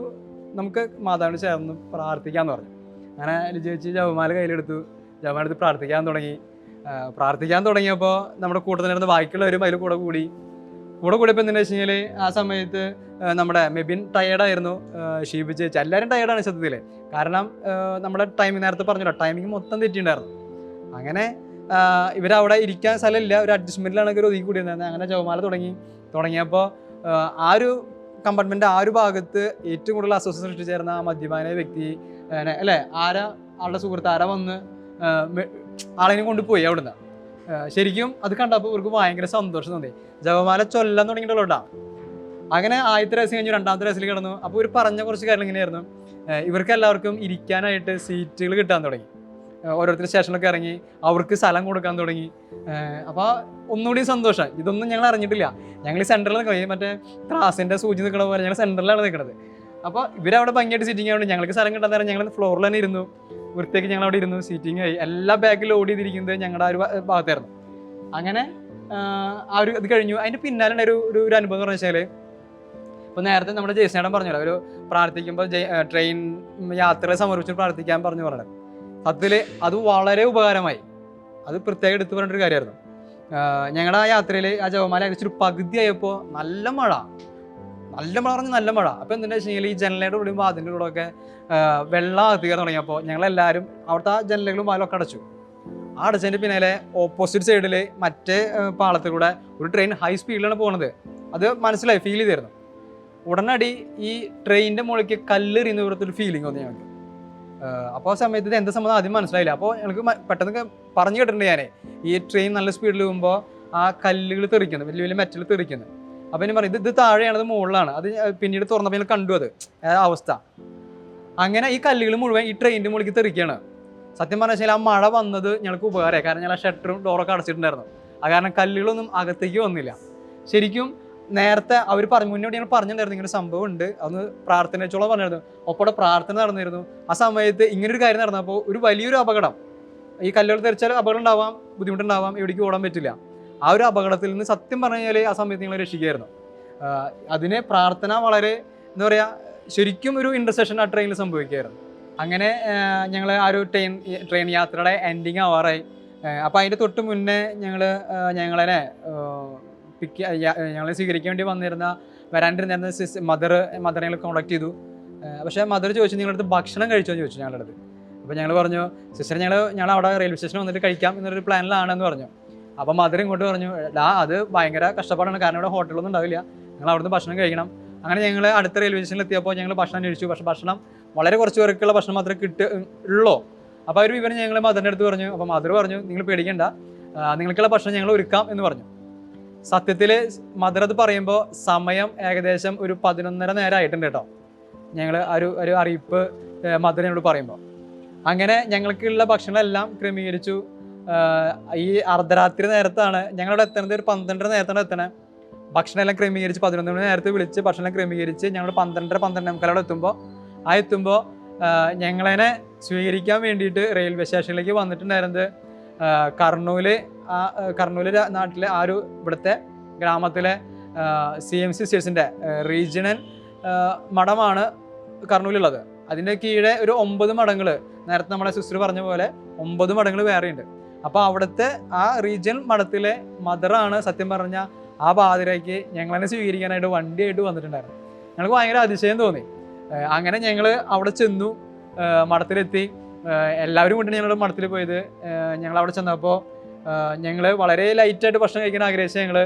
[SPEAKER 3] നമുക്ക് മാതാവിന് ചേർന്ന് പ്രാർത്ഥിക്കാമെന്ന് പറഞ്ഞു. അങ്ങനെ ലിജേച്ചി ജപമാല കയ്യിലെടുത്ത് പ്രാർത്ഥിക്കാൻ തുടങ്ങിയപ്പോൾ നമ്മുടെ കൂട്ടത്തിലിരുന്ന് ബാക്കിയുള്ളവരും അതിൽ കൂടിയപ്പോൾ എന്തെന്ന് വെച്ച് കഴിഞ്ഞാൽ ആ സമയത്ത് നമ്മുടെ മെബിൻ ടയേർഡായിരുന്നു, ഷീബ് ചേച്ചി എല്ലാവരും ടയേർഡാണ് സത്യത്തിൽ. കാരണം നമ്മുടെ ടൈമിംഗ് നേരത്തെ പറഞ്ഞല്ലോ, ടൈമിംഗ് മൊത്തം തെറ്റിയിട്ടുണ്ടായിരുന്നു. അങ്ങനെ ഇവരവിടെ ഇരിക്കാൻ സ്ഥലമില്ല, ഒരു അഡ്ജസ്റ്റ്മെൻറ്റിലാണ് ഇവർ ഒതുക്കി കൂടിയിരുന്നത്. അങ്ങനെ ജപമാല തുടങ്ങിയപ്പോൾ ആ ഒരു കമ്പാർട്ട്മെൻറ്റ് ആ ഒരു ഭാഗത്ത് ഏറ്റവും കൂടുതൽ അസ്വസ്ഥത സൃഷ്ടിച്ചേർന്ന ആ മദ്യപാന വ്യക്തി അല്ലേ ആളുടെ സുഹൃത്ത് ആരാ വന്ന് ആളിനെ കൊണ്ടുപോയി അവിടുന്ന്. ശരിക്കും അത് കണ്ടപ്പോൾ ഇവർക്ക് ഭയങ്കര സന്തോഷം തോന്നി. ജപമാല ചൊല്ലാൻ തുടങ്ങിയിട്ടുള്ളൂ. അങ്ങനെ ആദ്യത്തെ രസം കഴിഞ്ഞു, രണ്ടാമത്തെ രസത്തിൽ കിടന്നു. അപ്പോൾ ഇവർ പറഞ്ഞ കുറച്ച് കാര്യങ്ങൾ ഇങ്ങനെയായിരുന്നു. ഇവർക്ക് എല്ലാവർക്കും ഇരിക്കാനായിട്ട് സീറ്റുകൾ കിട്ടാൻ തുടങ്ങി. ഓരോരുത്തർ സ്റ്റേഷനിലൊക്കെ ഇറങ്ങി അവർക്ക് സ്ഥലം കൊടുക്കാൻ തുടങ്ങി. അപ്പോൾ ഒന്നുകൂടി സന്തോഷം. ഇതൊന്നും ഞങ്ങൾ അറിഞ്ഞിട്ടില്ല. ഞങ്ങൾ ഈ സെൻറ്ററിൽ നിൽക്കണം, മറ്റേ ത്രാസിൻ്റെ സൂചി നിൽക്കണ പോലെ ഞങ്ങൾ സെൻറ്ററിലാണ് നിൽക്കുന്നത്. അപ്പോൾ ഇവരവിടെ ഭംഗിയായിട്ട് സീറ്റിംഗ് ആവുന്നുണ്ട്. ഞങ്ങൾക്ക് സ്ഥലം കിട്ടാൻ നേരം ഞങ്ങൾ ഫ്ലോറിൽ തന്നെ ഇരുന്നു. വൃത്തിയാക്കി ഞങ്ങൾ അവിടെ ഇരുന്നു, സീറ്റിംഗ് ആയി. എല്ലാ ബാഗിൽ ലോഡ് ചെയ്തിരിക്കുന്നത് ഞങ്ങളുടെ ആ ഒരു ഭാഗത്തായിരുന്നു. അങ്ങനെ ആ ഒരു ഇത് കഴിഞ്ഞു. അതിൻ്റെ പിന്നാലെ ഒരു അനുഭവം എന്ന് പറഞ്ഞാൽ ഇപ്പോൾ നേരത്തെ നമ്മുടെ ജയസേടൻ പറഞ്ഞല്ലോ, ഒരു പ്രാർത്ഥിക്കുമ്പോൾ ട്രെയിൻ യാത്രകളെ സമർപ്പിച്ച് പ്രാർത്ഥിക്കാൻ പറഞ്ഞത് സത്യത്തിൽ അത് വളരെ ഉപകാരമായി. അത് പ്രത്യേകം എടുത്തു പറഞ്ഞൊരു കാര്യമായിരുന്നു. ഞങ്ങളുടെ ആ യാത്രയിൽ ആ ജപമാല ഏകദേശം ഒരു പകുതി ആയപ്പോൾ നല്ല മഴ പറഞ്ഞ് നല്ല മഴ. അപ്പോൾ എന്താണെന്ന് വെച്ച് കഴിഞ്ഞാൽ ഈ ജനലയുടെ കൂടെ അതിൻ്റെ കൂടെ ഒക്കെ വെള്ളം അകത്തിക്കാൻ തുടങ്ങിയപ്പോൾ ഞങ്ങളെല്ലാവരും അവിടുത്തെ ആ ജനലുകളും വാലൊക്കെ അടച്ചു. ആ അടച്ചതിൻ്റെ പിന്നാലെ ഓപ്പോസിറ്റ് സൈഡിൽ മറ്റേ പാളത്തിലൂടെ ഒരു ട്രെയിൻ ഹൈ സ്പീഡിലാണ് പോകുന്നത്. അത് മനസ്സിലായി, ഫീൽ ചെയ്തിരുന്നു. ഉടനടി ഈ ട്രെയിനിൻ്റെ മുകളിലേക്ക് കല്ലെറിയുന്ന പോലത്തൊരു ഫീലിംഗ് വന്നു ഞങ്ങൾക്ക്. അപ്പോൾ ആ സമയത്ത് ഇത് എന്താ സംബന്ധം ആദ്യം മനസ്സിലായില്ല. അപ്പോൾ ഞങ്ങൾക്ക് പെട്ടെന്ന് പറഞ്ഞു കേട്ടിട്ടുണ്ട് ഞാൻ, ഈ ട്രെയിൻ നല്ല സ്പീഡിൽ പോകുമ്പോൾ ആ കല്ലുകൾ തെറിക്കുന്നു, വലിയ വലിയ മെറ്റൽ തെറിക്കുന്നു. അപ്പോൾ ഇനി പറയും ഇത് താഴെയാണ്, അത് മുകളിലാണ്. അത് പിന്നീട് തുറന്നപ്പോൾ ഞങ്ങൾ കണ്ടു അത് അവസ്ഥ. അങ്ങനെ ഈ കല്ലുകൾ മുഴുവൻ ഈ ട്രെയിനിൻ്റെ മുകളിലേക്ക് തെറിക്കുകയാണ്. സത്യം പറഞ്ഞാൽ ആ മഴ വന്നത് ഞങ്ങൾക്ക് ഉപകാരമായി. കാരണം ഞങ്ങൾ ആ ഷട്ടറും ഡോറൊക്കെ അടച്ചിട്ടുണ്ടായിരുന്നു. അത് കാരണം കല്ലുകളൊന്നും അകത്തേക്ക് വന്നില്ല. ശരിക്കും നേരത്തെ അവർ മുന്നോട്ട് ഞങ്ങൾ പറഞ്ഞിട്ടുണ്ടായിരുന്നു ഇങ്ങനെ സംഭവം ഉണ്ട്, അതൊന്ന് പ്രാർത്ഥന വെച്ചോളം പറഞ്ഞിരുന്നു. ഒപ്പം പ്രാർത്ഥന നടന്നിരുന്നു. ആ സമയത്ത് ഇങ്ങനൊരു കാര്യം നടന്നപ്പോൾ ഒരു വലിയൊരു അപകടം, ഈ കല്ലുകൾ തെറിച്ചാൽ അപകടം ഉണ്ടാവാം, ബുദ്ധിമുട്ടുണ്ടാവാം, എവിടേക്ക് ഓടാൻ പറ്റില്ല. ആ ഒരു അപകടത്തിൽ നിന്ന് സത്യം പറഞ്ഞു കഴിഞ്ഞാൽ ആ സമയത്ത് ഞങ്ങൾ രക്ഷിക്കുകയായിരുന്നു. അതിനെ പ്രാർത്ഥന വളരെ എന്താ പറയുക, ശരിക്കും ഒരു ഇൻ്റർസെഷൻ ആ ട്രെയിനിൽ സംഭവിക്കുകയായിരുന്നു. അങ്ങനെ ഞങ്ങൾ ആ ഒരു ട്രെയിൻ യാത്രയുടെ എൻഡിങ് ആവാറായി. അപ്പോൾ അതിൻ്റെ തൊട്ട് മുന്നേ ഞങ്ങളെ ഞങ്ങളെ സ്വീകരിക്കാൻ വേണ്ടി വരാണ്ടിരുന്ന മദറെ ഞങ്ങൾ കോൺടാക്ട് ചെയ്തു. പക്ഷേ മദർ ചോദിച്ചു നിങ്ങളടുത്ത് ഭക്ഷണം കഴിച്ചോ എന്ന് ചോദിച്ചു ഞങ്ങളുടെ അടുത്ത്. അപ്പോൾ ഞങ്ങൾ പറഞ്ഞു സിസ്റ്റർ ഞങ്ങൾ അവിടെ റെയിൽവേ സ്റ്റേഷനിൽ വന്നിട്ട് കഴിക്കാം എന്നൊരു പ്ലാനിലാണെന്ന് പറഞ്ഞു. അപ്പോൾ മദർ ഇങ്ങോട്ട് പറഞ്ഞു അത് ഭയങ്കര കഷ്ടപ്പാടാണ്, കാരണം ഇവിടെ ഹോട്ടലൊന്നും ഉണ്ടാവില്ല, നിങ്ങൾ അവിടുന്ന് ഭക്ഷണം കഴിക്കണം. അങ്ങനെ ഞങ്ങൾ അടുത്ത റെയിൽവേ സ്റ്റേഷനിൽ എത്തിയപ്പോൾ ഞങ്ങൾ ഭക്ഷണം കഴിച്ചു. പക്ഷേ ഭക്ഷണം വളരെ കുറച്ച് പേർക്കുള്ള ഭക്ഷണം മാത്രമേ ഉള്ളൂ. അപ്പോൾ ഒരു വിവരം ഞങ്ങൾ മദറിൻ്റെ അടുത്ത് പറഞ്ഞു. അപ്പോൾ മദർ പറഞ്ഞു നിങ്ങൾ പേടിക്കേണ്ട, നിങ്ങൾക്കുള്ള ഭക്ഷണം ഞങ്ങൾ ഒരുക്കാം എന്ന് പറഞ്ഞു. സത്യത്തിൽ മദർ അത് പറയുമ്പോൾ സമയം ഏകദേശം ഒരു 11:30 നേരം ആയിട്ടുണ്ട് കേട്ടോ. ഞങ്ങൾ ഒരു അറിയിപ്പ് മദറിനോട് പറയുമ്പോൾ അങ്ങനെ ഞങ്ങൾക്കുള്ള ഭക്ഷണമെല്ലാം ക്രമീകരിച്ചു. ഈ അർദ്ധരാത്രി നേരത്താണ് ഞങ്ങളവിടെ എത്തുന്നത്, ഒരു 12:30 നേരത്താണ് എത്തണേ. ഭക്ഷണം എല്ലാം ക്രമീകരിച്ച് 11 മണി നേരത്തെ വിളിച്ച് ഭക്ഷണം ക്രമീകരിച്ച് ഞങ്ങൾ 12:30 അവിടെ എത്തുമ്പോൾ ഞങ്ങളതിനെ സ്വീകരിക്കാൻ വേണ്ടിയിട്ട് റെയിൽവേ സ്റ്റേഷനിലേക്ക് വന്നിട്ടുണ്ടായിരുന്നത് കർണൂൽ നാട്ടിലെ ആ ഒരു ഇവിടുത്തെ ഗ്രാമത്തിലെ CMC സ്റ്റേറ്റ്സിൻ്റെ റീജിയണൽ മഠമാണ് കർണൂലുള്ളത്. അതിൻ്റെ കീഴെ ഒരു 9 മഠങ്ങൾ, നേരത്തെ നമ്മളെ സിസ്റ്റർ പറഞ്ഞ പോലെ 9 മഠങ്ങൾ വേറെയുണ്ട്. അപ്പോൾ അവിടുത്തെ ആ റീജിയണൽ മഠത്തിലെ മദറാണ് സത്യം പറഞ്ഞാൽ ആ പാതിരയ്ക്ക് ഞങ്ങളെന്നെ സ്വീകരിക്കാനായിട്ട് വണ്ടിയായിട്ട് വന്നിട്ടുണ്ടായിരുന്നു. ഞങ്ങൾക്ക് ഭയങ്കര അതിശയം തോന്നി. അങ്ങനെ ഞങ്ങൾ അവിടെ ചെന്നു, മഠത്തിലെത്തി. എല്ലാവരും കൊണ്ടാണ് ഞങ്ങളുടെ മഠത്തിൽ പോയത്. ഞങ്ങളവിടെ ചെന്നപ്പോൾ ഞങ്ങൾ വളരെ ലൈറ്റായിട്ട് ഭക്ഷണം കഴിക്കാൻ ആഗ്രഹിച്ച ഞങ്ങൾ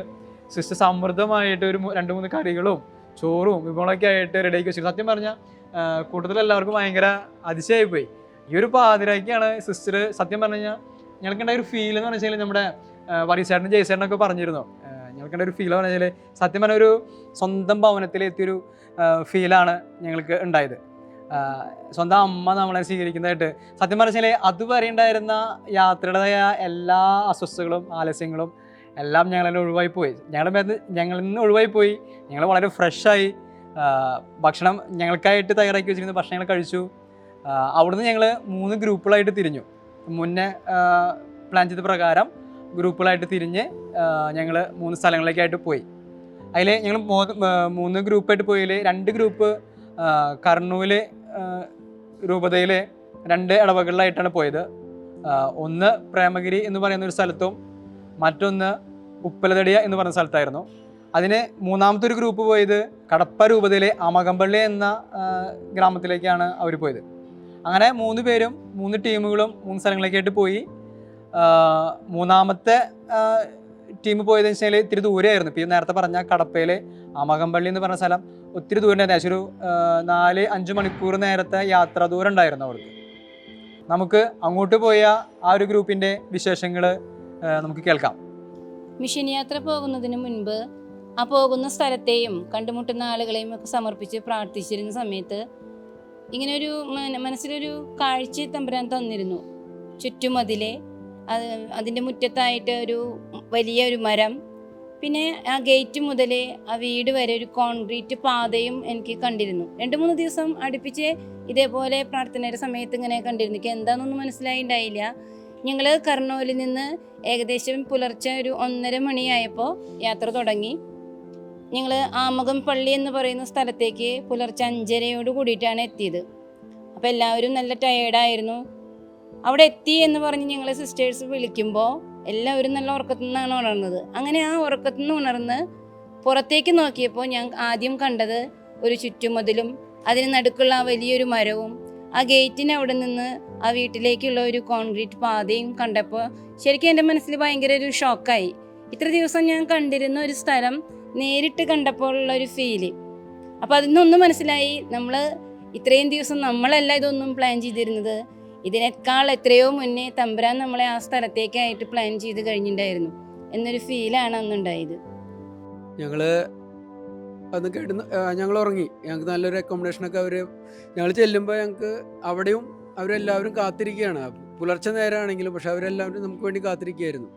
[SPEAKER 3] സിസ്റ്റർ സമൃദ്ധമായിട്ട് ഒരു 2-3 കറികളും ചോറും വിഭവങ്ങളൊക്കെ ആയിട്ട് റെഡിയാക്കി വെച്ചിരുന്നു. സത്യം പറഞ്ഞാൽ കൂട്ടത്തിൽ എല്ലാവർക്കും ഭയങ്കര അതിശയമായിപ്പോയി. ഈ ഒരു പാതിരാക്കിയാണ് സിസ്റ്റർ സത്യം പറഞ്ഞു കഴിഞ്ഞാൽ ഞങ്ങൾക്കുണ്ടായ ഒരു ഫീൽ എന്ന് പറഞ്ഞാൽ നമ്മുടെ വരീസേട്ടനും ജയ്സേട്ടനൊക്കെ പറഞ്ഞിരുന്നു. ഞങ്ങൾക്കുണ്ടായ ഒരു ഫീൽ എന്ന് പറഞ്ഞാൽ സത്യം പറഞ്ഞ ഒരു സ്വന്തം ഭവനത്തിലെത്തിയൊരു ഫീലാണ് ഞങ്ങൾക്ക് ഉണ്ടായത്. സ്വന്തം അമ്മ നമ്മളെ സ്വീകരിക്കുന്നതായിട്ട് സത്യം പറഞ്ഞാൽ അതുവരെ ഉണ്ടായിരുന്ന യാത്രയുടേതായ എല്ലാ അസ്വസ്ഥതകളും ആലസ്യങ്ങളും എല്ലാം ഞങ്ങളെല്ലാം ഒഴിവായിപ്പോയി. ഞങ്ങളിൽ നിന്ന് ഒഴിവായിപ്പോയി. ഞങ്ങൾ വളരെ ഫ്രഷായി ഭക്ഷണം ഞങ്ങൾക്കായിട്ട് തയ്യാറാക്കി വെച്ചിരുന്ന ഭക്ഷണങ്ങൾ കഴിച്ചു. അവിടുന്ന് ഞങ്ങൾ 3 ഗ്രൂപ്പുകളായിട്ട് തിരിഞ്ഞു. മുന്നേ പ്ലാൻ ചെയ്ത പ്രകാരം ഗ്രൂപ്പുകളായിട്ട് തിരിഞ്ഞ് ഞങ്ങൾ 3 സ്ഥലങ്ങളിലേക്കായിട്ട് പോയി. അതിൽ ഞങ്ങൾ 3 ഗ്രൂപ്പായിട്ട് പോയതിൽ 2 ഗ്രൂപ്പ് കർണൂൽ രൂപതയിലെ 2 ഇടവകളിലായിട്ടാണ് പോയത്. ഒന്ന് പ്രേമഗിരി എന്ന് പറയുന്ന ഒരു സ്ഥലത്തും മറ്റൊന്ന് ഉപ്പലതടിയ എന്ന് പറയുന്ന സ്ഥലത്തായിരുന്നു. അതിന് മൂന്നാമത്തെ ഒരു ഗ്രൂപ്പ് പോയത് കടപ്പ രൂപതയിലെ അമകമ്പള്ളി എന്ന ഗ്രാമത്തിലേക്കാണ് അവർ പോയത്. അങ്ങനെ 3 പേരും 3 ടീമുകളും 3 സ്ഥലങ്ങളിലേക്കായിട്ട് പോയി. മൂന്നാമത്തെ ടീം പോയതെന്ന് വെച്ചാൽ ഇത്തിരി ദൂരമായിരുന്നു. ഇപ്പോൾ നേരത്തെ പറഞ്ഞ കടപ്പയിലെ അമകമ്പള്ളി എന്ന് പറഞ്ഞ സ്ഥലം ഒത്തിരി ദൂരം ഉണ്ടായിരുന്നു. ഏകദേശം ഒരു 4-5 മണിക്കൂർ നേരത്തെ യാത്രാ ദൂരം ഉണ്ടായിരുന്നു അവർക്ക്. നമുക്ക് അങ്ങോട്ട് പോയ ആ ഒരു ഗ്രൂപ്പിൻ്റെ വിശേഷങ്ങൾ നമുക്ക് കേൾക്കാം.
[SPEAKER 5] മിഷൻ യാത്ര പോകുന്നതിന് മുൻപ് ആ പോകുന്ന സ്ഥലത്തെയും കണ്ടുമുട്ടുന്ന ആളുകളെയും ഒക്കെ സമർപ്പിച്ച് പ്രാർത്ഥിച്ചിരുന്ന സമയത്ത് ഇങ്ങനെ ഒരു മനസ്സിലൊരു കാഴ്ച തമ്പുരാൻ തന്നിരുന്നു. ചുറ്റുമതിലെ അതിൻ്റെ മുറ്റത്തായിട്ട് ഒരു വലിയൊരു മരം, പിന്നെ ആ ഗേറ്റ് മുതൽ ആ വീട് വരെ ഒരു കോൺക്രീറ്റ് പാതയും എനിക്ക് കണ്ടിരുന്നു. 2-3 ദിവസം അടുപ്പിച്ച് ഇതേപോലെ പ്രാർത്ഥനയുടെ സമയത്ത് ഇങ്ങനെ കണ്ടിരുന്നു. എനിക്ക് എന്താണെന്നൊന്നും മനസ്സിലായിണ്ടായില്ല. ഞങ്ങൾ കർണൂലിൽ നിന്ന് ഏകദേശം പുലർച്ചെ ഒരു 1:30 മണിയായപ്പോൾ യാത്ര തുടങ്ങി. ഞങ്ങൾ ആമകം പള്ളി എന്ന് പറയുന്ന സ്ഥലത്തേക്ക് പുലർച്ചെ 5:30 കൂടിയിട്ടാണ് എത്തിയത്. അപ്പോൾ എല്ലാവരും നല്ല ടയേർഡായിരുന്നു. അവിടെ എത്തി എന്ന് പറഞ്ഞ് ഞങ്ങൾ സിസ്റ്റേഴ്സ് വിളിക്കുമ്പോൾ എല്ലാവരും നല്ല ഉറക്കത്തിൽ നിന്നാണ് ഉണർന്നത്. അങ്ങനെ ആ ഉറക്കത്തിൽ നിന്ന് ഉണർന്ന് പുറത്തേക്ക് നോക്കിയപ്പോൾ ഞാൻ ആദ്യം കണ്ടത് ഒരു ചുറ്റുമതിലും അതിന് നടുക്കുള്ള ആ വലിയൊരു മരവും ആ ഗേറ്റിന് അവിടെ നിന്ന് ആ വീട്ടിലേക്കുള്ള ഒരു കോൺക്രീറ്റ് പാതയും കണ്ടപ്പോൾ ശരിക്കും എൻ്റെ മനസ്സിൽ ഭയങ്കര ഒരു ഷോക്കായി. ഇത്ര ദിവസം ഞാൻ കണ്ടിരുന്ന ഒരു സ്ഥലം നേരിട്ട് കണ്ടപ്പോൾ ഉള്ള ഒരു ഫീല്. അപ്പോൾ അതിൽ നിന്നൊന്നും മനസ്സിലായി, നമ്മൾ ഇത്രയും ദിവസം നമ്മളല്ല ഇതൊന്നും പ്ലാൻ ചെയ്തിരുന്നത്. ഇതിനേക്കാൾ എത്രയോ മുന്നേ തമ്പുരാൻ നമ്മളെ ആ സ്ഥലത്തേക്കായിട്ട് പ്ലാൻ ചെയ്ത് കഴിഞ്ഞിട്ടുണ്ടായിരുന്നു എന്നൊരു ഫീലാണ് അന്നുണ്ടായത്.
[SPEAKER 4] ഞങ്ങൾ അന്ന് ഞങ്ങൾ ഉറങ്ങി. ഞങ്ങൾക്ക് നല്ലൊരു അക്കോമഡേഷനൊക്കെ ഞങ്ങൾ ചെല്ലുമ്പോൾ ഞങ്ങൾക്ക് അവിടെയും അവരെല്ലാവരും കാത്തിരിക്കുകയാണ്. പുലർച്ചെ നേരമാണെങ്കിലും പക്ഷെ അവരെല്ലാവരും നമുക്ക് വേണ്ടി കാത്തിരിക്കുകയായിരുന്നു.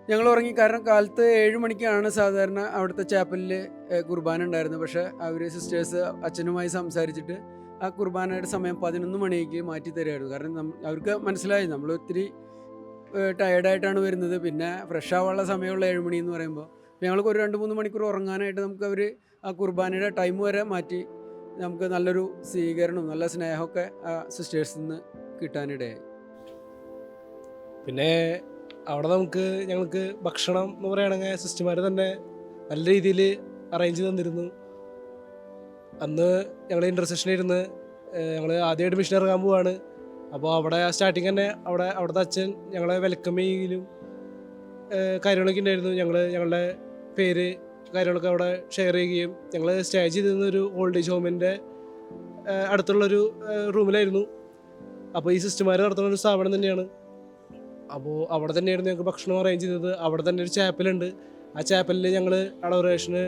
[SPEAKER 4] ഞങ്ങൾ ഉറങ്ങി. കാരണം കാലത്ത് 7 മണിക്കാണ് സാധാരണ അവിടുത്തെ ചാപ്പലിൽ കുർബാന ഉണ്ടായിരുന്നത്. പക്ഷേ അവർ സിസ്റ്റേഴ്സ് അച്ഛനുമായി സംസാരിച്ചിട്ട് ആ കുർബാനയുടെ സമയം 11 മണിക്ക് മാറ്റി തരുമായിരുന്നു. കാരണം അവർക്ക് മനസ്സിലായി നമ്മൾ ഒത്തിരി ടയേർഡായിട്ടാണ് വരുന്നത്. പിന്നെ ഫ്രഷ് ആവാനുള്ള സമയമുള്ള 7 മണി എന്ന് പറയുമ്പോൾ ഞങ്ങൾക്ക് ഒരു 2-3 മണിക്കൂർ ഉറങ്ങാനായിട്ട് നമുക്ക് അവർ ആ കുർബാനയുടെ ടൈം വരെ മാറ്റി നമുക്ക് നല്ലൊരു സ്വീകരണവും നല്ല സ്നേഹമൊക്കെ ആ സിസ്റ്റേഴ്സിൽ നിന്ന് കിട്ടാനിടയായി.
[SPEAKER 6] പിന്നെ അവിടെ ഞങ്ങൾക്ക് ഭക്ഷണം എന്ന് പറയുകയാണെങ്കിൽ സിസ്റ്റർമാർ തന്നെ നല്ല രീതിയിൽ അറേഞ്ച് തന്നിരുന്നു. അന്ന് ഞങ്ങൾ ഇൻ്റർസെഷനിരുന്ന് ഞങ്ങൾ ആദ്യമായിട്ട് മിഷൻ ഇറങ്ങാൻ പോവാണ്. അപ്പോൾ അവിടെ സ്റ്റാർട്ടിങ് തന്നെ അവിടുത്തെ അച്ഛൻ ഞങ്ങളെ വെൽക്കം ചെയ്യുകയും കാര്യങ്ങളൊക്കെ ഉണ്ടായിരുന്നു. ഞങ്ങളുടെ പേര് കാര്യങ്ങളൊക്കെ അവിടെ ഷെയർ ചെയ്യുകയും ഞങ്ങൾ സ്റ്റേ ചെയ്തിരുന്നൊരു ഓൾഡ് ഏജ് ഹോമിൻ്റെ അടുത്തുള്ളൊരു റൂമിലായിരുന്നു. അപ്പോൾ ഈ സിസ്റ്റർമാർ നടത്തുന്ന ഒരു സ്ഥാപനം തന്നെയാണ്. അപ്പോൾ അവിടെ തന്നെയായിരുന്നു ഞങ്ങൾക്ക് ഭക്ഷണം അറേഞ്ച് ചെയ്തത്. അവിടെ തന്നെ ഒരു ചാപ്പലുണ്ട്. ആ ചാപ്പലിൽ ഞങ്ങൾ അഡോറേഷന്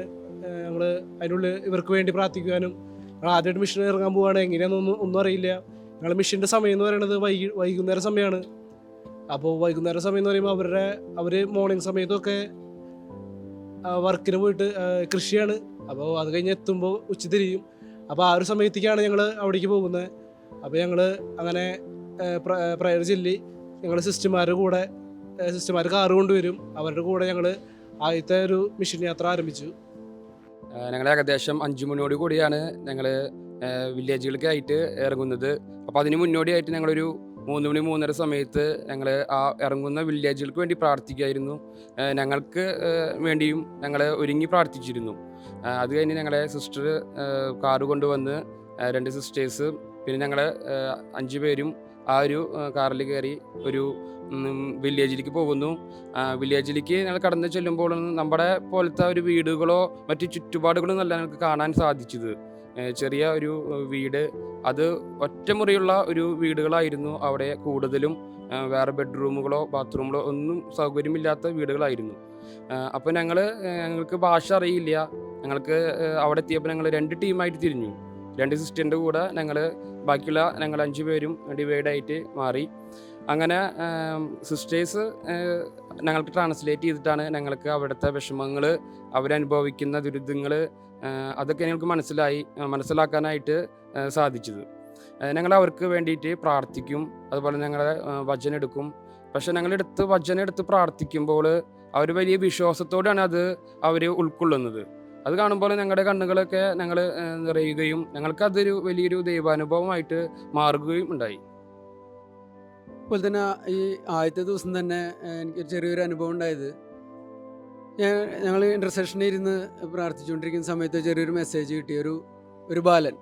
[SPEAKER 6] ഞങ്ങൾ അതിനുള്ളിൽ ഇവർക്ക് വേണ്ടി പ്രാർത്ഥിക്കുവാനും, ഞങ്ങൾ ആദ്യമായിട്ട് മിഷൻ ഇറങ്ങാൻ പോവുകയാണ്, എങ്ങനെയാണെന്നൊന്നും അറിയില്ല. ഞങ്ങൾ മിഷൻ്റെ സമയം എന്ന് പറയുന്നത് വൈകുന്നേരം സമയമാണ്. അപ്പോൾ വൈകുന്നേരം സമയം എന്ന് പറയുമ്പോൾ അവർ മോർണിംഗ് സമയത്തൊക്കെ വർക്കിന് പോയിട്ട് കൃഷിയാണ്. അപ്പോൾ അത് കഴിഞ്ഞ് എത്തുമ്പോൾ ഉച്ചതിരിയും. അപ്പോൾ ആ ഒരു സമയത്തേക്കാണ് ഞങ്ങൾ അവിടേക്ക് പോകുന്നത്. അപ്പോൾ ഞങ്ങൾ അങ്ങനെ പ്രയർ ചൊല്ലി ഞങ്ങൾ സിസ്റ്റർമാർ കാറ് കൊണ്ടുവരും. അവരുടെ കൂടെ ഞങ്ങൾ ആദ്യത്തെ ഒരു മിഷൻ യാത്ര ആരംഭിച്ചു.
[SPEAKER 7] ഞങ്ങൾ ഏകദേശം 5 മണിയോട് കൂടിയാണ് ഞങ്ങൾ വില്ലേജുകൾക്കായിട്ട് ഇറങ്ങുന്നത്. അപ്പോൾ അതിന് മുന്നോടിയായിട്ട് ഞങ്ങളൊരു 3 മണി 3:30 സമയത്ത് ഞങ്ങൾ ആ ഇറങ്ങുന്ന വില്ലേജുകൾക്ക് വേണ്ടി പ്രാർത്ഥിക്കുകയായിരുന്നു. ഞങ്ങൾക്ക് വേണ്ടിയും ഞങ്ങൾ ഒരുങ്ങി പ്രാർത്ഥിച്ചിരുന്നു. അത് കഴിഞ്ഞ് ഞങ്ങളെ സിസ്റ്റർ കാറ് കൊണ്ടുവന്ന് 2 സിസ്റ്റേഴ്സ് പിന്നെ ഞങ്ങൾ 5 പേരും ആ ഒരു കാറിൽ കയറി ഒരു വില്ലേജിലേക്ക് പോകുന്നു. വില്ലേജിലേക്ക് ഞങ്ങൾ കടന്നു ചെല്ലുമ്പോൾ നമ്മുടെ പോലത്തെ ഒരു വീടുകളോ മറ്റ് ചുറ്റുപാടുകളോ നല്ല ഞങ്ങൾക്ക് കാണാൻ സാധിച്ചത്. ചെറിയ ഒരു വീട്, അത് ഒറ്റമുറിയുള്ള ഒരു വീടുകളായിരുന്നു അവിടെ കൂടുതലും. വേറെ ബെഡ്റൂമുകളോ ബാത്റൂമുകളോ ഒന്നും സൗകര്യമില്ലാത്ത വീടുകളായിരുന്നു. അപ്പോൾ ഞങ്ങൾക്ക് ഭാഷ അറിയില്ല. ഞങ്ങൾക്ക് അവിടെ എത്തിയപ്പോൾ ഞങ്ങൾ 2 ടീമായിട്ട് തിരിഞ്ഞു. 2 സിസ്റ്ററിൻ്റെ കൂടെ ബാക്കിയുള്ള ഞങ്ങൾ 5 പേരും ഡിവൈഡായിട്ട് മാറി. അങ്ങനെ സിസ്റ്റേഴ്സ് ഞങ്ങൾക്ക് ട്രാൻസ്ലേറ്റ് ചെയ്തിട്ടാണ് ഞങ്ങൾക്ക് അവിടുത്തെ വിഷമങ്ങൾ, അവരനുഭവിക്കുന്ന ദുരിതങ്ങൾ, അതൊക്കെ ഞങ്ങൾക്ക് മനസ്സിലാക്കാനായിട്ട് സാധിച്ചത്. ഞങ്ങൾ അവർക്ക് വേണ്ടിയിട്ട് പ്രാർത്ഥിക്കും, അതുപോലെ ഞങ്ങളെ വചനം എടുക്കും. പക്ഷെ വചനം എടുത്ത് പ്രാർത്ഥിക്കുമ്പോൾ അവർ വലിയ വിശ്വാസത്തോടെയാണ് അവർ ഉൾക്കൊള്ളുന്നത്. അത് കാണുമ്പോൾ ഞങ്ങളുടെ കണ്ണുകളൊക്കെ നിറയുകയും ഞങ്ങൾക്കതൊരു വലിയൊരു ദൈവാനുഭവമായിട്ട് മാറുകയും ഉണ്ടായി.
[SPEAKER 4] അതുപോലെ തന്നെ ഈ ആദ്യത്തെ ദിവസം തന്നെ എനിക്ക് ചെറിയൊരു അനുഭവം ഉണ്ടായത്, ഞങ്ങൾ ഇൻ്റർസെഷനിൽ ഇരുന്ന് പ്രാർത്ഥിച്ചുകൊണ്ടിരിക്കുന്ന സമയത്ത് ചെറിയൊരു മെസ്സേജ് കിട്ടി. ഒരു ബാലൻ,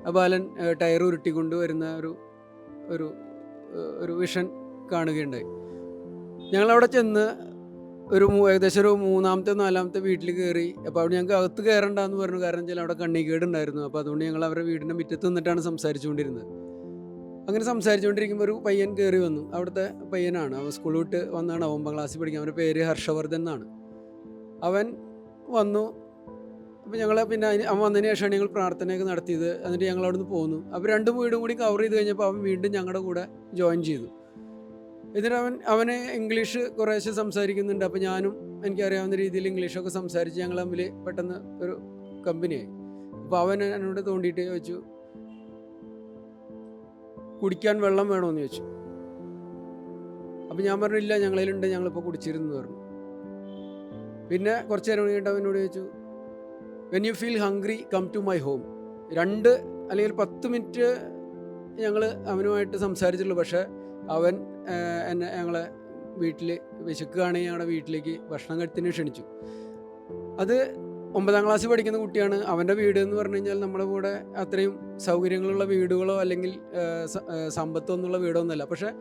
[SPEAKER 4] ആ ബാലൻ ടയർ ഉരുട്ടിക്കൊണ്ട് വരുന്ന ഒരു വിഷൻ കാണുകയുണ്ടായി. ഞങ്ങളവിടെ ചെന്ന് ഏകദേശം ഒരു 3ാമത്തെ 4ാമത്തെ വീട്ടിൽ കയറി. അപ്പോൾ അവിടെ ഞങ്ങൾക്ക് അകത്ത് കയറണ്ടെന്ന് പറഞ്ഞു. കാരണം വെച്ചാൽ അവിടെ കണ്ണിക്കേടുണ്ടായിരുന്നു. അപ്പോൾ അതുകൊണ്ട് ഞങ്ങൾ അവരുടെ വീടിൻ്റെ മുറ്റത്ത് നിന്നിട്ടാണ് സംസാരിച്ചുകൊണ്ടിരുന്നത്. അങ്ങനെ സംസാരിച്ചുകൊണ്ടിരിക്കുമ്പോൾ ഒരു പയ്യൻ കയറി വന്നു. അവിടുത്തെ പയ്യനാണ്, അവൻ സ്കൂൾ വിട്ട് വന്നാണ്, 9ാം ക്ലാസ്സിൽ പഠിക്കുക. അവൻ്റെ പേര് ഹർഷവർദ്ധൻ എന്നാണ്. അവൻ വന്നു. അപ്പോൾ പിന്നെ അവൻ വന്നതിന് ശേഷമാണ് ഞങ്ങൾ പ്രാർത്ഥനയൊക്കെ നടത്തിയത്. എന്നിട്ട് ഞങ്ങൾ അവിടെ നിന്ന് പോന്നു. അപ്പോൾ 2 വീടും കൂടി കവർ ചെയ്ത് കഴിഞ്ഞപ്പോൾ അവൻ വീണ്ടും ഞങ്ങളുടെ കൂടെ ജോയിൻ ചെയ്തു. എന്നിട്ട് അവന് ഇംഗ്ലീഷ് കുറേശ്ശെ സംസാരിക്കുന്നുണ്ട്. അപ്പോൾ ഞാനും എനിക്കറിയാവുന്ന രീതിയിൽ ഇംഗ്ലീഷൊക്കെ സംസാരിച്ച് ഞങ്ങൾ തമ്മിൽ പെട്ടെന്ന് ഒരു കമ്പനിയായി. അപ്പോൾ അവൻ എന്നോട് തോണ്ടിയിട്ട് ചോദിച്ചു, കുടിക്കാൻ വെള്ളം വേണമെന്ന് ചോദിച്ചു. അപ്പോൾ ഞാൻ പറഞ്ഞില്ല, ഞങ്ങളിലുണ്ട്, ഞങ്ങളിപ്പോൾ കുടിച്ചിരുന്നു പറഞ്ഞു. പിന്നെ കുറച്ച് നേരം കഴിഞ്ഞിട്ട് അവനോട് ചോദിച്ചു, when you feel hungry come to my home. 2 അല്ലെങ്കിൽ 10 മിനിറ്റ് ഞങ്ങൾ അവനുമായിട്ട് സംസാരിച്ചുള്ളൂ. പക്ഷേ അവൻ ഞങ്ങളെ വീട്ടിൽ വിശക്കുകയാണെങ്കിൽ ഞങ്ങളുടെ വീട്ടിലേക്ക് ഭക്ഷണം കഴിത്തിന് ക്ഷണിച്ചു. അത് 9ാം ക്ലാസ്സിൽ പഠിക്കുന്ന കുട്ടിയാണ്. അവൻ്റെ വീട് എന്ന് പറഞ്ഞു കഴിഞ്ഞാൽ നമ്മുടെ കൂടെ അത്രയും സൗകര്യങ്ങളുള്ള വീടുകളോ അല്ലെങ്കിൽ സമ്പത്തോ എന്നുള്ള വീടോ ഒന്നുമല്ല. പക്ഷേ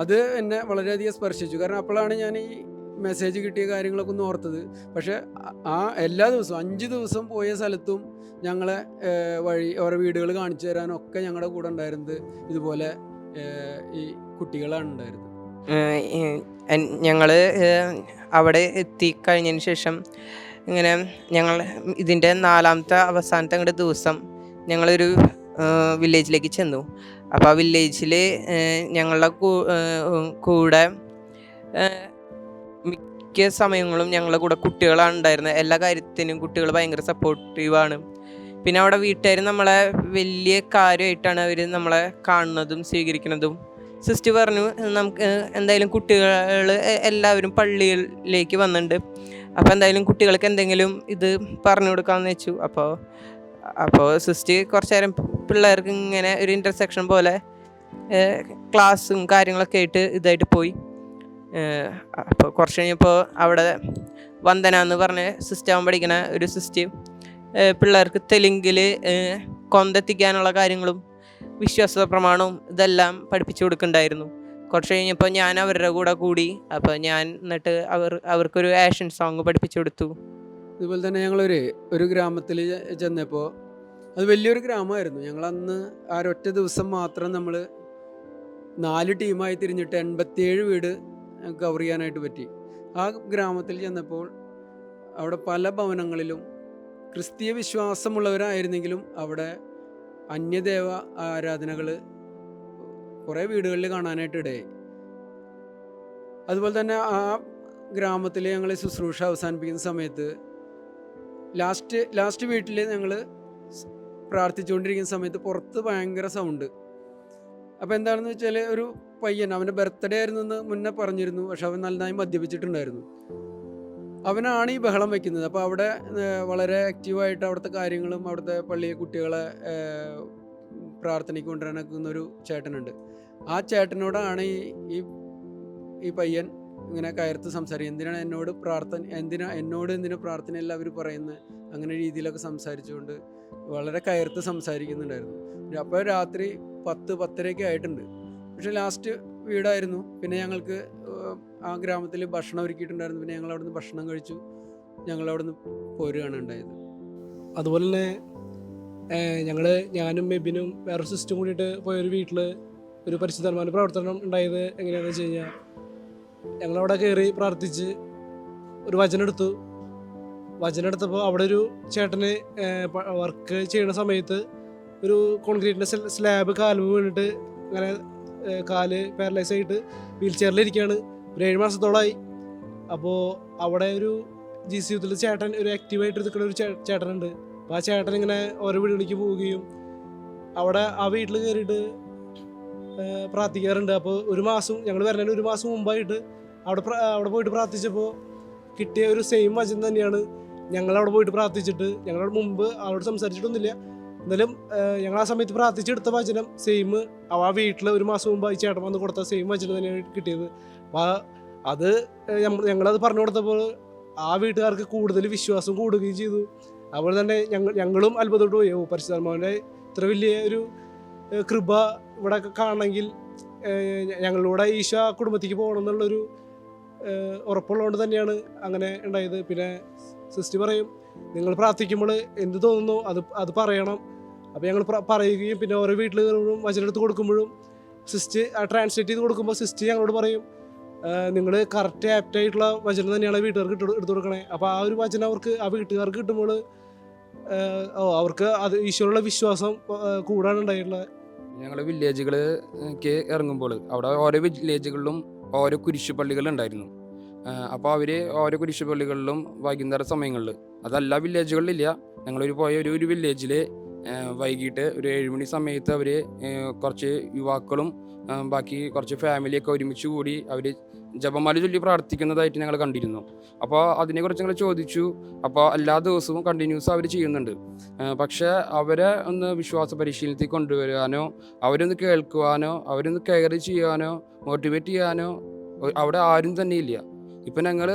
[SPEAKER 4] അത് എന്നെ വളരെയധികം സ്പർശിച്ചു. കാരണം അപ്പോഴാണ് ഞാൻ ഈ മെസ്സേജ് കിട്ടിയ കാര്യങ്ങളൊക്കെ ഒന്ന് ഓർത്തത്. പക്ഷേ ആ എല്ലാ ദിവസവും 5 ദിവസം പോയ സ്ഥലത്തും ഞങ്ങളെ ഓരോ വീടുകൾ കാണിച്ചു തരാനൊക്കെ ഞങ്ങളുടെ കൂടെ ഉണ്ടായിരുന്നത് ഇതുപോലെ ഈ കുട്ടികളാണ് ഉണ്ടായിരുന്നത്.
[SPEAKER 16] ഞങ്ങൾ അവിടെ എത്തിക്കഴിഞ്ഞതിന് ശേഷം ഇങ്ങനെ ഞങ്ങൾ ഇതിൻ്റെ 4ാമത്തെ അവസാനത്തെ അങ്ങോട്ട് ദിവസം ഞങ്ങളൊരു വില്ലേജിലേക്ക് ചെന്നു. അപ്പോൾ ആ വില്ലേജിൽ ഞങ്ങളുടെ കൂടെ മിക്ക സമയങ്ങളും ഞങ്ങളുടെ കൂടെ കുട്ടികളാണ് ഉണ്ടായിരുന്നത്. എല്ലാ കാര്യത്തിനും കുട്ടികൾ ഭയങ്കര സപ്പോർട്ടീവാണ്. പിന്നെ അവിടെ വീട്ടുകാർ നമ്മളെ വലിയ കാര്യമായിട്ടാണ് അവർ നമ്മളെ കാണുന്നതും സ്വീകരിക്കുന്നതും. സിസ്റ്റർ പറഞ്ഞു, നമുക്ക് എന്തായാലും കുട്ടികൾ എല്ലാവരും പള്ളിയിലേക്ക് വന്നിട്ടുണ്ട്, അപ്പോൾ എന്തായാലും കുട്ടികൾക്ക് എന്തെങ്കിലും ഇത് പറഞ്ഞു കൊടുക്കാമെന്ന് വെച്ചു. അപ്പോൾ സിസ്റ്റർ കുറച്ച് നേരം പിള്ളേർക്ക് ഇങ്ങനെ ഒരു ഇൻ്റർസെക്ഷൻ പോലെ ക്ലാസ്സും കാര്യങ്ങളൊക്കെ ആയിട്ട് ഇതായിട്ട് പോയി. അപ്പോൾ കുറച്ച് കഴിഞ്ഞപ്പോൾ അവിടെ വന്ദന എന്ന് പറഞ്ഞ സിസ്റ്റം പഠിക്കുന്ന ഒരു സിസ്റ്റർ പിള്ളേർക്ക് തെലുങ്കിൽ കൊന്തെത്തിക്കാനുള്ള കാര്യങ്ങളും വിശ്വാസ പ്രമാണവും ഇതെല്ലാം പഠിപ്പിച്ചു കൊടുക്കുന്നുണ്ടായിരുന്നു. കുറച്ച് കഴിഞ്ഞപ്പോൾ ഞാൻ അവരുടെ കൂടെ കൂടി. അപ്പോൾ ഞാൻ എന്നിട്ട് അവർക്കൊരു ആക്ഷൻ സോങ് പഠിപ്പിച്ചു കൊടുത്തു.
[SPEAKER 4] അതുപോലെ തന്നെ ഞങ്ങളൊരു ഗ്രാമത്തിൽ ചെന്നപ്പോൾ, അത് വലിയൊരു ഗ്രാമമായിരുന്നു. ഞങ്ങളന്ന് ആ ഒറ്റ ദിവസം മാത്രം നമ്മൾ 4 ടീമായി തിരിഞ്ഞിട്ട് 87 വീട് കവർ ചെയ്യാനായിട്ട് പറ്റി. ആ ഗ്രാമത്തിൽ ചെന്നപ്പോൾ അവിടെ പല ഭവനങ്ങളിലും ക്രിസ്തീയ വിശ്വാസമുള്ളവരായിരുന്നെങ്കിലും അവിടെ അന്യദേവ ആരാധനകൾ കുറേ വീടുകളിൽ കാണാനായിട്ട് ഇടയായി. അതുപോലെ തന്നെ ആ ഗ്രാമത്തിൽ ഞങ്ങൾ ശുശ്രൂഷ അവസാനിപ്പിക്കുന്ന സമയത്ത് ലാസ്റ്റ് വീട്ടിൽ ഞങ്ങൾ പ്രാർത്ഥിച്ചുകൊണ്ടിരിക്കുന്ന സമയത്ത് പുറത്ത് ഭയങ്കര സൗണ്ട്. അപ്പോൾ എന്താണെന്ന് വെച്ചാൽ ഒരു പയ്യൻ, അവൻ്റെ ബർത്ത്ഡേ ആയിരുന്നു എന്ന് മുന്നേ പറഞ്ഞിരുന്നു. പക്ഷെ അവൻ നന്നായി മദ്യപിച്ചിട്ടുണ്ടായിരുന്നു. അവനാണ് ഈ ബഹളം വയ്ക്കുന്നത്. അപ്പോൾ അവിടെ വളരെ ആക്റ്റീവായിട്ട് അവിടുത്തെ കാര്യങ്ങളും അവിടുത്തെ പള്ളിയെ കുട്ടികളെ പ്രാർത്ഥനയ്ക്ക് കൊണ്ടുവരാനൊക്കുന്നൊരു ചേട്ടനുണ്ട്. ആ ചേട്ടനോടാണ് ഈ പയ്യൻ ഇങ്ങനെ കയർത്ത് സംസാരിക്കും. എന്തിനാ പ്രാർത്ഥന എല്ലാവരും പറയുന്നത്, അങ്ങനെ രീതിയിലൊക്കെ സംസാരിച്ചുകൊണ്ട് വളരെ കയർത്ത് സംസാരിക്കുന്നുണ്ടായിരുന്നു. അപ്പോൾ രാത്രി 10-10:30 ആയിട്ടുണ്ട്. പക്ഷേ ലാസ്റ്റ് വീടായിരുന്നു. പിന്നെ ഞങ്ങൾക്ക് ആ ഗ്രാമത്തിൽ ഭക്ഷണം ഒരുക്കിയിട്ടുണ്ടായിരുന്നു. പിന്നെ ഞങ്ങൾ അവിടുന്ന് ഭക്ഷണം കഴിച്ചു, ഞങ്ങൾ അവിടുന്ന് പോരുകയാണ് ഉണ്ടായത്.
[SPEAKER 6] അതുപോലെ തന്നെ ഞാനും മെബിനും വേറെ സിസ്റ്റം കൂടിയിട്ട് പോയൊരു വീട്ടിൽ ഒരു പരിശുദ്ധാത്മാവിൻ്റെ പ്രവർത്തനം ഉണ്ടായത് എങ്ങനെയാണെന്ന് വെച്ച് കഴിഞ്ഞാൽ, ഞങ്ങളവിടെ കയറി പ്രാർത്ഥിച്ച് ഒരു വചനം എടുത്തപ്പോൾ അവിടെ ഒരു ചേട്ടന് വർക്ക് ചെയ്യുന്ന സമയത്ത് ഒരു കോൺക്രീറ്റിൻ്റെ സ്ലാബ് കാല് വീണിട്ട് അങ്ങനെ കാല് പാരലൈസ് ആയിട്ട് വീൽ ചെയറിലിരിക്കുകയാണ്. ഒരു 7 മാസത്തോളമായി. അപ്പോൾ അവിടെ ഒരു GC ചേട്ടൻ, ഒരു ആക്റ്റീവായിട്ട് നിൽക്കുന്ന ഒരു ചേട്ടനുണ്ട്. അപ്പോൾ ആ ചേട്ടൻ ഇങ്ങനെ ഓരോ വീടുകളിലേക്ക് പോവുകയും അവിടെ ആ വീട്ടിൽ കയറിയിട്ട് പ്രാർത്ഥിക്കാറുണ്ട്. അപ്പോൾ ഞങ്ങൾ വരുന്നതിന് 1 മാസം മുമ്പായിട്ട് അവിടെ പോയിട്ട് പ്രാർത്ഥിച്ചപ്പോൾ കിട്ടിയ ഒരു സെയിം വചനം തന്നെയാണ് ഞങ്ങളവിടെ പോയിട്ട് പ്രാർത്ഥിച്ചിട്ട്. ഞങ്ങളവിടെ മുമ്പ് അവരോട് സംസാരിച്ചിട്ടൊന്നുമില്ല, എന്നാലും ഞങ്ങൾ ആ സമയത്ത് പ്രാർത്ഥിച്ചെടുത്ത വചനം സെയിം ആ വീട്ടിൽ 1 മാസം മുമ്പ് ഈ ചേട്ടൻ വന്ന് കൊടുത്ത സെയിം വചനം തന്നെയാണ് കിട്ടിയത്. അപ്പോൾ അത് ഞങ്ങളത് പറഞ്ഞു കൊടുത്തപ്പോൾ ആ വീട്ടുകാർക്ക് കൂടുതൽ വിശ്വാസം കൂടുകയും ചെയ്തു. അതുപോലെ തന്നെ ഞങ്ങളും അത്ഭുതപ്പെട്ടു പോയി. പരിശുദ്ധാത്മാവിൻ്റെ ഇത്ര വലിയ ഒരു കൃപ ഇവിടെ കാണണമെങ്കിൽ ഞങ്ങളിലൂടെ ഈശോ കുടുംബത്തേക്ക് പോകണം എന്നുള്ളൊരു ഉറപ്പുള്ളതുകൊണ്ട് തന്നെയാണ് അങ്ങനെ ഉണ്ടായത്. പിന്നെ സിസ്റ്റർ പറയും, നിങ്ങൾ പ്രാർത്ഥിക്കുമ്പോൾ എന്ത് തോന്നുന്നു അത് പറയണം. അപ്പോൾ ഞങ്ങൾ പറയുകയും പിന്നെ ഓരോ വീട്ടിൽ വചനം എടുത്ത് കൊടുക്കുമ്പോഴും സിസ്റ്റർ ട്രാൻസ്ലേറ്റ് ചെയ്ത് കൊടുക്കുമ്പോൾ സിസ്റ്റർ ഞങ്ങളോട് പറയും, നിങ്ങൾ കറക്റ്റ് ആപ്റ്റായിട്ടുള്ള വചനം തന്നെയാണ് വീട്ടുകാർക്ക് എടുത്തു കൊടുക്കണേ. അപ്പോൾ ആ ഒരു വചനം ആ വീട്ടുകാർക്ക് കിട്ടുമ്പോൾ അവർക്ക് അത് ഈശോയുള്ള വിശ്വാസം കൂടാണ് ഉണ്ടായിട്ടുള്ളത്.
[SPEAKER 7] ഞങ്ങൾ വില്ലേജുകളിലേക്ക് ഇറങ്ങുമ്പോൾ അവിടെ ഓരോ വില്ലേജുകളിലും ഓരോ കുരിശുപള്ളികളുണ്ടായിരുന്നു. അപ്പോൾ അവർ ഓരോ കുരിശുപള്ളികളിലും വൈകുന്നേര സമയങ്ങളിൽ, അതല്ല വില്ലേജുകളിലില്ല, ഞങ്ങളൊരു ഒരു വില്ലേജിൽ വൈകിട്ട് ഒരു 7 മണി സമയത്ത് അവർ കുറച്ച് യുവാക്കളും ബാക്കി കുറച്ച് ഫാമിലിയൊക്കെ ഒരുമിച്ച് കൂടി അവർ ജപമാല ചൊല്ലി പ്രാർത്ഥിക്കുന്നതായിട്ട് ഞങ്ങൾ കണ്ടിരുന്നു. അപ്പോൾ അതിനെക്കുറിച്ച് ഞങ്ങൾ ചോദിച്ചു. അപ്പോൾ എല്ലാ ദിവസവും കണ്ടിന്യൂസ് അവർ ചെയ്യുന്നുണ്ട്. പക്ഷേ അവരെ ഒന്ന് വിശ്വാസ പരിശീലനത്തിൽ കൊണ്ടുവരാനോ അവരൊന്ന് കേൾക്കുവാനോ അവരൊന്ന് കെയർ ചെയ്യാനോ മോട്ടിവേറ്റ് ചെയ്യാനോ അവിടെ ആരും തന്നെ ഇല്ല. ഇപ്പം ഞങ്ങൾ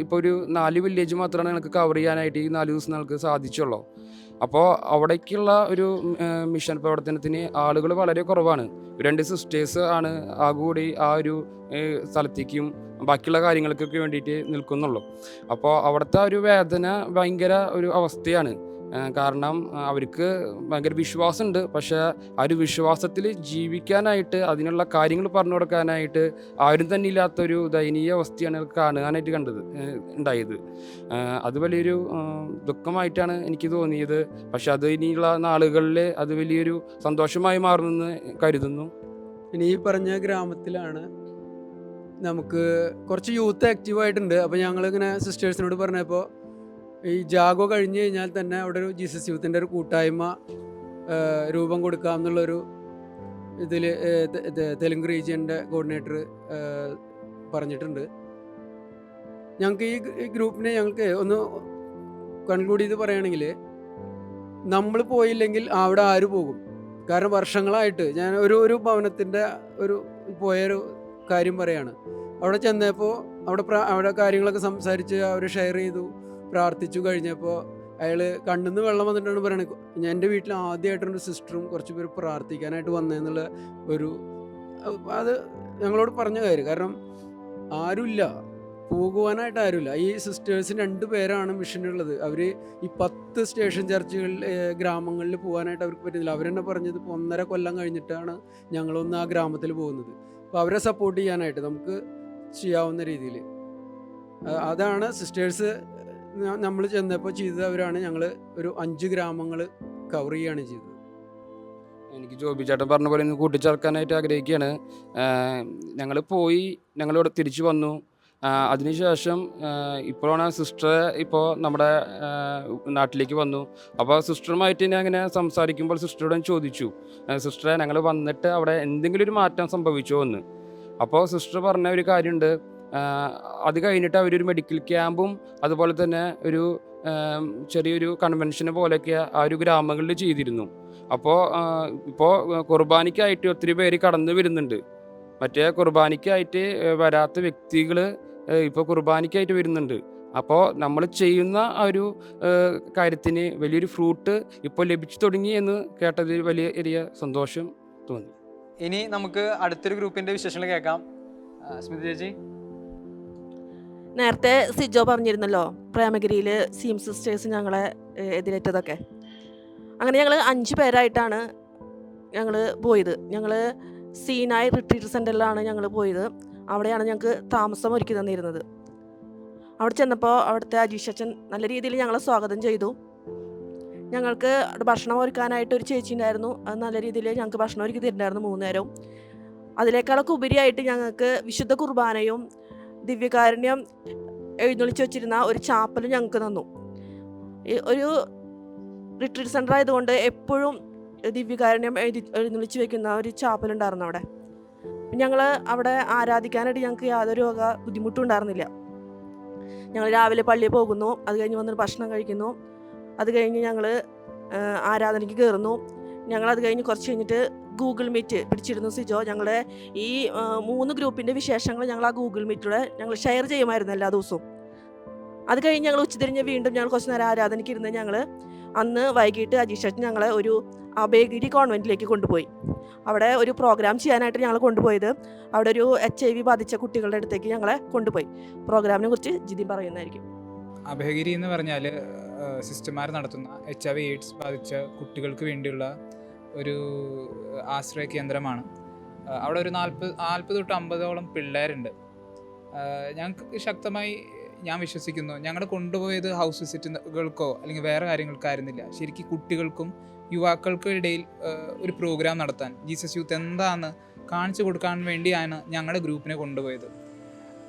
[SPEAKER 7] ഇപ്പോൾ ഒരു 4 വില്ലേജ് മാത്രമാണ് ഞങ്ങൾക്ക് കവർ ചെയ്യാനായിട്ട് ഈ 4 ദിവസം ഞങ്ങൾക്ക് സാധിച്ചുള്ളൂ. അപ്പോൾ അവിടേക്കുള്ള ഒരു മിഷൻ പ്രവർത്തനത്തിന് ആളുകൾ വളരെ കുറവാണ്. 2 സിസ്റ്റേഴ്സ് ആണ് കൂടി ആ ഒരു സ്ഥലത്തേക്കും ബാക്കിയുള്ള കാര്യങ്ങൾക്കൊക്കെ വേണ്ടിയിട്ട് നിൽക്കുന്നുള്ളൂ. അപ്പോൾ അവിടുത്തെ ഒരു വേദന ഭയങ്കര ഒരു അവസ്ഥയാണ്. കാരണം അവർക്ക് ഭയങ്കര വിശ്വാസമുണ്ട്, പക്ഷേ ആ ഒരു വിശ്വാസത്തിൽ ജീവിക്കാനായിട്ട് അതിനുള്ള കാര്യങ്ങൾ പറഞ്ഞു കൊടുക്കാനായിട്ട് ആരും തന്നെ ഇല്ലാത്തൊരു ദയനീയ അവസ്ഥയാണ് കാണാനായിട്ട് ഉണ്ടായത്. അത് വലിയൊരു ദുഃഖമായിട്ടാണ് എനിക്ക് തോന്നിയത്. പക്ഷെ അത് ഇനിയുള്ള നാളുകളിൽ അത് വലിയൊരു സന്തോഷമായി മാറുമെന്ന് കരുതുന്നു.
[SPEAKER 4] ഇനി ഈ പറഞ്ഞ ഗ്രാമത്തിലാണ് നമുക്ക് കുറച്ച് യൂത്ത് ആക്റ്റീവായിട്ടുണ്ട്. അപ്പോൾ ഞങ്ങളിങ്ങനെ സിസ്റ്റേഴ്സിനോട് പറഞ്ഞപ്പോൾ ഈ ജാഗോ കഴിഞ്ഞ് കഴിഞ്ഞാൽ തന്നെ അവിടെ ഒരു ജീസസ് യൂത്തിൻ്റെ ഒരു കൂട്ടായ്മ രൂപം കൊടുക്കാം എന്നുള്ളൊരു ഇതിൽ തെലുങ്ക് റീജിയൻ്റെ കോർഡിനേറ്റർ പറഞ്ഞിട്ടുണ്ട്. ഞങ്ങൾക്ക് ഈ ഗ്രൂപ്പിനെ ഞങ്ങൾക്ക് ഒന്ന് കൺക്ലൂഡ് ചെയ്ത് പറയുകയാണെങ്കിൽ, നമ്മൾ പോയില്ലെങ്കിൽ അവിടെ ആര് പോകും? കാരണം വർഷങ്ങളായിട്ട് ഞാൻ ഒരു ഭവനത്തിൻ്റെ പോയൊരു കാര്യം പറയാണ്. അവിടെ ചെന്നപ്പോൾ അവിടെ കാര്യങ്ങളൊക്കെ സംസാരിച്ച് അവർ ഷെയർ ചെയ്തു, പ്രാർത്ഥിച്ചു. കഴിഞ്ഞപ്പോൾ അയാൾ കണ്ണിന്ന് വെള്ളം വന്നിട്ടാണ് പറയണത്, ഞാൻ എൻ്റെ വീട്ടിൽ ആദ്യമായിട്ടൊരു സിസ്റ്ററും കുറച്ച് പേര് പ്രാർത്ഥിക്കാനായിട്ട് വന്നതെന്നുള്ള അത് ഞങ്ങളോട് പറഞ്ഞ കാര്യം. കാരണം ആരുമില്ല, പോകുവാനായിട്ട് ആരുമില്ല. ഈ സിസ്റ്റേഴ്സിന് 2 പേരാണ് മിഷനുള്ളത്. അവർ ഈ 10 സ്റ്റേഷൻ ചർച്ചുകളിൽ ഗ്രാമങ്ങളിൽ പോകാനായിട്ട് അവർക്ക് പറ്റുന്നില്ല. അവരെന്നെ പറഞ്ഞത് ഇപ്പോൾ 1.5 കൊല്ലം കഴിഞ്ഞിട്ടാണ് ഞങ്ങളൊന്ന് ആ ഗ്രാമത്തിൽ പോകുന്നത്. അപ്പോൾ അവരെ സപ്പോർട്ട് ചെയ്യാനായിട്ട് നമുക്ക് ചെയ്യാവുന്ന രീതിയിൽ അതാണ് സിസ്റ്റേഴ്സ് നമ്മൾ ചെന്നപ്പോൾ ചെയ്തത്. അവരാണ് ഞങ്ങൾ ഒരു 5 ഗ്രാമങ്ങൾ കവർ ചെയ്യുകയാണ് ചെയ്തത്.
[SPEAKER 7] എനിക്ക് ജോബി ചേട്ടൻ പറഞ്ഞ പോലെ ഒന്ന് കൂട്ടിച്ചേർക്കാനായിട്ട് ആഗ്രഹിക്കുകയാണ്. ഞങ്ങളിവിടെ തിരിച്ചു വന്നു. അതിനുശേഷം ഇപ്പോഴാണ് സിസ്റ്റർ നമ്മുടെ നാട്ടിലേക്ക് വന്നു. അപ്പോൾ സിസ്റ്ററുമായിട്ട് ഞാൻ അങ്ങനെ സംസാരിക്കുമ്പോൾ സിസ്റ്ററോട് ചോദിച്ചു, സിസ്റ്ററെ ഞങ്ങൾ വന്നിട്ട് അവിടെ എന്തെങ്കിലും ഒരു മാറ്റം സംഭവിച്ചോ എന്ന്. അപ്പോൾ സിസ്റ്റർ പറഞ്ഞ ഒരു കാര്യമുണ്ട്, അത് കഴിഞ്ഞിട്ട് അവരൊരു മെഡിക്കൽ ക്യാമ്പും അതുപോലെ തന്നെ ഒരു ചെറിയൊരു കൺവെൻഷന് പോലെയൊക്കെ ആ ഒരു ഗ്രാമങ്ങളിൽ ചെയ്തിരുന്നു. അപ്പോൾ ഇപ്പോൾ കുർബാനയ്ക്കായിട്ട് ഒത്തിരി പേര് കടന്നു വരുന്നുണ്ട്. മറ്റേ കുർബാനയ്ക്കായിട്ട് വരാത്ത വ്യക്തികൾ ഇപ്പോൾ കുർബാനയ്ക്കായിട്ട് വരുന്നുണ്ട്. അപ്പോൾ നമ്മൾ ചെയ്യുന്ന ആ ഒരു കാര്യത്തിന് വലിയൊരു ഫ്രൂട്ട് ഇപ്പോൾ ലഭിച്ചു തുടങ്ങി എന്ന് കേട്ടതിൽ വലിയ സന്തോഷം തോന്നി.
[SPEAKER 3] ഇനി നമുക്ക് അടുത്തൊരു ഗ്രൂപ്പിൻ്റെ വിശേഷങ്ങൾ കേൾക്കാം. സ്മിത ചേച്ചി.
[SPEAKER 10] നേരത്തെ സിജോ പറഞ്ഞിരുന്നല്ലോ പ്രേമഗിരിയിൽ സീം സിസ്റ്റേഴ്സ് ഞങ്ങളെ എതിരേറ്റതൊക്കെ. അങ്ങനെ ഞങ്ങൾ 5 പേരായിട്ടാണ് ഞങ്ങൾ പോയത്. ഞങ്ങൾ സീനായി റിട്രീറ്റ് സെൻ്ററിലാണ് ഞങ്ങൾ പോയത്. അവിടെയാണ് ഞങ്ങൾക്ക് താമസം ഒരുക്കി തന്നിരുന്നത്. അവിടെ ചെന്നപ്പോൾ അവിടുത്തെ അജീഷ് അച്ഛൻ നല്ല രീതിയിൽ ഞങ്ങളെ സ്വാഗതം ചെയ്തു. ഞങ്ങൾക്ക് ഭക്ഷണം ഒരുക്കാനായിട്ട് ഒരു ചേച്ചി ഉണ്ടായിരുന്നു. അത് നല്ല രീതിയിൽ ഞങ്ങൾക്ക് ഭക്ഷണം ഒരുക്കി തരുന്നുണ്ടായിരുന്നു 3 നേരവും. അതിനേക്കാളൊക്കെ ഉപരിയായിട്ട് ഞങ്ങൾക്ക് വിശുദ്ധ കുർബാനയും ദിവ്യകാരുണ്യം എഴുന്നള്ളിച്ച് വെച്ചിരുന്ന ഒരു ചാപ്പലും ഞങ്ങൾക്ക് തന്നു. ഒരു റിട്രീറ്റ് സെൻ്റർ ആയതുകൊണ്ട് എപ്പോഴും ദിവ്യകാരുണ്യം എഴുന്നള്ളിച്ച് വെക്കുന്ന ഒരു ചാപ്പലുണ്ടായിരുന്നു അവിടെ. ഞങ്ങൾ അവിടെ ആരാധിക്കാനായിട്ട് ഞങ്ങൾക്ക് യാതൊരു വക ബുദ്ധിമുട്ടും ഉണ്ടായിരുന്നില്ല. ഞങ്ങൾ രാവിലെ പള്ളിയിൽ പോകുന്നു, അത് കഴിഞ്ഞ് വന്നിട്ട് ഭക്ഷണം കഴിക്കുന്നു, അത് കഴിഞ്ഞ് ഞങ്ങൾ ആരാധനയ്ക്ക് കയറുന്നു. ഞങ്ങളത് കഴിഞ്ഞ് കുറച്ച് കഴിഞ്ഞിട്ട് ഗൂഗിൾ മീറ്റ് പിടിച്ചിരുന്നു സിജോ. ഞങ്ങളുടെ ഈ 3 ഗ്രൂപ്പിൻ്റെ വിശേഷങ്ങൾ ഞങ്ങൾ ആ ഗൂഗിൾ മീറ്റിലൂടെ ഞങ്ങൾ ഷെയർ ചെയ്യുമായിരുന്നു എല്ലാ ദിവസവും. അത് കഴിഞ്ഞ് ഞങ്ങൾ ഉച്ചതിരിഞ്ഞ് വീണ്ടും ഞങ്ങൾ കുറച്ച് നേരം ആരാധനയ്ക്ക് ഇരുന്ന് ഞങ്ങൾ അന്ന് വൈകിട്ട് അജീഷ് ഞങ്ങളെ ഒരു അഭയഗിരി കോൺവെൻറ്റിലേക്ക് കൊണ്ടുപോയി. അവിടെ ഒരു പ്രോഗ്രാം ചെയ്യാനായിട്ട് ഞങ്ങൾ കൊണ്ടുപോയത്. അവിടെ ഒരു HIV ബാധിച്ച കുട്ടികളുടെ അടുത്തേക്ക് ഞങ്ങളെ കൊണ്ടുപോയി. പ്രോഗ്രാമിനെ കുറിച്ച് ജിതിൻ പറയുന്നതായിരിക്കും.
[SPEAKER 14] അഭയഗിരി എന്ന് പറഞ്ഞാൽ സിസ്റ്റർമാർ നടത്തുന്ന HIV/AIDS ബാധിച്ച കുട്ടികൾക്ക് വേണ്ടിയുള്ള ഒരു ആശ്രയ കേന്ദ്രമാണ്. അവിടെ ഒരു 40 തൊട്ട് 50ഓളം പിള്ളേരുണ്ട്. ഞങ്ങൾക്ക് ശക്തമായി ഞാൻ വിശ്വസിക്കുന്നു, ഞങ്ങൾ കൊണ്ടുപോയത് ഹൗസ് വിസിറ്റുകൾക്കോ അല്ലെങ്കിൽ വേറെ കാര്യങ്ങൾക്കായിരുന്നില്ല. ശരിക്കും കുട്ടികൾക്കും യുവാക്കൾക്കും ഇടയിൽ ഒരു പ്രോഗ്രാം നടത്താൻ, ജീസസ് യൂത്ത് എന്താണെന്ന് കാണിച്ചു കൊടുക്കാൻ വേണ്ടിയാണ് ഞങ്ങളുടെ ഗ്രൂപ്പിനെ കൊണ്ടുപോയത്.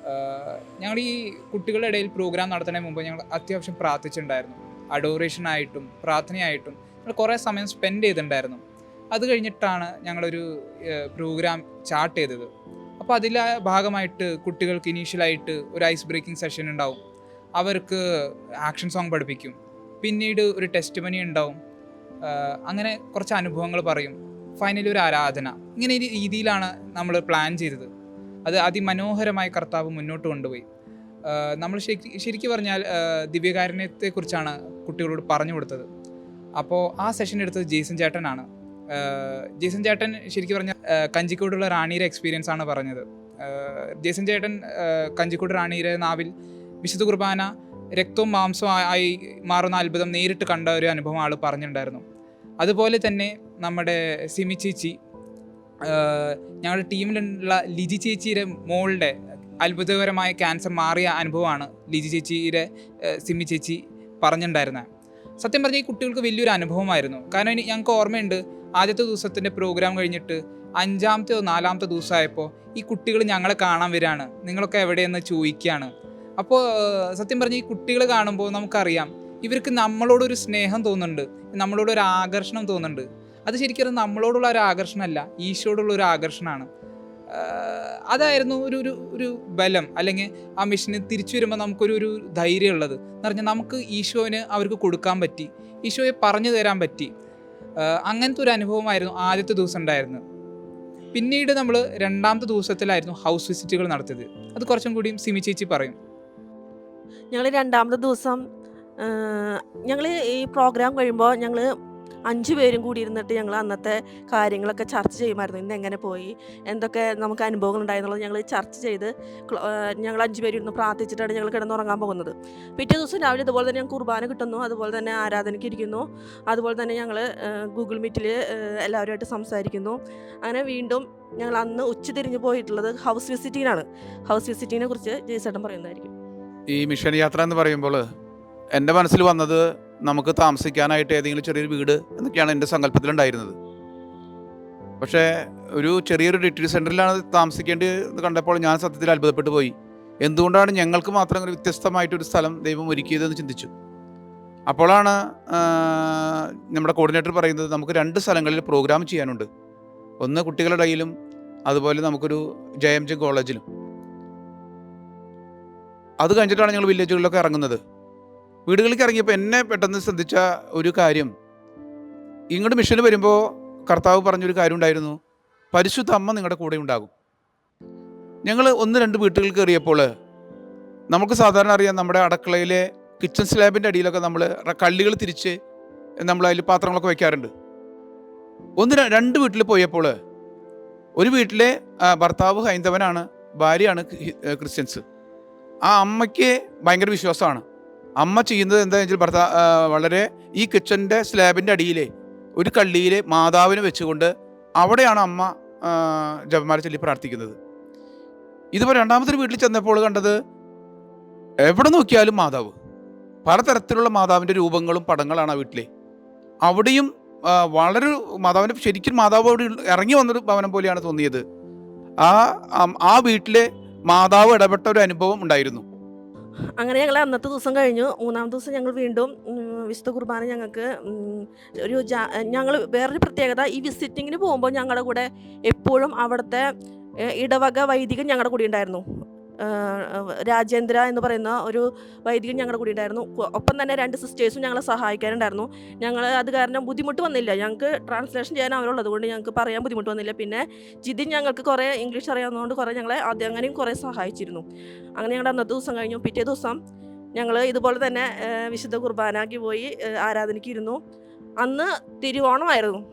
[SPEAKER 14] ഞങ്ങൾ ഈ കുട്ടികളുടെ ഇടയിൽ പ്രോഗ്രാം നടത്തുന്നതിന് മുമ്പ് ഞങ്ങൾ അത്യാവശ്യം പ്രാർത്ഥിച്ചിട്ടുണ്ടായിരുന്നു. അഡോറേഷനായിട്ടും പ്രാർത്ഥനയായിട്ടും ഞങ്ങൾ കുറേ സമയം സ്പെൻഡ് ചെയ്തിട്ടുണ്ടായിരുന്നു. അത് കഴിഞ്ഞിട്ടാണ് ഞങ്ങളൊരു പ്രോഗ്രാം സ്റ്റാർട്ട് ചെയ്തത്. അപ്പോൾ അതിലെ ഭാഗമായിട്ട് കുട്ടികൾക്ക് ഇനീഷ്യലായിട്ട് ഒരു ഐസ് ബ്രേക്കിംഗ് സെഷൻ ഉണ്ടാവും. അവർക്ക് ആക്ഷൻ സോങ് പഠിപ്പിക്കും. പിന്നീട് ഒരു ടെസ്റ്റ് മണി ഉണ്ടാവും. അങ്ങനെ കുറച്ച് അനുഭവങ്ങൾ പറയും. ഫൈനലി ഒരു ആരാധന. ഇങ്ങനെ ഒരു രീതിയിലാണ് നമ്മൾ പ്ലാൻ ചെയ്തത്. അത് അതിമനോഹരമായി കർത്താവ് മുന്നോട്ട് കൊണ്ടുപോയി. നമ്മൾ ശരിക്കും പറഞ്ഞാൽ ദിവ്യകാരുണ്യത്തെക്കുറിച്ചാണ് കുട്ടികളോട് പറഞ്ഞു കൊടുത്തത്. അപ്പോൾ ആ സെഷൻ എടുത്തത് ജേസൺ ചേട്ടനാണ്. ജേസൺ ചേട്ടൻ ശരിക്കും പറഞ്ഞാൽ കഞ്ചിക്കോടുള്ള റാണിയുടെ എക്സ്പീരിയൻസ് ആണ് പറഞ്ഞത്. ജേസൺ ചേട്ടൻ കഞ്ചിക്കോട് റാണിയുടെ നാവിൽ വിശുദ്ധ കുർബാന രക്തവും മാംസവും ആയി മാറുന്ന അത്ഭുതം നേരിട്ട് കണ്ട ഒരു അനുഭവം ആൾ പറഞ്ഞിട്ടുണ്ടായിരുന്നു. അതുപോലെ തന്നെ നമ്മുടെ സിമി ചേച്ചി, ഞങ്ങളുടെ ടീമിലുള്ള ലിജി ചേച്ചിയുടെ മോളുടെ അത്ഭുതകരമായ ക്യാൻസർ മാറിയ അനുഭവമാണ് ലിജി ചേച്ചിയുടെ സിമി ചേച്ചി പറഞ്ഞിട്ടുണ്ടായിരുന്നത്. സത്യം പറഞ്ഞാൽ ഈ കുട്ടികൾക്ക് വലിയൊരു അനുഭവമായിരുന്നു. കാരണം ഞങ്ങൾക്ക് ഓർമ്മയുണ്ട്, ആദ്യത്തെ ദിവസത്തിൻ്റെ പ്രോഗ്രാം കഴിഞ്ഞിട്ട് 5-ാമത്തെ 4-ാമത്തെ ദിവസമായപ്പോൾ ഈ കുട്ടികൾ ഞങ്ങളെ കാണാൻ വരികയാണ്. നിങ്ങളൊക്കെ എവിടെയെന്ന് ചോദിക്കുകയാണ്. അപ്പോൾ സത്യം പറഞ്ഞാൽ ഈ കുട്ടികൾ കാണുമ്പോൾ നമുക്കറിയാം ഇവർക്ക് നമ്മളോടൊരു സ്നേഹം തോന്നുന്നുണ്ട്, നമ്മളോടൊരു ആകർഷണം തോന്നുന്നുണ്ട്. അത് ശരിക്കും നമ്മളോടുള്ള ഒരു ആകർഷണമല്ല, ഈശോയോടുള്ള ഒരു ആകർഷണമാണ്. അതായിരുന്നു ഒരു ബലം. അല്ലെങ്കിൽ ആ മിഷന് തിരിച്ചു വരുമ്പോൾ നമുക്കൊരു ധൈര്യം ഉള്ളത് എന്ന് പറഞ്ഞാൽ നമുക്ക് ഈശോന് അവർക്ക് കൊടുക്കാൻ പറ്റി, ഈശോയെ പറഞ്ഞു തരാൻ പറ്റി. അങ്ങനത്തെ ഒരു അനുഭവമായിരുന്നു ആദ്യത്തെ ദിവസം ഉണ്ടായിരുന്നത്. പിന്നീട് നമ്മൾ 2-ാമത്തെ ദിവസത്തിലായിരുന്നു ഹൗസ് വിസിറ്റുകൾ നടത്തിയത്. അത് കുറച്ചും കൂടിയും സിമി ചേച്ചി പറയും.
[SPEAKER 10] ഞങ്ങൾ 2-ാമത്തെ ദിവസം ഞങ്ങൾ ഈ പ്രോഗ്രാം കഴിയുമ്പോൾ ഞങ്ങൾ 5 പേരും കൂടി ഇരുന്നിട്ട് ഞങ്ങൾ അന്നത്തെ കാര്യങ്ങളൊക്കെ ചർച്ച ചെയ്യുമായിരുന്നു. ഇന്ന് എങ്ങനെ പോയി, എന്തൊക്കെ നമുക്ക് അനുഭവങ്ങൾ ഉണ്ടായെന്നുള്ളത് ഞങ്ങൾ ചർച്ച ചെയ്ത് ഞങ്ങൾ 5 പേരും ഇരുന്ന് പ്രാർത്ഥിച്ചിട്ടാണ് ഞങ്ങൾ കിടന്നുറങ്ങാൻ പോകുന്നത്. പിറ്റേ ദിവസം രാവിലെ ഇതുപോലെ തന്നെ ഞങ്ങൾ കുർബാന കിട്ടുന്നു, അതുപോലെ തന്നെ ആരാധനയ്ക്ക് ഇരിക്കുന്നു, അതുപോലെ തന്നെ ഞങ്ങൾ ഗൂഗിൾ മീറ്റിൽ എല്ലാവരുമായിട്ട് സംസാരിക്കുന്നു. അങ്ങനെ വീണ്ടും ഞങ്ങൾ അന്ന് ഉച്ചതിരിഞ്ഞ് പോയിട്ടുള്ളത് ഹൗസ് വിസിറ്റിങ്ങിനാണ്. ഹൗസ് വിസിറ്റിങ്ങിനെ കുറിച്ച് ജയസേട്ടൻ പറയുന്നതായിരിക്കും.
[SPEAKER 9] ഈ മിഷൻ യാത്ര എന്ന് പറയുമ്പോൾ എൻ്റെ മനസ്സിൽ വന്നത് നമുക്ക് താമസിക്കാനായിട്ട് ഏതെങ്കിലും ചെറിയൊരു വീട് എന്നൊക്കെയാണ് എൻ്റെ സങ്കല്പത്തിലുണ്ടായിരുന്നത്. പക്ഷേ ഒരു ചെറിയൊരു റിട്രീറ്റ് സെൻറ്ററിലാണ് താമസിക്കേണ്ടത് കണ്ടപ്പോൾ ഞാൻ സത്യത്തിൽ അത്ഭുതപ്പെട്ടു പോയി. എന്തുകൊണ്ടാണ് ഞങ്ങൾക്ക് മാത്രം ഒരു വ്യത്യസ്തമായിട്ടൊരു സ്ഥലം ദൈവം ഒരുക്കിയതെന്ന് ചിന്തിച്ചു. അപ്പോഴാണ് നമ്മുടെ കോർഡിനേറ്റർ പറയുന്നത് നമുക്ക് 2 സ്ഥലങ്ങളിൽ പ്രോഗ്രാം ചെയ്യാനുണ്ട്. ഒന്ന് കുട്ടികളുടെ ഇടയിലും അതുപോലെ നമുക്കൊരു JMJ കോളേജിലും. അത് കഴിഞ്ഞിട്ടാണ് ഞങ്ങൾ വില്ലേജുകളിലൊക്കെ ഇറങ്ങുന്നത്. വീടുകളിലേക്ക് ഇറങ്ങിയപ്പോൾ എന്നെ പെട്ടെന്ന് ശ്രദ്ധിച്ച ഒരു കാര്യം, ഇങ്ങോട്ട് മിഷന് വരുമ്പോൾ കർത്താവ് പറഞ്ഞൊരു കാര്യം ഉണ്ടായിരുന്നു, പരിശുദ്ധ അമ്മ നിങ്ങളുടെ കൂടെ ഉണ്ടാകും. ഞങ്ങൾ 1-2 വീട്ടുകൾ കയറിയപ്പോൾ നമുക്ക് സാധാരണ അറിയാം, നമ്മുടെ അടുക്കളയിലെ കിച്ചൺ സ്ലാബിൻ്റെ അടിയിലൊക്കെ നമ്മൾ കള്ളികൾ തിരിച്ച് നമ്മൾ അതിൽ പാത്രങ്ങളൊക്കെ വയ്ക്കാറുണ്ട്. 1-2 വീട്ടിൽ പോയപ്പോൾ ഒരു വീട്ടിലെ ഭർത്താവ് ഹൈന്ദവനാണ്, ഭാര്യയാണ് ക്രിസ്ത്യൻസ്. ആ അമ്മയ്ക്ക് ഭയങ്കര വിശ്വാസമാണ്. അമ്മ ചെയ്യുന്നത് എന്താണെന്ന് വെച്ചാൽ വളരെ ഈ കിച്ചൻ്റെ സ്ലാബിൻ്റെ അടിയിലെ ഒരു കള്ളിയിൽ മാതാവിനെ വെച്ചുകൊണ്ട് അവിടെയാണ് അമ്മ ജപമാല ചൊല്ലി പ്രാർത്ഥിക്കുന്നത്. ഇതിപ്പോൾ രണ്ടാമത്തെ വീട്ടിൽ ചെന്നപ്പോൾ കണ്ടത് എവിടെ നോക്കിയാലും മാതാവ്, പലതരത്തിലുള്ള മാതാവിൻ്റെ രൂപങ്ങളും പടങ്ങളാണ് ആ വീട്ടിലെ. അവിടെയും വളരെ മാതാവിൻ്റെ ശരിക്കും മാതാവ് അവിടെ ഇറങ്ങി വന്നൊരു ഭവനം പോലെയാണ് തോന്നിയത്. ആ വീട്ടിലെ മാതാവ് ഇടപെട്ട ഒരു അനുഭവം ഉണ്ടായിരുന്നു.
[SPEAKER 10] അങ്ങനെ ഞങ്ങൾ അന്നത്തെ ദിവസം കഴിഞ്ഞു. മൂന്നാമത്തെ ദിവസം ഞങ്ങൾ വീണ്ടും വിശുദ്ധ കുർബാന ഞങ്ങൾക്ക് ഞങ്ങൾ വേറൊരു പ്രത്യേകത, ഈ വിസിറ്റിങ്ങിന് പോകുമ്പോൾ ഞങ്ങളുടെ കൂടെ എപ്പോഴും അവിടുത്തെ ഇടവക വൈദികൻ ഞങ്ങളുടെ കൂടെ ഉണ്ടായിരുന്നു. രാജേന്ദ്ര എന്ന് പറയുന്ന ഒരു വൈദികൻ ഞങ്ങളുടെ കൂടെ ഉണ്ടായിരുന്നു. ഒപ്പം തന്നെ 2 സിസ്റ്റേഴ്സും ഞങ്ങളെ സഹായിക്കാനുണ്ടായിരുന്നു. ഞങ്ങൾ അത് കാരണം ബുദ്ധിമുട്ട് വന്നില്ല. ഞങ്ങൾക്ക് ട്രാൻസ്ലേഷൻ ചെയ്യാൻ അവരുള്ളത് കൊണ്ട് ഞങ്ങൾക്ക് പറയാൻ ബുദ്ധിമുട്ട് വന്നില്ല. പിന്നെ ജിതിൻ ഞങ്ങൾക്ക് കുറേ ഇംഗ്ലീഷ് അറിയാവുന്നതുകൊണ്ട് കുറേ ഞങ്ങളെ അങ്ങനെയും കുറേ സഹായിച്ചിരുന്നു. അങ്ങനെ ഞങ്ങളുടെ അന്നത്തെ ദിവസം കഴിഞ്ഞു. പിറ്റേ ദിവസം ഞങ്ങൾ ഇതുപോലെ തന്നെ വിശുദ്ധ കുർബാനയ്ക്ക് പോയി ആരാധനയ്ക്ക് ഇരുന്നു. അന്ന് തിരുവോണമായിരുന്നു.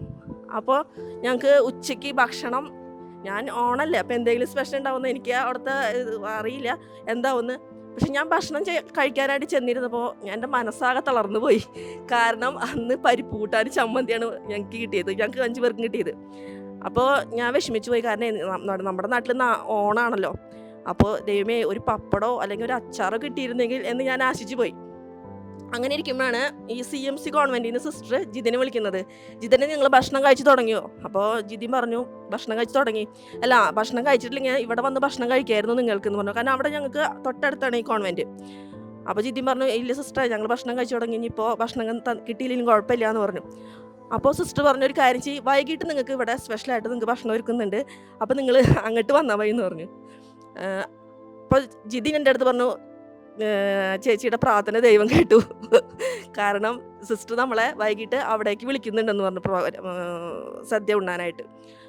[SPEAKER 10] അപ്പോൾ ഞങ്ങൾക്ക് ഉച്ചയ്ക്ക് ഭക്ഷണം, ഞാൻ ഓണല്ലേ അപ്പോൾ എന്തെങ്കിലും സ്പെഷ്യൽ ഉണ്ടാവുമെന്ന് എനിക്ക് അവിടുത്തെ അറിയില്ല എന്താവുമെന്ന്. പക്ഷെ ഞാൻ ഭക്ഷണം കഴിക്കാനായിട്ട് ചെന്നിരുന്നപ്പോൾ എൻ്റെ മനസ്സാകെ തളർന്നു പോയി. കാരണം അന്ന് പരിപ്പ് കൂട്ടാൻ ചമ്മന്തിയാണ് ഞങ്ങൾക്ക് കിട്ടിയത്, ഞങ്ങൾക്ക് 5 പേർക്കും കിട്ടിയത്. അപ്പോൾ ഞാൻ വിഷമിച്ചു പോയി. കാരണം നമ്മുടെ നാട്ടിൽ ഓണാണല്ലോ. അപ്പോൾ ദൈവമേ ഒരു പപ്പടോ അല്ലെങ്കിൽ ഒരു അച്ചാറോ കിട്ടിയിരുന്നെങ്കിൽ എന്ന് ഞാൻ ആശിച്ചു പോയി. അങ്ങനെ ഇരിക്കുമ്പോഴാണ് ഈ CMC കോൺവെൻറ്റിൽ നിന്ന് സിസ്റ്റർ ജിതിനെ വിളിക്കുന്നത്. ജിതിനെ നിങ്ങൾ ഭക്ഷണം കഴിച്ച് തുടങ്ങിയോ? അപ്പോൾ ജിതിൻ പറഞ്ഞു ഭക്ഷണം കഴിച്ച് തുടങ്ങി. അല്ല, ഭക്ഷണം കഴിച്ചിട്ടില്ലെങ്കിൽ ഇവിടെ വന്ന് ഭക്ഷണം കഴിക്കായിരുന്നു നിങ്ങൾക്ക് എന്ന് പറഞ്ഞു. കാരണം അവിടെ ഞങ്ങൾക്ക് തൊട്ടടുത്താണ് ഈ കോൺവെൻറ്റ്. അപ്പോൾ ജിതിൻ പറഞ്ഞു ഇല്ല സിസ്റ്റർ, ഞങ്ങൾ ഭക്ഷണം കഴിച്ച് തുടങ്ങി, ഇനിയിപ്പോൾ ഭക്ഷണം കിട്ടിയില്ലെങ്കിൽ കുഴപ്പമില്ല എന്ന് പറഞ്ഞു. അപ്പോൾ സിസ്റ്റർ പറഞ്ഞു ഒരു കാര്യം ചെയ്യും, വൈകിട്ട് നിങ്ങൾക്ക് ഇവിടെ സ്പെഷ്യലായിട്ട് നിങ്ങൾക്ക് ഭക്ഷണം ഒരുക്കുന്നുണ്ട്, അപ്പോൾ നിങ്ങൾ അങ്ങോട്ട് വന്നാൽ മതി എന്ന് പറഞ്ഞു. അപ്പോൾ ജിതിൻ എൻ്റെ അടുത്ത് പറഞ്ഞു ചേച്ചിയുടെ പ്രാർത്ഥന ദൈവം കേട്ടു, കാരണം സിസ്റ്റർ നമ്മളെ വൈകിട്ട് അവിടേക്ക് വിളിക്കുന്നുണ്ടെന്ന് പറഞ്ഞു സദ്യ ഉണ്ണാനായിട്ട്.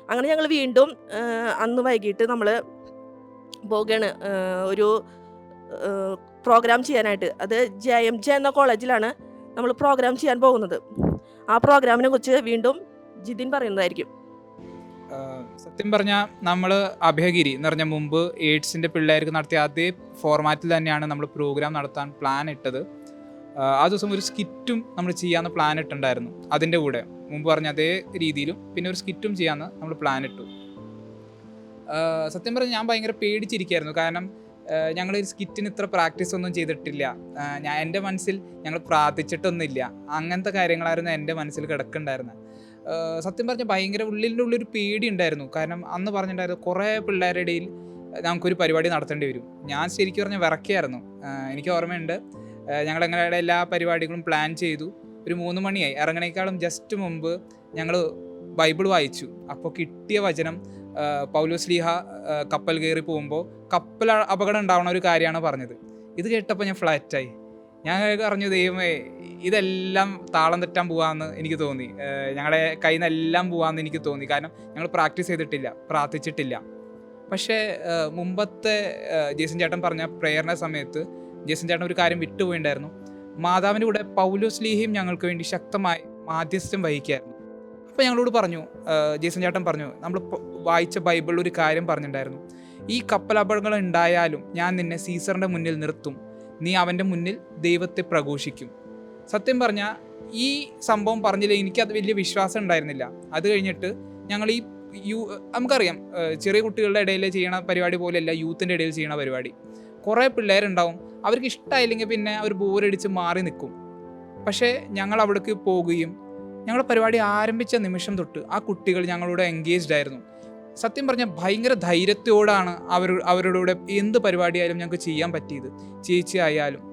[SPEAKER 10] അങ്ങനെ ഞങ്ങൾ വീണ്ടും അന്ന് വൈകിട്ട് നമ്മൾ പോവുകയാണ് ഒരു പ്രോഗ്രാം ചെയ്യാനായിട്ട്. അത് JMJ എന്ന കോളേജിലാണ് നമ്മൾ പ്രോഗ്രാം ചെയ്യാൻ പോകുന്നത്. ആ പ്രോഗ്രാമിനെ കുറിച്ച് വീണ്ടും ജിതിൻ പറയുന്നതായിരിക്കും.
[SPEAKER 14] സത്യം പറഞ്ഞാൽ നമ്മൾ അഭയഗിരി എന്ന് പറഞ്ഞാൽ മുമ്പ് എയ്ഡ്സിൻ്റെ പിള്ളേർക്ക് നടത്തിയ അതേ ഫോർമാറ്റിൽ തന്നെയാണ് നമ്മൾ പ്രോഗ്രാം നടത്താൻ പ്ലാൻ ഇട്ടത്. ആ ദിവസം ഒരു സ്കിറ്റും നമ്മൾ ചെയ്യാമെന്ന് പ്ലാൻ ഇട്ടുണ്ടായിരുന്നു. അതിൻ്റെ കൂടെ മുമ്പ് പറഞ്ഞ അതേ രീതിയിലും പിന്നെ ഒരു സ്കിറ്റും ചെയ്യാമെന്ന് നമ്മൾ പ്ലാൻ ഇട്ടു. സത്യം പറഞ്ഞാൽ ഞാൻ ഭയങ്കര പേടിച്ചിരിക്കുകയായിരുന്നു. കാരണം ഞങ്ങളൊരു സ്കിറ്റിന് ഇത്ര പ്രാക്ടീസ് ഒന്നും ചെയ്തിട്ടില്ല. എൻ്റെ മനസ്സിൽ ഞങ്ങൾ പ്രാർത്ഥിച്ചിട്ടൊന്നുമില്ല. അങ്ങനത്തെ കാര്യങ്ങളായിരുന്നു എൻ്റെ മനസ്സിൽ കിടക്കുന്നുണ്ടായിരുന്നത്. സത്യം പറഞ്ഞാൽ ഭയങ്കര ഉള്ളിൻ്റെ ഉള്ളൊരു പേടി ഉണ്ടായിരുന്നു. കാരണം അന്ന് പറഞ്ഞിട്ടുണ്ടായിരുന്നു കുറേ പിള്ളേരുടെ ഇടയിൽ നമുക്കൊരു പരിപാടി നടത്തേണ്ടി വരും. ഞാൻ ശരിക്കും പറഞ്ഞാൽ വിറക്കുകയായിരുന്നു. എനിക്ക് ഓർമ്മയുണ്ട്, ഞങ്ങളെങ്ങളുടെ എല്ലാ പരിപാടികളും പ്ലാൻ ചെയ്തു. ഒരു 3 മണിയായി. ഇറങ്ങണേക്കാളും ജസ്റ്റ് മുമ്പ് ഞങ്ങൾ ബൈബിൾ വായിച്ചു. അപ്പോൾ കിട്ടിയ വചനം പൗലോസ്ലീഹ കപ്പൽ കയറി പോകുമ്പോൾ കപ്പൽ അപകടം ഉണ്ടാവുന്ന ഒരു കാര്യമാണ് പറഞ്ഞത്. ഇത് കേട്ടപ്പോൾ ഞാൻ ഫ്ലാറ്റായി. ഞാൻ അറിഞ്ഞു ദൈവമേ ഇതെല്ലാം താളം തെറ്റാൻ പോവാമെന്ന് എനിക്ക് തോന്നി. ഞങ്ങളുടെ കയ്യിൽ നിന്നെല്ലാം പോവാമെന്ന് എനിക്ക് തോന്നി. കാരണം ഞങ്ങൾ പ്രാക്ടീസ് ചെയ്തിട്ടില്ല, പ്രാർത്ഥിച്ചിട്ടില്ല. പക്ഷേ മുമ്പത്തെ ജേസൻ ചേട്ടൻ പറഞ്ഞ പ്രേയറിൻ്റെ സമയത്ത് ജേസൻ ചേട്ടൻ ഒരു കാര്യം വിട്ടുപോയിണ്ടായിരുന്നു. മാതാവിൻ്റെ കൂടെ പൗലോസ്ലീഹയും ഞങ്ങൾക്ക് വേണ്ടി ശക്തമായി മാധ്യസ്ഥം വഹിക്കുകയായിരുന്നു. അപ്പോൾ ഞങ്ങളോട് പറഞ്ഞു, ജേസൻ ചേട്ടൻ പറഞ്ഞു, നമ്മൾ വായിച്ച ബൈബിളിൽ ഒരു കാര്യം പറഞ്ഞിട്ടുണ്ടായിരുന്നു, ഈ കപ്പൽ അപകടങ്ങൾ ഉണ്ടായാലും ഞാൻ നിന്നെ സീസറിൻ്റെ മുന്നിൽ നിർത്തും, നീ അവൻ്റെ മുന്നിൽ ദൈവത്തെ പ്രഘോഷിക്കും. സത്യം പറഞ്ഞാൽ ഈ സംഭവം പറഞ്ഞില്ല എനിക്കത് വലിയ വിശ്വാസം ഉണ്ടായിരുന്നില്ല. അത് കഴിഞ്ഞിട്ട് ഞങ്ങൾ ഈ നമുക്കറിയാം ചെറിയ കുട്ടികളുടെ ഇടയിൽ ചെയ്യണ പരിപാടി പോലെയല്ല യൂത്തിൻ്റെ ഇടയിൽ ചെയ്യണ പരിപാടി. കുറേ പിള്ളേരുണ്ടാവും, അവർക്ക് ഇഷ്ടമായില്ലെങ്കിൽ പിന്നെ അവർ ബോറടിച്ച് മാറി നിൽക്കും. പക്ഷേ ഞങ്ങൾ അവിടേക്ക് പോകുകയും ഞങ്ങളുടെ പരിപാടി ആരംഭിച്ച നിമിഷം തൊട്ട് ആ കുട്ടികൾ ഞങ്ങളോട് എൻഗേജ്ഡ് ആയിരുന്നു. സത്യം പറഞ്ഞാൽ ഭയങ്കര ധൈര്യത്തോടാണ് അവരുടെ കൂടെ എന്ത് പരിപാടിയായാലും ഞങ്ങൾക്ക് ചെയ്യാൻ പറ്റിയത്. ചേച്ചി ആയാലും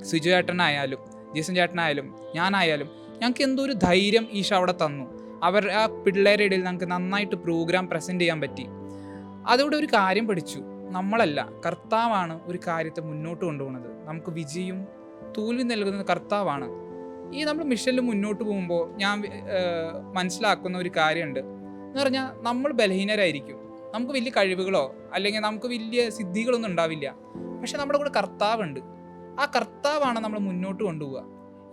[SPEAKER 14] സിജു ചേട്ടനായാലും ജേസൻ ചേട്ടനായാലും ഞാനായാലും ഞങ്ങൾക്ക് എന്തോ ഒരു ധൈര്യം ഈശോ അവിടെ തന്നു. ആ പിള്ളേരുടെ ഇടയിൽ ഞങ്ങൾക്ക് നന്നായിട്ട് പ്രോഗ്രാം പ്രസൻറ്റ് ചെയ്യാൻ പറ്റി. അതോടെ ഒരു കാര്യം പഠിച്ചു, നമ്മളല്ല കർത്താവാണ് ഒരു കാര്യത്തെ മുന്നോട്ട് കൊണ്ടുപോകുന്നത്. നമുക്ക് വിജയം തോൽവി നൽകുന്നത് കർത്താവാണ്. ഈ നമ്മൾ മിഷനിൽ മുന്നോട്ട് പോകുമ്പോൾ ഞാൻ മനസ്സിലാക്കുന്ന ഒരു കാര്യമുണ്ട് എന്ന് പറഞ്ഞാൽ, നമ്മൾ ബലഹീനരായിരിക്കും, നമുക്ക് വലിയ കഴിവുകളോ അല്ലെങ്കിൽ നമുക്ക് വലിയ സിദ്ധികളൊന്നും ഉണ്ടാവില്ല. പക്ഷെ നമ്മുടെ കൂടെ കർത്താവുണ്ട്. ആ കർത്താവാണ് നമ്മൾ മുന്നോട്ട് കൊണ്ടുപോവുക.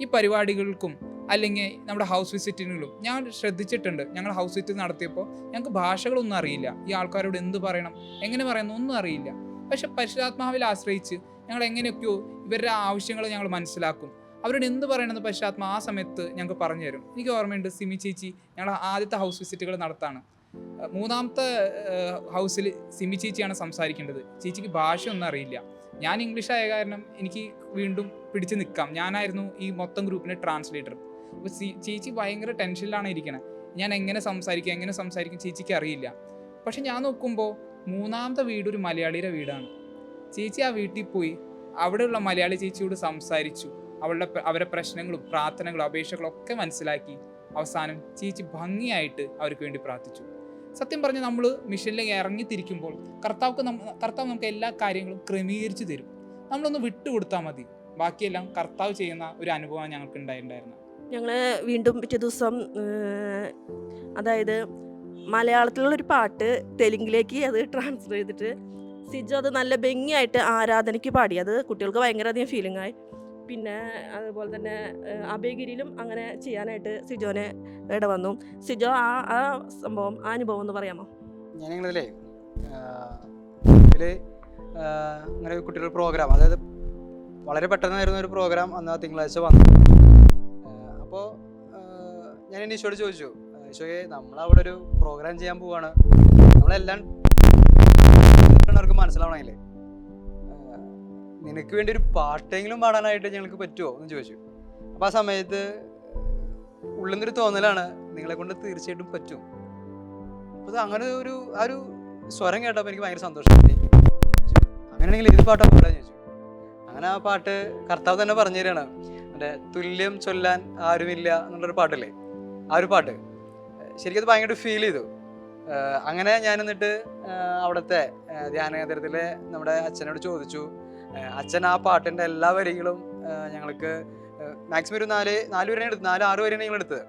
[SPEAKER 14] ഈ പരിപാടികൾക്കും അല്ലെങ്കിൽ നമ്മുടെ ഹൗസ് വിസിറ്റിങ്ങിലും ഞാൻ ശ്രദ്ധിച്ചിട്ടുണ്ട്. ഞങ്ങൾ ഹൗസ് വിസിറ്റ് നടത്തിയപ്പോൾ ഞങ്ങൾക്ക് ഭാഷകളൊന്നും അറിയില്ല, ഈ ആൾക്കാരോട് എന്ത് പറയണം, എങ്ങനെ പറയണം ഒന്നും അറിയില്ല. പക്ഷെ പരിശുദ്ധാത്മാവിൽ ആശ്രയിച്ച് ഞങ്ങൾ എങ്ങനെയൊക്കെയോ ഇവരുടെ ആവശ്യങ്ങൾ ഞങ്ങൾ മനസ്സിലാക്കും. അവരോട് എന്ത് പറയണമെന്ന് പരിശുദ്ധാത്മാ ആ സമയത്ത് ഞങ്ങൾക്ക് പറഞ്ഞു തരും. എനിക്ക് ഓർമ്മയുണ്ട്, സിമി ചേച്ചി ഞങ്ങൾ ആദ്യത്തെ ഹൗസ് വിസിറ്റുകൾ നടത്താണ്. മൂന്നാമത്തെ ഹൗസിൽ സിമി ചേച്ചിയാണ് സംസാരിക്കേണ്ടത്. ചേച്ചിക്ക് ഭാഷയൊന്നും അറിയില്ല. ഞാൻ ഇംഗ്ലീഷ് ആയ കാരണം എനിക്ക് വീണ്ടും പിടിച്ച് നിൽക്കാം. ഞാനായിരുന്നു ഈ മൊത്തം ഗ്രൂപ്പിൻ്റെ ട്രാൻസ്ലേറ്റർ. അപ്പോൾ ചേച്ചി ഭയങ്കര ടെൻഷനിലാണ് ഇരിക്കണത്. ഞാൻ എങ്ങനെ സംസാരിക്കും ചേച്ചിക്ക് അറിയില്ല. പക്ഷെ ഞാൻ നോക്കുമ്പോൾ മൂന്നാമത്തെ വീട് ഒരു മലയാളിയുടെ വീടാണ്. ചേച്ചി ആ വീട്ടിൽ പോയി അവിടെയുള്ള മലയാളി ചേച്ചിയോട് സംസാരിച്ചു. അവരുടെ പ്രശ്നങ്ങളും പ്രാർത്ഥനകളും അപേക്ഷകളും ഒക്കെ മനസ്സിലാക്കി. അവസാനം ചേച്ചി ഭംഗിയായിട്ട് അവർക്ക് വേണ്ടി പ്രാർത്ഥിച്ചു. സത്യം പറഞ്ഞ് നമ്മൾ മിഷനിലേക്ക് ഇറങ്ങിത്തിരിക്കുമ്പോൾ കർത്താവ് നമുക്ക് എല്ലാ കാര്യങ്ങളും ക്രമീകരിച്ച് തരും. നമ്മളൊന്ന് വിട്ടുകൊടുത്താൽ മതി. ബാക്കിയെല്ലാം കർത്താവ് ചെയ്യുന്ന ഒരു അനുഭവമാണ് ഞങ്ങൾക്ക് ഉണ്ടായിരുന്നത്.
[SPEAKER 10] ഞങ്ങൾ വീണ്ടും പിറ്റേ ദിവസം അതായത് മലയാളത്തിലുള്ളൊരു പാട്ട് തെലുങ്കിലേക്ക് അത് ട്രാൻസ്ഫർ ചെയ്തിട്ട് സിജോ അത് നല്ല ഭംഗിയായിട്ട് ആരാധനയ്ക്ക് പാടി. അത് കുട്ടികൾക്ക് ഭയങ്കര അധികം ഫീലിംഗ് ആയി. പിന്നെ അതുപോലെ തന്നെ അഭയഗിരിയിലും അങ്ങനെ ചെയ്യാനായിട്ട് സിജോനെ വന്നു. സിജോ ആ സംഭവം, ആ അനുഭവം ഒന്ന് പറയാമോ?
[SPEAKER 3] ഞാനിങ്ങളിതിലേ ഇതിൽ അങ്ങനെ കുട്ടികളുടെ പ്രോഗ്രാം, അതായത് വളരെ പെട്ടെന്നായിരുന്ന ഒരു പ്രോഗ്രാം അന്ന് തിങ്കളാഴ്ച വന്നു. അപ്പോൾ ഞാൻ ഈശോയോട് ചോദിച്ചു, ഈശോയെ നമ്മളവിടെ ഒരു പ്രോഗ്രാം ചെയ്യാൻ പോവാണ്, നമ്മളെല്ലാം അവർക്ക് മനസ്സിലാവണമെങ്കിലേ നിനക്ക് വേണ്ടി ഒരു പാട്ടെങ്കിലും പാടാനായിട്ട് ഞങ്ങൾക്ക് പറ്റുമോ എന്ന് ചോദിച്ചു. അപ്പോൾ ആ സമയത്ത് ഉള്ളിൽ നിന്നൊരു തോന്നലാണ്, നിങ്ങളെ കൊണ്ട് തീർച്ചയായിട്ടും പറ്റും. അപ്പോൾ അങ്ങനെ ആ ഒരു സ്വരം കേട്ടപ്പോൾ എനിക്ക് ഭയങ്കര സന്തോഷമായി. അങ്ങനെയാണെങ്കിൽ ഏത് പാട്ടാണ് പാടാൻ ചോദിച്ചു. അങ്ങനെ ആ പാട്ട് കർത്താവ് തന്നെ പറഞ്ഞു തരികയാണ്. എൻ്റെ തുല്യം ചൊല്ലാൻ ആരുമില്ല എന്നുള്ളൊരു പാട്ടില്ലേ, ആ ഒരു പാട്ട് ശരിക്കും അത് ഭയങ്കര ഫീൽ ചെയ്തു. അങ്ങനെ ഞാൻ എന്നിട്ട് അവിടുത്തെ ധ്യാന കേന്ദ്രത്തിലെ നമ്മുടെ അച്ഛനോട് ചോദിച്ചു. അച്ഛൻ ആ പാട്ടിൻ്റെ എല്ലാ വരികളും ഞങ്ങൾക്ക് മാക്സിമം ഒരു 4 വരെയാണ് എടുത്തത്, 4-6 വരെയാണ് ഞങ്ങൾ എടുത്തത്.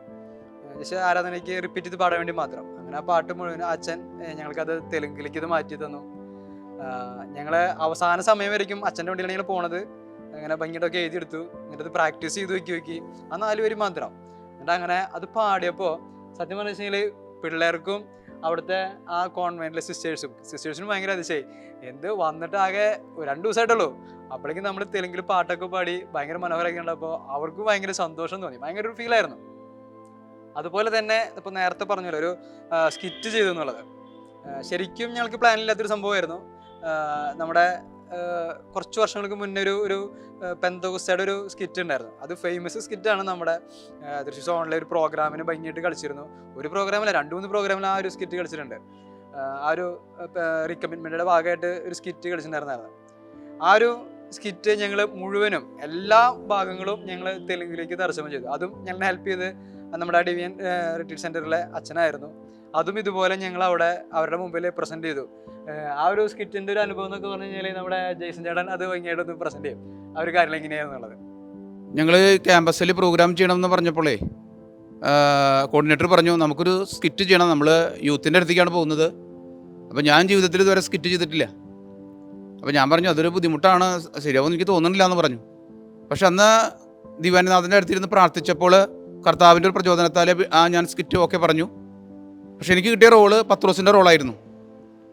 [SPEAKER 3] പക്ഷേ ആരാധനയ്ക്ക് റിപ്പീറ്റ് ചെയ്ത് പാടാൻ വേണ്ടി മാത്രം. അങ്ങനെ ആ പാട്ട് മുഴുവൻ അച്ഛൻ ഞങ്ങൾക്കത് തെലുങ്കിലേക്ക് ഇത് മാറ്റി തന്നു. ഞങ്ങൾ അവസാന സമയം വരയ്ക്കും അച്ഛൻ്റെ വണ്ടിയിലാണ് ഞങ്ങൾ പോണത്. അങ്ങനെ ഭംഗിയിട്ടൊക്കെ എഴുതിയെടുത്തു. എന്നിട്ട് അത് പ്രാക്ടീസ് ചെയ്ത് നോക്കി ആ 4 വരി മാത്രം. എന്നിട്ട് അങ്ങനെ അത് പാടിയപ്പോൾ സത്യം പറഞ്ഞു വെച്ചാൽ പിള്ളേർക്കും അവിടുത്തെ ആ കോൺവെന്റിലെ സിസ്റ്റേഴ്സിനും ഭയങ്കര അതിശയായി. എന്ത് വന്നിട്ട് ആകെ 2 ദിവസമായിട്ടുള്ളൂ, അപ്പോഴേക്കും നമ്മൾ തെലുങ്കിൽ പാട്ടൊക്കെ പാടി ഭയങ്കര മനോഹരമൊക്കെ ഉണ്ടപ്പോൾ അവർക്ക് ഭയങ്കര സന്തോഷം തോന്നി, ഭയങ്കര ഒരു ഫീലായിരുന്നു. അതുപോലെ തന്നെ ഇപ്പോൾ നേരത്തെ പറഞ്ഞല്ലോ ഒരു സ്കിറ്റ് ചെയ്തു എന്നുള്ളത് ശരിക്കും ഞങ്ങൾക്ക് പ്ലാനില്ലാത്തൊരു സംഭവമായിരുന്നു. നമ്മുടെ കുറച്ച് വർഷങ്ങൾക്ക് മുന്നേ ഒരു പെന്തോക്കോസ്തയുടെ ഒരു സ്കിറ്റ് ഉണ്ടായിരുന്നു. അത് ഫേമസ് സ്കിറ്റാണ്. നമ്മുടെ തൃശ്ശൂർ സോണിലെ ഒരു പ്രോഗ്രാമിന് ഭംഗിയായിട്ട് കളിച്ചിരുന്നു. ഒരു പ്രോഗ്രാമില്ല, 2-3 പ്രോഗ്രാമിൽ ആ ഒരു സ്കിറ്റ് കളിച്ചിട്ടുണ്ട്. ആ ഒരു റീകമ്മിറ്റ്മെൻറ്റിൻ്റെ ഭാഗമായിട്ട് ഒരു സ്കിറ്റ് കളിച്ചിട്ടുണ്ടായിരുന്നായിരുന്നു. ആ ഒരു സ്കിറ്റ് ഞങ്ങൾ മുഴുവനും എല്ലാ ഭാഗങ്ങളും ഞങ്ങൾ തെലുങ്കിലേക്ക് തർജ്ജമ ചെയ്തു. അതും ഞങ്ങളെ ഹെൽപ്പ് ചെയ്ത് നമ്മുടെ ഡിവിയൻ റിട്രീറ്റ് സെൻറ്ററിലെ അച്ഛനായിരുന്നു. അതും ഇതുപോലെ ഞങ്ങൾ അവിടെ അവരുടെ മുമ്പിൽ പ്രസൻറ്റ് ചെയ്തു. ആ ഒരു സ്കിറ്റിൻ്റെ ഒരു അനുഭവം എന്നൊക്കെ പറഞ്ഞു കഴിഞ്ഞാൽ നമ്മുടെ ജയ്സൺ ചേട്ടൻ അത് ഭംഗിയായിട്ടൊന്ന് പ്രസൻറ്റ് ചെയ്യും ആ ഒരു കാര്യം എങ്ങനെയാണെന്നുള്ളത്.
[SPEAKER 9] ഞങ്ങൾ ക്യാമ്പസിൽ പ്രോഗ്രാം ചെയ്യണമെന്ന് പറഞ്ഞപ്പോഴേ കോർഡിനേറ്റർ പറഞ്ഞു നമുക്കൊരു സ്കിറ്റ് ചെയ്യണം, നമ്മൾ യൂത്തിൻ്റെ അടുത്തേക്കാണ് പോകുന്നത്. അപ്പോൾ ഞാൻ ജീവിതത്തിൽ ഇതുവരെ സ്കിറ്റ് ചെയ്തിട്ടില്ല. അപ്പോൾ ഞാൻ പറഞ്ഞു അതൊരു ബുദ്ധിമുട്ടാണ്, ശരിയാവുമെന്ന് എനിക്ക് തോന്നുന്നില്ല എന്ന് പറഞ്ഞു. പക്ഷെ അന്ന് ദിവാനിനാഥൻ്റെ അടുത്തിരുന്ന് പ്രാർത്ഥിച്ചപ്പോൾ കർത്താവിൻ്റെ ഒരു പ്രചോദനത്താൽ ഞാൻ സ്കിറ്റ് ഓക്കെ പറഞ്ഞു. പക്ഷെ എനിക്ക് കിട്ടിയ റോള് പത്രോസിൻ്റെ റോളായിരുന്നു.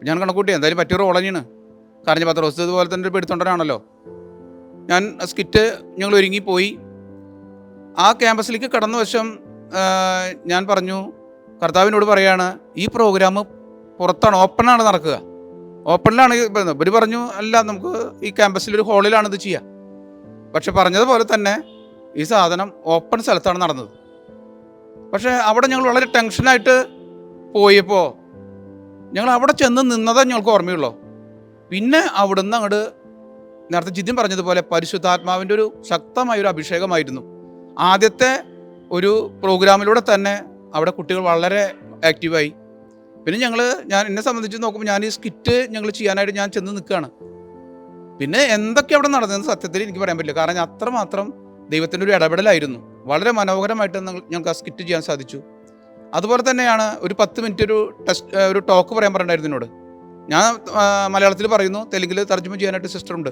[SPEAKER 9] ഞാൻ കണക്കൂട്ടി എന്തായാലും പറ്റിയ റോൾ തന്നെയാണ്, കാരണം പത്രോസ് ഇതുപോലെ തന്നെ ഒരു പെടുത്തൊണ്ടനാണല്ലോ. ഞാൻ സ്കിറ്റ് ഞങ്ങൾ ഒരുങ്ങിപ്പോയി. ആ ക്യാമ്പസിലേക്ക് കടന്ന വശം ഞാൻ പറഞ്ഞു, കർത്താവിനോട് പറയാണ് ഈ പ്രോഗ്രാം പുറത്താണ്, ഓപ്പണാണ് നടക്കുക, ഓപ്പണിലാണ്. ഇവർ പറഞ്ഞു അല്ല നമുക്ക് ഈ ക്യാമ്പസിലൊരു ഹാളിലാണ് ഇത് ചെയ്യുക. പക്ഷെ പറഞ്ഞതുപോലെ തന്നെ ഈ സാധനം ഓപ്പൺ സ്ഥലത്താണ് നടന്നത്. പക്ഷേ അവിടെ ഞങ്ങൾ വളരെ ടെൻഷനായിട്ട് പോയപ്പോൾ ഞങ്ങൾ അവിടെ ചെന്ന് നിന്നതേ ഞങ്ങൾക്ക് ഓർമ്മയുള്ളൂ. പിന്നെ അവിടുന്ന് അങ്ങോട്ട് നേരത്തെ ജിതിൻ പറഞ്ഞതുപോലെ പരിശുദ്ധാത്മാവിൻ്റെ ഒരു ശക്തമായൊരു അഭിഷേകമായിരുന്നു. ആദ്യത്തെ ഒരു പ്രോഗ്രാമിലൂടെ തന്നെ അവിടെ കുട്ടികൾ വളരെ ആക്റ്റീവായി. പിന്നെ ഞാൻ എന്നെ സംബന്ധിച്ച് നോക്കുമ്പോൾ ഞാൻ ഈ സ്കിറ്റ് ഞങ്ങൾ ചെയ്യാനായിട്ട് ഞാൻ ചെന്ന് നിൽക്കുകയാണ്. പിന്നെ എന്തൊക്കെ അവിടെ നടന്നതെന്ന് സത്യത്തിൽ എനിക്ക് പറയാൻ പറ്റില്ല, കാരണം അത്രമാത്രം ദൈവത്തിൻ്റെ ഒരു ഇടപെടലായിരുന്നു. വളരെ മനോഹരമായിട്ട് ഞങ്ങൾക്ക് ആ സ്കിറ്റ് ചെയ്യാൻ സാധിച്ചു. അതുപോലെ തന്നെയാണ് ഒരു 10 മിനിറ്റ് ഒരു ടോക്ക് പറയാൻ പറഞ്ഞിട്ടുണ്ടായിരുന്നു എന്നോട്. ഞാൻ മലയാളത്തിൽ പറയുന്നു, തെലുങ്കിൽ തർജ്ജമ ചെയ്യാനായിട്ട് സിസ്റ്ററുണ്ട്.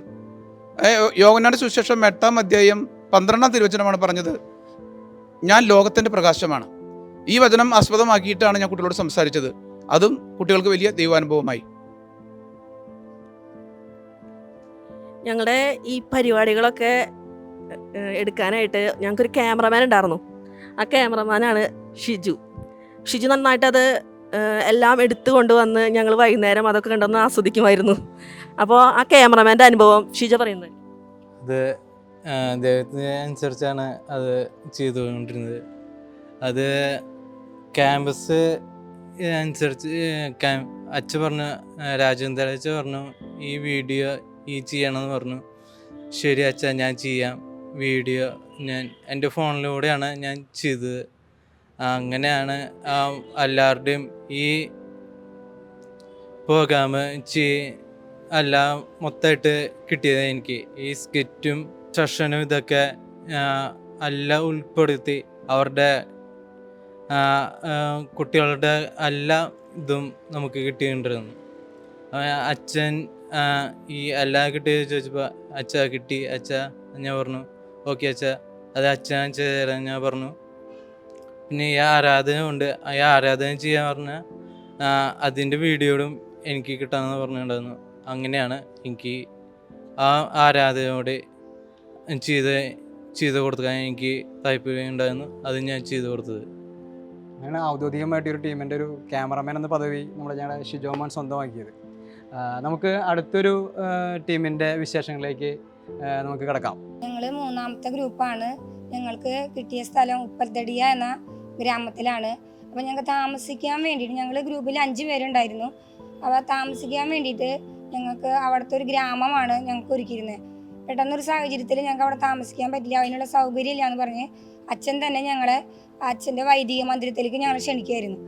[SPEAKER 9] യോഹന്നാന്റെ സുവിശേഷം 8-ാം അധ്യായം 12-ാം തിരുവചനമാണ് പറഞ്ഞത്, ഞാൻ ലോകത്തിൻ്റെ പ്രകാശമാണ്. ഈ വചനം ആസ്പദമാക്കിയിട്ടാണ് ഞാൻ കുട്ടികളോട് സംസാരിച്ചത്. അതും കുട്ടികൾക്ക് വലിയ ദൈവാനുഭവമായി.
[SPEAKER 10] ഞങ്ങളുടെ ഈ പരിപാടികളൊക്കെ എടുക്കാനായിട്ട് ഞങ്ങൾക്കൊരു ക്യാമറമാൻ ഉണ്ടായിരുന്നു. ആ ക്യാമറമാനാണ് ഷിജു നന്നായിട്ടത് എല്ലാം എടുത്തു കൊണ്ടുവന്ന് ഞങ്ങൾ വൈകുന്നേരം അതൊക്കെ കണ്ടൊന്ന് ആസ്വദിക്കുമായിരുന്നു. അപ്പോൾ ആ ക്യാമറമാൻ്റെ അനുഭവം ഷിജ പറയുന്നത്.
[SPEAKER 8] അത് ദൈവത്തിന് അനുസരിച്ചാണ് അത് ചെയ്തുകൊണ്ടിരുന്നത്. അത് ക്യാമ്പസ് അനുസരിച്ച് അച്ഛ പറഞ്ഞു, രാജേന്ദ്ര അച്ഛ പറഞ്ഞു ഈ വീഡിയോ ചെയ്യണമെന്ന് പറഞ്ഞു. ശരി അച്ഛ, ഞാൻ ചെയ്യാം. വീഡിയോ ഞാൻ എൻ്റെ ഫോണിലൂടെയാണ് ഞാൻ ചെയ്തത്. അങ്ങനെയാണ് എല്ലാവരുടെയും ഈ പ്രോഗ്രാം എല്ലാം മൊത്തമായിട്ട് കിട്ടിയത്. എനിക്ക് ഈ സ്കിറ്റും സെഷനും ഇതൊക്കെ എല്ലാം ഉൾപ്പെടുത്തി അവരുടെ കുട്ടികളുടെ എല്ലാ ഇതും നമുക്ക് കിട്ടിയിട്ടുണ്ടായിരുന്നു. അച്ഛൻ ഈ എല്ലാം കിട്ടിയത് ചോദിച്ചപ്പോൾ അച്ഛ കിട്ടി അച്ഛ, ഞാൻ പറഞ്ഞു ഓക്കെ അച്ഛ, അത് അച്ഛൻ ചെയ്തുതരാൻ ഞാൻ പറഞ്ഞു. പിന്നെ ഈ ആരാധന ഉണ്ട്, ഈ ആരാധന ചെയ്യാൻ പറഞ്ഞാൽ അതിൻ്റെ വീഡിയോയും എനിക്ക് കിട്ടാമെന്ന് പറഞ്ഞിട്ടുണ്ടായിരുന്നു. അങ്ങനെയാണ് എനിക്ക് ആ ആരാധനയോടെ ചെയ്ത് കൊടുക്കാൻ എനിക്ക് താല്പര്യം ഉണ്ടായിരുന്നു. അത് ഞാൻ ചെയ്തു കൊടുത്തത്.
[SPEAKER 3] അങ്ങനെ ഔദ്യോഗികമായിട്ട് ഒരു ടീമിൻ്റെ ഒരു ക്യാമറമാൻ എന്ന പദവി ഞങ്ങളുടെ ഷിജോമാൻ സ്വന്തമാക്കിയത്. നമുക്ക് അടുത്തൊരു ടീമിൻ്റെ വിശേഷങ്ങളിലേക്ക് നമുക്ക് കിടക്കാം.
[SPEAKER 13] ഞങ്ങൾ 3ാമത്തെ ഗ്രൂപ്പാണ്. ഞങ്ങൾക്ക് കിട്ടിയ സ്ഥലം ഉപ്പൽത്തടിയ എന്ന ഗ്രാമത്തിലാണ്. അപ്പോൾ ഞങ്ങൾക്ക് താമസിക്കാൻ വേണ്ടിയിട്ട് ഞങ്ങൾ ഗ്രൂപ്പിൽ 5 പേരുണ്ടായിരുന്നു. അപ്പോൾ താമസിക്കാൻ വേണ്ടിയിട്ട് ഞങ്ങൾക്ക് അവിടുത്തെ ഒരു ഗ്രാമമാണ് ഞങ്ങൾക്ക് ഒരുക്കിയിരുന്നത്. പെട്ടെന്നൊരു സാഹചര്യത്തിൽ ഞങ്ങൾക്ക് അവിടെ താമസിക്കാൻ പറ്റില്ല, അതിനുള്ള സൗകര്യമില്ല എന്ന് പറഞ്ഞ് അച്ഛൻ തന്നെ ഞങ്ങളെ അച്ഛൻ്റെ വൈദിക മന്ദിരത്തിലേക്ക് ഞങ്ങൾ ക്ഷണിക്കുമായിരുന്നു.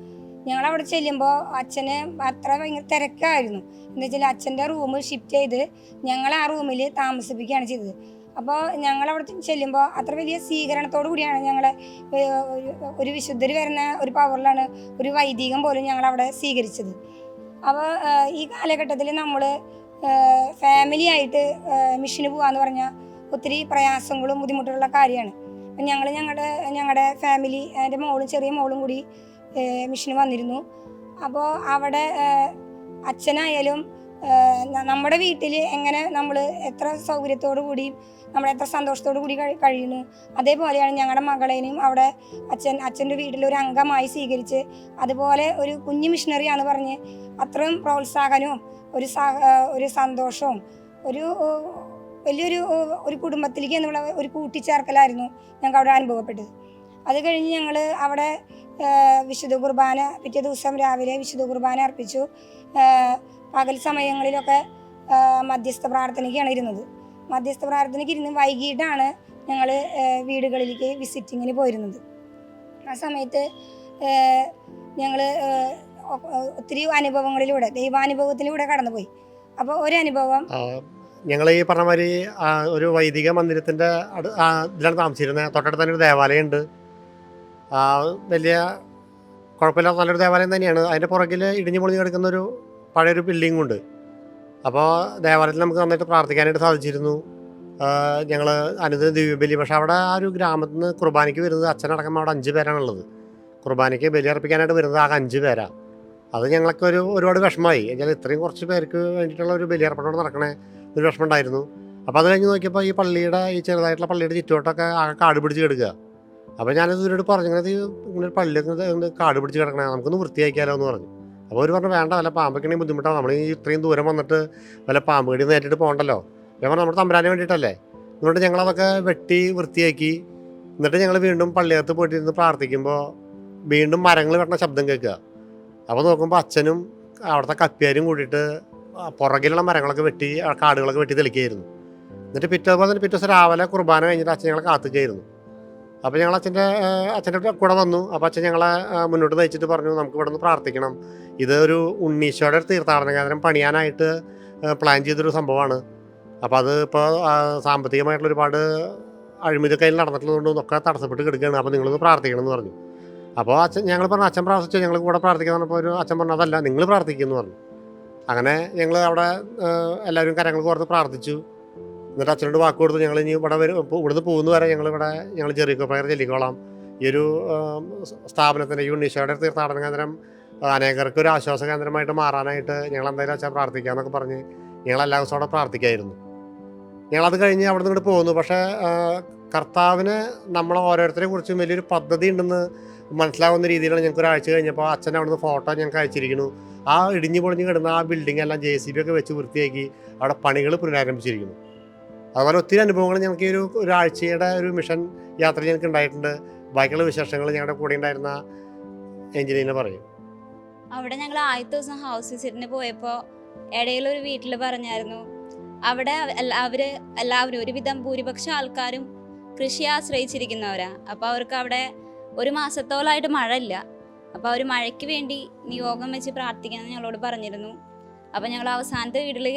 [SPEAKER 13] ഞങ്ങളവിടെ ചെല്ലുമ്പോൾ അച്ഛന് അത്ര ഭയങ്കര തിരക്കായിരുന്നു. എന്താ വെച്ചാൽ അച്ഛൻ്റെ റൂം ഷിഫ്റ്റ് ചെയ്ത് ഞങ്ങളെ ആ റൂമിൽ താമസിപ്പിക്കുകയാണ് ചെയ്തത്. അപ്പോൾ ഞങ്ങളവിടെ ചെല്ലുമ്പോൾ അത്ര വലിയ സ്വീകരണത്തോടു കൂടിയാണ് ഞങ്ങളെ ഒരു വിശുദ്ധർ വരുന്ന ഒരു പവറിലാണ് ഒരു വൈദികം പോലും ഞങ്ങളവിടെ സ്വീകരിച്ചത്. അപ്പോൾ ഈ കാലഘട്ടത്തിൽ നമ്മൾ ഫാമിലിയായിട്ട് മിഷന് പോകാമെന്ന് പറഞ്ഞാൽ ഒത്തിരി പ്രയാസങ്ങളും ബുദ്ധിമുട്ടുള്ള കാര്യമാണ്. ഞങ്ങളുടെ ഫാമിലി, എൻ്റെ മോളും ചെറിയ മോളും കൂടി മിഷന് വന്നിരുന്നു. അപ്പോൾ അവിടെ അച്ഛനായാലും നമ്മുടെ വീട്ടിൽ എങ്ങനെ നമ്മൾ എത്ര സൗകര്യത്തോടു കൂടി നമ്മൾ എത്ര സന്തോഷത്തോടു കൂടി കഴിയുന്നു, അതേപോലെയാണ് ഞങ്ങളുടെ മകളേനും അവിടെ അച്ഛൻ്റെ വീട്ടിലൊരു അംഗമായി സ്വീകരിച്ച് അതുപോലെ ഒരു കുഞ്ഞു മിഷണറിയാന്ന് പറഞ്ഞ് അത്രയും പ്രോത്സാഹനവും ഒരു സന്തോഷവും വലിയൊരു കുടുംബത്തിലേക്ക് എന്നുള്ള ഒരു കൂട്ടിച്ചേർക്കലായിരുന്നു ഞങ്ങൾക്ക് അവിടെ അനുഭവപ്പെട്ടത്. അത് കഴിഞ്ഞ് ഞങ്ങൾ അവിടെ വിശുദ്ധ കുർബാന പിറ്റേ ദിവസം രാവിലെ വിശുദ്ധ കുർബാന അർപ്പിച്ചു. പകൽ സമയങ്ങളിലൊക്കെ മധ്യസ്ഥ പ്രാർത്ഥനയ്ക്കാണ് ഇരുന്നത്. മധ്യസ്ഥ പ്രാർത്ഥനയ്ക്ക് ഇരുന്ന് വൈകിട്ടാണ് ഞങ്ങൾ വീടുകളിലേക്ക് വിസിറ്റിങ്ങിന് പോയിരുന്നത്. ആ സമയത്ത് ഞങ്ങൾ ഒത്തിരി അനുഭവങ്ങളിലൂടെ ദൈവാനുഭവത്തിലൂടെ കടന്നുപോയി. അപ്പോൾ ഒരനുഭവം,
[SPEAKER 12] ഞങ്ങൾ ഈ പറഞ്ഞ മാതിരി ഒരു വൈദിക മന്ദിരത്തിൻ്റെ ഇതിലാണ് താമസിച്ചിരുന്നത്. തൊട്ടടുത്ത് തന്നെ ഒരു ദേവാലയം ഉണ്ട്. വലിയ കുഴപ്പമില്ലാത്ത നല്ലൊരു ദേവാലയം തന്നെയാണ്. അതിൻ്റെ പുറകിൽ ഇടിഞ്ഞു പൊളിഞ്ഞ് കിടക്കുന്നൊരു പഴയൊരു ബിൽഡിങ്ങും ഉണ്ട്. അപ്പോൾ ദേവാലയത്തിൽ നമുക്ക് നന്നായിട്ട് പ്രാർത്ഥിക്കാനായിട്ട് സാധിച്ചിരുന്നു. ഞങ്ങൾ അനുദിന ദിവ്യബലി, പക്ഷേ അവിടെ ആ ഒരു ഗ്രാമത്തിൽ നിന്ന് കുർബാനയ്ക്ക് വരുന്നത് അച്ഛനടക്കം അവിടെ 5 പേരാണുള്ളത്. കുർബാനയ്ക്ക് ബലി അർപ്പിക്കാനായിട്ട് വരുന്നത് ആകെ 5 പേരാണ്. അത് ഞങ്ങൾക്ക് ഒരുപാട് വിഷമമായി. എന്നാൽ ഇത്രയും കുറച്ച് പേർക്ക് വേണ്ടിയിട്ടുള്ള ഒരു ബലിയർപ്പണോട് നടക്കണേ ഒരു വിഷമം ഉണ്ടായിരുന്നു. അപ്പോൾ അത് കഴിഞ്ഞ് നോക്കിയപ്പോൾ ഈ ചെറുതായിട്ടുള്ള പള്ളിയുടെ ചുറ്റുവട്ടമൊക്കെ ആകെ കാട് പിടിച്ച് കിടക്കുക. അപ്പോൾ ഞാനത് ഇവരോട് പറഞ്ഞു, ഇങ്ങനെ പള്ളിയൊക്കെ കാട് പിടിച്ച് കിടക്കണേ, നമുക്കൊന്ന് വൃത്തിയാക്കിയാലോ എന്ന് പറഞ്ഞു. അപ്പോൾ അവർ പറഞ്ഞു വേണ്ട, വല്ല പാമ്പൊക്കെയാണെങ്കിൽ ബുദ്ധിമുട്ടാണ്, നമ്മൾ ഈ ഇത്രയും ദൂരം വന്നിട്ട് വല്ല പാമ്പ് കടി നേരിട്ട് പോകണ്ടല്ലോ. ഞാൻ പറഞ്ഞു നമ്മുടെ തമ്പുരാന് വേണ്ടിയിട്ടല്ലേ. എന്നിട്ട് ഞങ്ങളതൊക്കെ വെട്ടി വൃത്തിയാക്കി. എന്നിട്ട് ഞങ്ങൾ വീണ്ടും പള്ളിയകത്ത് പോയിട്ടിരുന്ന് പ്രാർത്ഥിക്കുമ്പോൾ വീണ്ടും മരങ്ങൾ വെട്ടണ ശബ്ദം കേൾക്കുക. അപ്പോൾ നോക്കുമ്പോൾ അച്ഛനും അവിടുത്തെ കപ്പിയാരും കൂടിയിട്ട് പുറകിലുള്ള മരങ്ങളൊക്കെ വെട്ടി കാടുകളൊക്കെ വെട്ടി തെളിക്കുകയായിരുന്നു. എന്നിട്ട് പിറ്റേ ദിവസം രാവിലെ കുർബാന കഴിഞ്ഞിട്ട് അച്ഛൻ ഞങ്ങളെ കാത്തുകയായിരുന്നു. അപ്പോൾ ഞങ്ങൾ അച്ഛൻ്റെ കൂടെ വന്നു. അപ്പോൾ അച്ഛൻ ഞങ്ങളെ മുന്നോട്ട് നയിച്ചിട്ട് പറഞ്ഞു നമുക്ക് ഇവിടെ നിന്ന് പ്രാർത്ഥിക്കണം. ഇത് ഒരു ഉണ്ണീശോയുടെ തീർത്ഥാടന കേന്ദ്രം പണിയാനായിട്ട് പ്ലാൻ ചെയ്തൊരു സംഭവമാണ്. അപ്പോൾ അത് ഇപ്പോൾ സാമ്പത്തികമായിട്ടുള്ള ഒരുപാട് അഴിമതിയൊക്കെ അതിൽ നടന്നിട്ടുള്ളതുകൊണ്ടും ഒക്കെ തടസ്സപ്പെട്ട് കിടക്കുകയാണ്. അപ്പോൾ നിങ്ങളൊന്ന് പ്രാർത്ഥിക്കണം എന്ന് പറഞ്ഞു. അപ്പോൾ ഞങ്ങൾ പറഞ്ഞു അച്ഛൻ പ്രാർത്ഥിച്ചു, ഞങ്ങൾ കൂടെ പ്രാർത്ഥിക്കാൻ പറഞ്ഞപ്പോൾ ഒരു അച്ഛൻ പറഞ്ഞു അതല്ല നിങ്ങൾ പ്രാർത്ഥിക്കുമെന്ന് പറഞ്ഞു. അങ്ങനെ ഞങ്ങൾ അവിടെ എല്ലാവരും കരങ്ങൾ കോർത്ത് പ്രാർത്ഥിച്ചു. എന്നിട്ട് അച്ഛനോട് വാക്ക് കൊടുത്തു ഞങ്ങൾ ഇനി ഇവിടുന്ന് പോകുന്ന വരെ ഞങ്ങൾ ജെറിക്കോ പ്രയർ ചൊല്ലിക്കോളാം, ഈ ഒരു സ്ഥാപനത്തിൻ്റെ യുണീഷോയുടെ തീർത്ഥാടന കേന്ദ്രം അനേകർക്ക് ഒരു ആശ്വാസ കേന്ദ്രമായിട്ട് മാറാനായിട്ട് ഞങ്ങൾ എന്തായാലും അച്ഛൻ പ്രാർത്ഥിക്കാമെന്നൊക്കെ പറഞ്ഞ് ഞങ്ങൾ എല്ലാ ദിവസവും അവിടെ പ്രാർത്ഥിക്കായിരുന്നു. ഞങ്ങളത് കഴിഞ്ഞ് അവിടെ നിന്ന് ഇങ്ങോട്ട് പോകുന്നു. പക്ഷേ കർത്താവിന് നമ്മൾ ഓരോരുത്തരെ കുറിച്ചും വലിയൊരു പദ്ധതി ഉണ്ടെന്ന് മനസ്സിലാവുന്ന രീതിയിലാണ് ഞങ്ങൾക്ക് ഒരാഴ്ച കഴിഞ്ഞപ്പോൾ അച്ഛൻ അവിടുന്ന് ഫോട്ടോ ഞങ്ങൾക്ക് അയച്ചിരിക്കുന്നു. ആ ഇടിഞ്ഞു പൊളിഞ്ഞ് കിടന്ന ആ ബിൽഡിംഗ് എല്ലാം JCB ഒക്കെ വെച്ച് വൃത്തിയാക്കി അവിടെ പണികൾ പുനരാരംഭിച്ചിരിക്കുന്നു. അതുപോലെ ഒത്തിരി അനുഭവങ്ങൾ ഞങ്ങൾക്ക് ഈ ഒരാഴ്ചയുടെ ഒരു മിഷൻ യാത്ര ഞങ്ങൾക്ക് ഉണ്ടായിട്ടുണ്ട്. ബാക്കിയുള്ള വിശേഷങ്ങൾ ഞങ്ങളുടെ കൂടെ ഉണ്ടായിരുന്ന എഞ്ചിനീയറിനെ പറയും.
[SPEAKER 5] അവിടെ ഞങ്ങൾ ആദ്യത്തെ ദിവസം ഹൗസ് വിസിറ്റിന് പോയപ്പോൾ ഇടയിലൊരു വീട്ടിൽ പറഞ്ഞായിരുന്നു, അവിടെ എല്ലാവരും ഒരുവിധം ഭൂരിപക്ഷം ആൾക്കാരും കൃഷിയെ ആശ്രയിച്ചിരിക്കുന്നവരാ. അപ്പോൾ അവർക്ക് അവിടെ ഒരു മാസത്തോളമായിട്ട് മഴ ഇല്ല. അപ്പോൾ അവർ മഴയ്ക്ക് വേണ്ടി നിയോഗം വെച്ച് പ്രാർത്ഥിക്കാമെന്ന് ഞങ്ങളോട് പറഞ്ഞിരുന്നു. അപ്പോൾ ഞങ്ങൾ അവസാനത്തെ വീട്ടിൽ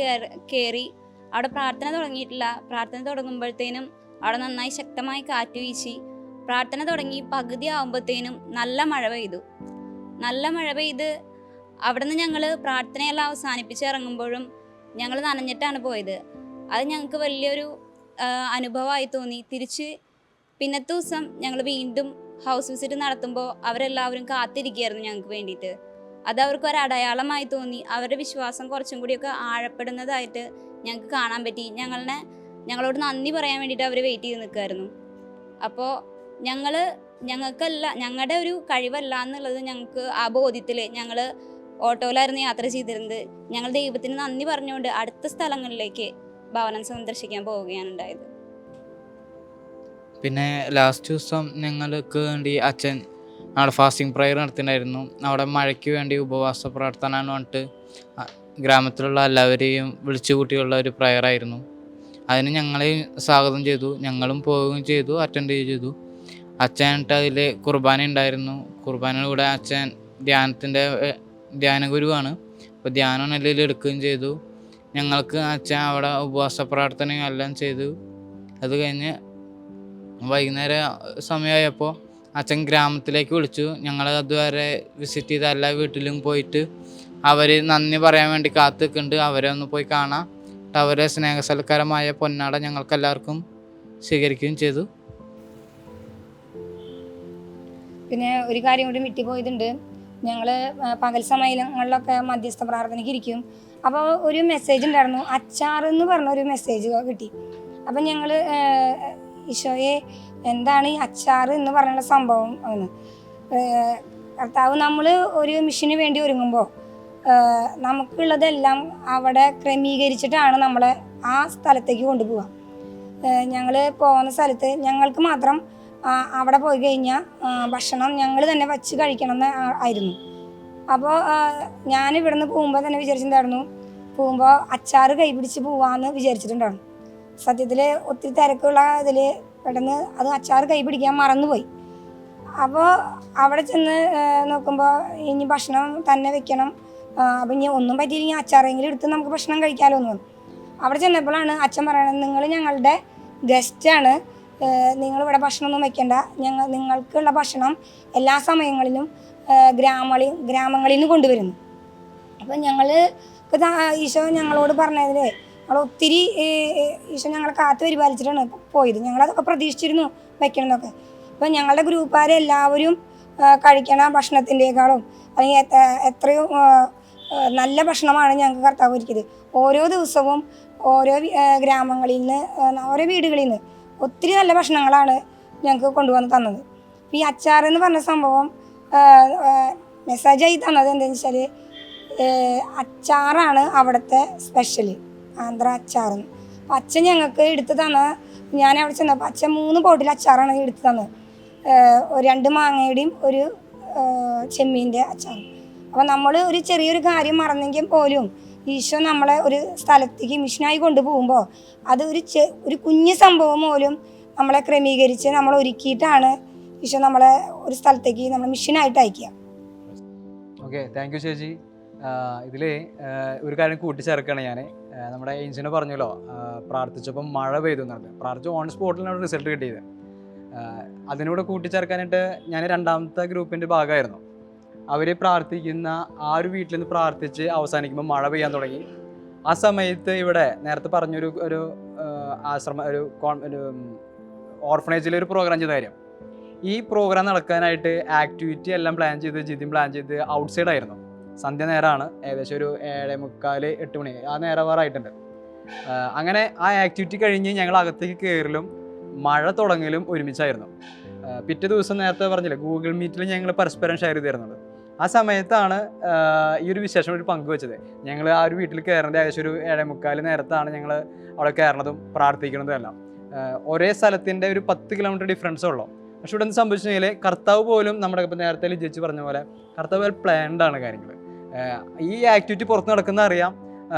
[SPEAKER 5] കയറി അവിടെ പ്രാർത്ഥന തുടങ്ങിയിട്ടില്ല. പ്രാർത്ഥന തുടങ്ങുമ്പോഴത്തേനും അവിടെ നന്നായി ശക്തമായി കാറ്റ് വീശി. പ്രാർത്ഥന തുടങ്ങി പകുതി ആകുമ്പോഴത്തേനും നല്ല മഴ പെയ്തു. നല്ല മഴ പെയ്ത് അവിടെ നിന്ന് ഞങ്ങൾ പ്രാർത്ഥനയെല്ലാം അവസാനിപ്പിച്ച് ഇറങ്ങുമ്പോഴും ഞങ്ങൾ നനഞ്ഞിട്ടാണ് പോയത്. അത് ഞങ്ങൾക്ക് വലിയൊരു അനുഭവമായി തോന്നി. തിരിച്ച് പിന്നത്തെ ദിവസം ഞങ്ങൾ വീണ്ടും ഹൗസ് വിസിറ്റ് നടത്തുമ്പോൾ അവരെല്ലാവരും കാത്തിരിക്കുകയായിരുന്നു ഞങ്ങൾക്ക് വേണ്ടിയിട്ട്. അത് അവർക്ക് ഒരു അടയാളമായി തോന്നി. അവരുടെ വിശ്വാസം കുറച്ചും കൂടിയൊക്കെ ആഴപ്പെടുന്നതായിട്ട് ഞങ്ങൾക്ക് കാണാൻ പറ്റി. ഞങ്ങളോട് നന്ദി പറയാൻ വേണ്ടിയിട്ട് അവർ വെയിറ്റ് ചെയ്ത് നിൽക്കുമായിരുന്നു. അപ്പോൾ ഞങ്ങൾക്കല്ല, ഞങ്ങളുടെ ഒരു കഴിവല്ല എന്നുള്ളത് ഞങ്ങൾക്ക് ആ ബോധ്യത്തിൽ ഞങ്ങൾ ഓട്ടോയിലായിരുന്നു യാത്ര ചെയ്തിരുന്നത്. ഞങ്ങൾ ദൈവത്തിന് നന്ദി പറഞ്ഞുകൊണ്ട് അടുത്ത സ്ഥലങ്ങളിലേക്ക് ഭവനം സന്ദർശിക്കാൻ പോവുകയാണ് ഉണ്ടായത്.
[SPEAKER 11] പിന്നെ ലാസ്റ്റ് ദിവസം ഞങ്ങൾക്ക് വേണ്ടി അച്ഛൻ അവിടെ ഫാസ്റ്റിംഗ് പ്രയർ നടത്തിയിട്ടുണ്ടായിരുന്നു. അവിടെ മഴയ്ക്ക് വേണ്ടി ഉപവാസ പ്രാർത്ഥന എന്ന് പറഞ്ഞിട്ട് ഗ്രാമത്തിലുള്ള എല്ലാവരെയും വിളിച്ചു കൂട്ടിയുള്ള ഒരു പ്രയറായിരുന്നു. അതിന് ഞങ്ങളെയും സ്വാഗതം ചെയ്തു. ഞങ്ങളും പോവുകയും ചെയ്തു, അറ്റൻഡ് ചെയ്തു. അച്ഛനായിട്ട് അതിൽ കുർബാന ഉണ്ടായിരുന്നു. കുർബാനയുടെ കൂടെ അച്ഛൻ ധ്യാന ഗുരുവാണ്. അപ്പോൾ ധ്യാനം എല്ലാം എടുക്കുകയും ചെയ്തു. ഞങ്ങൾക്ക് അച്ഛൻ അവിടെ ഉപവാസ പ്രാർത്ഥനയും എല്ലാം ചെയ്തു. അത് കഴിഞ്ഞ് വൈകുന്നേരം സമയമായപ്പോൾ അച്ഛൻ ഗ്രാമത്തിലേക്ക് വിളിച്ചു. ഞങ്ങൾ അതുവരെ വിസിറ്റ് ചെയ്ത എല്ലാ വീട്ടിലും പോയിട്ട് അവർ നന്ദി പറയാൻ വേണ്ടി കാത്തു നിൽക്കുന്നുണ്ട്. അവരെ ഒന്ന് പോയി കാണാം. അവരെ സ്നേഹസൽക്കാരമായ പൊന്നാട ഞങ്ങൾക്ക് എല്ലാവർക്കും സ്വീകരിക്കുകയും ചെയ്തു.
[SPEAKER 13] പിന്നെ ഒരു കാര്യം കൂടി വിട്ടുപോയതുണ്ട്. ഞങ്ങൾ പകൽ സമയങ്ങളിലൊക്കെ മധ്യസ്ഥ പ്രാർത്ഥനയ്ക്ക് ഇരിക്കും. അപ്പോൾ ഒരു മെസ്സേജ് ഉണ്ടായിരുന്നു, അച്ചാർ എന്ന് പറഞ്ഞൊരു മെസ്സേജ് കിട്ടി. അപ്പം ഞങ്ങൾ ഈശോയെ എന്താണ് ഈ അച്ചാർ എന്ന് പറഞ്ഞുള്ള സംഭവം എന്ന്. കർത്താവ് നമ്മൾ ഒരു മിഷന് വേണ്ടി ഒരുങ്ങുമ്പോൾ നമുക്കുള്ളതെല്ലാം അവിടെ ക്രമീകരിച്ചിട്ടാണ് നമ്മളെ ആ സ്ഥലത്തേക്ക് കൊണ്ടുപോവുക. ഞങ്ങൾ പോകുന്ന സ്ഥലത്ത് ഞങ്ങൾക്ക് മാത്രം അവിടെ പോയി കഴിഞ്ഞാൽ ഭക്ഷണം ഞങ്ങൾ തന്നെ വച്ച് കഴിക്കണം എന്ന് ആയിരുന്നു. അപ്പോൾ ഞാൻ ഇവിടുന്ന് പോകുമ്പോൾ തന്നെ വിചാരിച്ചിട്ടുണ്ടായിരുന്നു, പോകുമ്പോൾ അച്ചാർ കൈപിടിച്ച് പോവാമെന്ന് വിചാരിച്ചിട്ടുണ്ടായിരുന്നു. സത്യത്തിൽ ഒത്തിരി തിരക്കുള്ള ഇതിൽ പെട്ടെന്ന് അത് അച്ചാർ കൈപിടിക്കാൻ മറന്നുപോയി. അപ്പോൾ അവിടെ ചെന്ന് നോക്കുമ്പോൾ ഇനി ഭക്ഷണം തന്നെ വെക്കണം. അപ്പം ഇനി ഒന്നും പറ്റിയില്ലെങ്കിൽ അച്ചാറെങ്കിലും എടുത്ത് നമുക്ക് ഭക്ഷണം കഴിക്കാമല്ലോ എന്ന് പറഞ്ഞു. അവിടെ ചെന്നപ്പോഴാണ് അച്ഛൻ പറയണത്, നിങ്ങൾ ഞങ്ങളുടെ ഗസ്റ്റാണ്, നിങ്ങളിവിടെ ഭക്ഷണമൊന്നും വെക്കണ്ട, നിങ്ങൾക്കുള്ള ഭക്ഷണം എല്ലാ സമയങ്ങളിലും ഗ്രാമങ്ങളിൽ നിന്ന് കൊണ്ടുവരുന്നു. അപ്പം ഞങ്ങൾ ഇപ്പോൾ ഈശോ ഞങ്ങളോട് പറഞ്ഞതിൽ ഞങ്ങൾ ഒത്തിരി ഈശോ ഞങ്ങളെ കാത്തു പരിപാലിച്ചിട്ടാണ് പോയത്. ഞങ്ങളതൊക്കെ പ്രതീക്ഷിച്ചിരുന്നു വെക്കണം എന്നൊക്കെ. അപ്പം ഞങ്ങളുടെ ഗ്രൂപ്പുകാരെല്ലാവരും കഴിക്കണ ഭക്ഷണത്തിൻ്റെക്കാളും അല്ലെങ്കിൽ എത്രയോ നല്ല ഭക്ഷണമാണ് ഞങ്ങൾക്ക് കർത്താവ് ഒരുക്കിയത്. ഓരോ ദിവസവും ഓരോ ഗ്രാമങ്ങളിൽ നിന്ന് ഓരോ വീടുകളിൽ നിന്ന് ഒത്തിരി നല്ല ഭക്ഷണങ്ങളാണ് ഞങ്ങൾക്ക് കൊണ്ടുവന്ന് തന്നത്. അപ്പോൾ ഈ അച്ചാർ എന്ന് പറഞ്ഞ സംഭവം മെസ്സേജായി തന്നത് എന്താണെന്ന് വെച്ചാൽ, അച്ചാറാണ് അവിടുത്തെ സ്പെഷ്യൽ, ആന്ധ്ര അച്ചാറെന്ന്. അപ്പോൾ അച്ഛൻ ഞങ്ങൾക്ക് എടുത്ത് തന്ന, ഞാൻ അവിടെ ചെന്നപ്പോൾ അച്ഛൻ 3 ബോട്ടിൽ അച്ചാറാണ് എടുത്ത് തന്നത്. 2 മാങ്ങയുടെയും ഒരു ചെമ്മീൻ്റെ അച്ചാറും. അപ്പോൾ നമ്മൾ ഒരു ചെറിയൊരു കാര്യം മറന്നെങ്കിൽ പോലും ഈശോ നമ്മളെ ഒരു സ്ഥലത്തേക്ക് മിഷനായി കൊണ്ടുപോകുമ്പോൾ അത് ഒരു കുഞ്ഞു സംഭവം പോലും നമ്മളെ ക്രമീകരിച്ച് നമ്മൾ ഒരുക്കിയിട്ടാണ് ഈശോ നമ്മളെ ഒരു സ്ഥലത്തേക്ക് നമ്മൾ മിഷനായിട്ട് അയക്കുക.
[SPEAKER 3] ഓക്കെ, താങ്ക് യു ചേച്ചി. ഇതിൽ ഒരു കാര്യം കൂട്ടിച്ചേർക്കുകയാണ് ഞാൻ. നമ്മുടെ ഏഞ്ചിനെ പറഞ്ഞല്ലോ, പ്രാർത്ഥിച്ചപ്പം മഴ പെയ്തു എന്ന് പറഞ്ഞു. പ്രാർത്ഥിച്ച് ഓൺ സ്പോട്ടിലാണ് റിസൾട്ട് കിട്ടിയത്. അതിനൂടെ കൂട്ടിച്ചേർക്കാനായിട്ട് ഞാൻ 2ാമത്തെ ഗ്രൂപ്പിൻ്റെ ഭാഗമായിരുന്നു. അവർ പ്രാർത്ഥിക്കുന്ന ആ ഒരു വീട്ടിൽ നിന്ന് പ്രാർത്ഥിച്ച് അവസാനിക്കുമ്പോൾ മഴ പെയ്യാൻ തുടങ്ങി. ആ സമയത്ത് ഇവിടെ നേരത്തെ പറഞ്ഞൊരു ആശ്രമ ഒരു ഓർഫനേജിൽ ഒരു പ്രോഗ്രാം ചെയ്ത കാര്യം, ഈ പ്രോഗ്രാം നടക്കാനായിട്ട് ആക്ടിവിറ്റി എല്ലാം പ്ലാൻ ചെയ്ത് ജിതിൻ പ്ലാൻ ചെയ്ത് ഔട്ട്സൈഡ് ആയിരുന്നു. സന്ധ്യ നേരമാണ്, ഏകദേശം ഒരു 7:45 8 മണി ആ നേരവാറായിട്ടുണ്ട്. അങ്ങനെ ആ ആക്ടിവിറ്റി കഴിഞ്ഞ് ഞങ്ങൾ അകത്തേക്ക് കയറലും മഴ തുടങ്ങലും ഒരുമിച്ചായിരുന്നു. പിറ്റേ ദിവസം നേരത്തെ പറഞ്ഞില്ലേ ഗൂഗിൾ മീറ്റിൽ ഞങ്ങൾ പരസ്പരം ഷെയർ ചെയ്തിരുന്നത്. ആ സമയത്താണ് ഈ ഒരു വിശേഷം ഒരു പങ്കുവെച്ചത്. ഞങ്ങൾ ആ ഒരു വീട്ടിൽ കയറുന്നത് ഏകദേശം ഒരു 7:45 നേരത്താണ് ഞങ്ങൾ അവിടെ കയറുന്നതും പ്രാർത്ഥിക്കുന്നതും എല്ലാം. ഒരേ സ്ഥലത്തിൻ്റെ ഒരു 10 കിലോമീറ്റർ ഡിഫറൻസേ ഉള്ളൂ. പക്ഷെ ഇവിടെ നിന്ന് സംഭവിച്ചു കഴിഞ്ഞാൽ കർത്താവ് പോലും നമ്മുടെ ഇപ്പം നേരത്തെ ലിജിച്ച് പറഞ്ഞ പോലെ കർത്താവ് വെൽ പ്ലാൻഡ് ആണ് കാര്യങ്ങൾ. ഈ ആക്ടിവിറ്റി പുറത്ത് നടക്കുന്ന അറിയാം.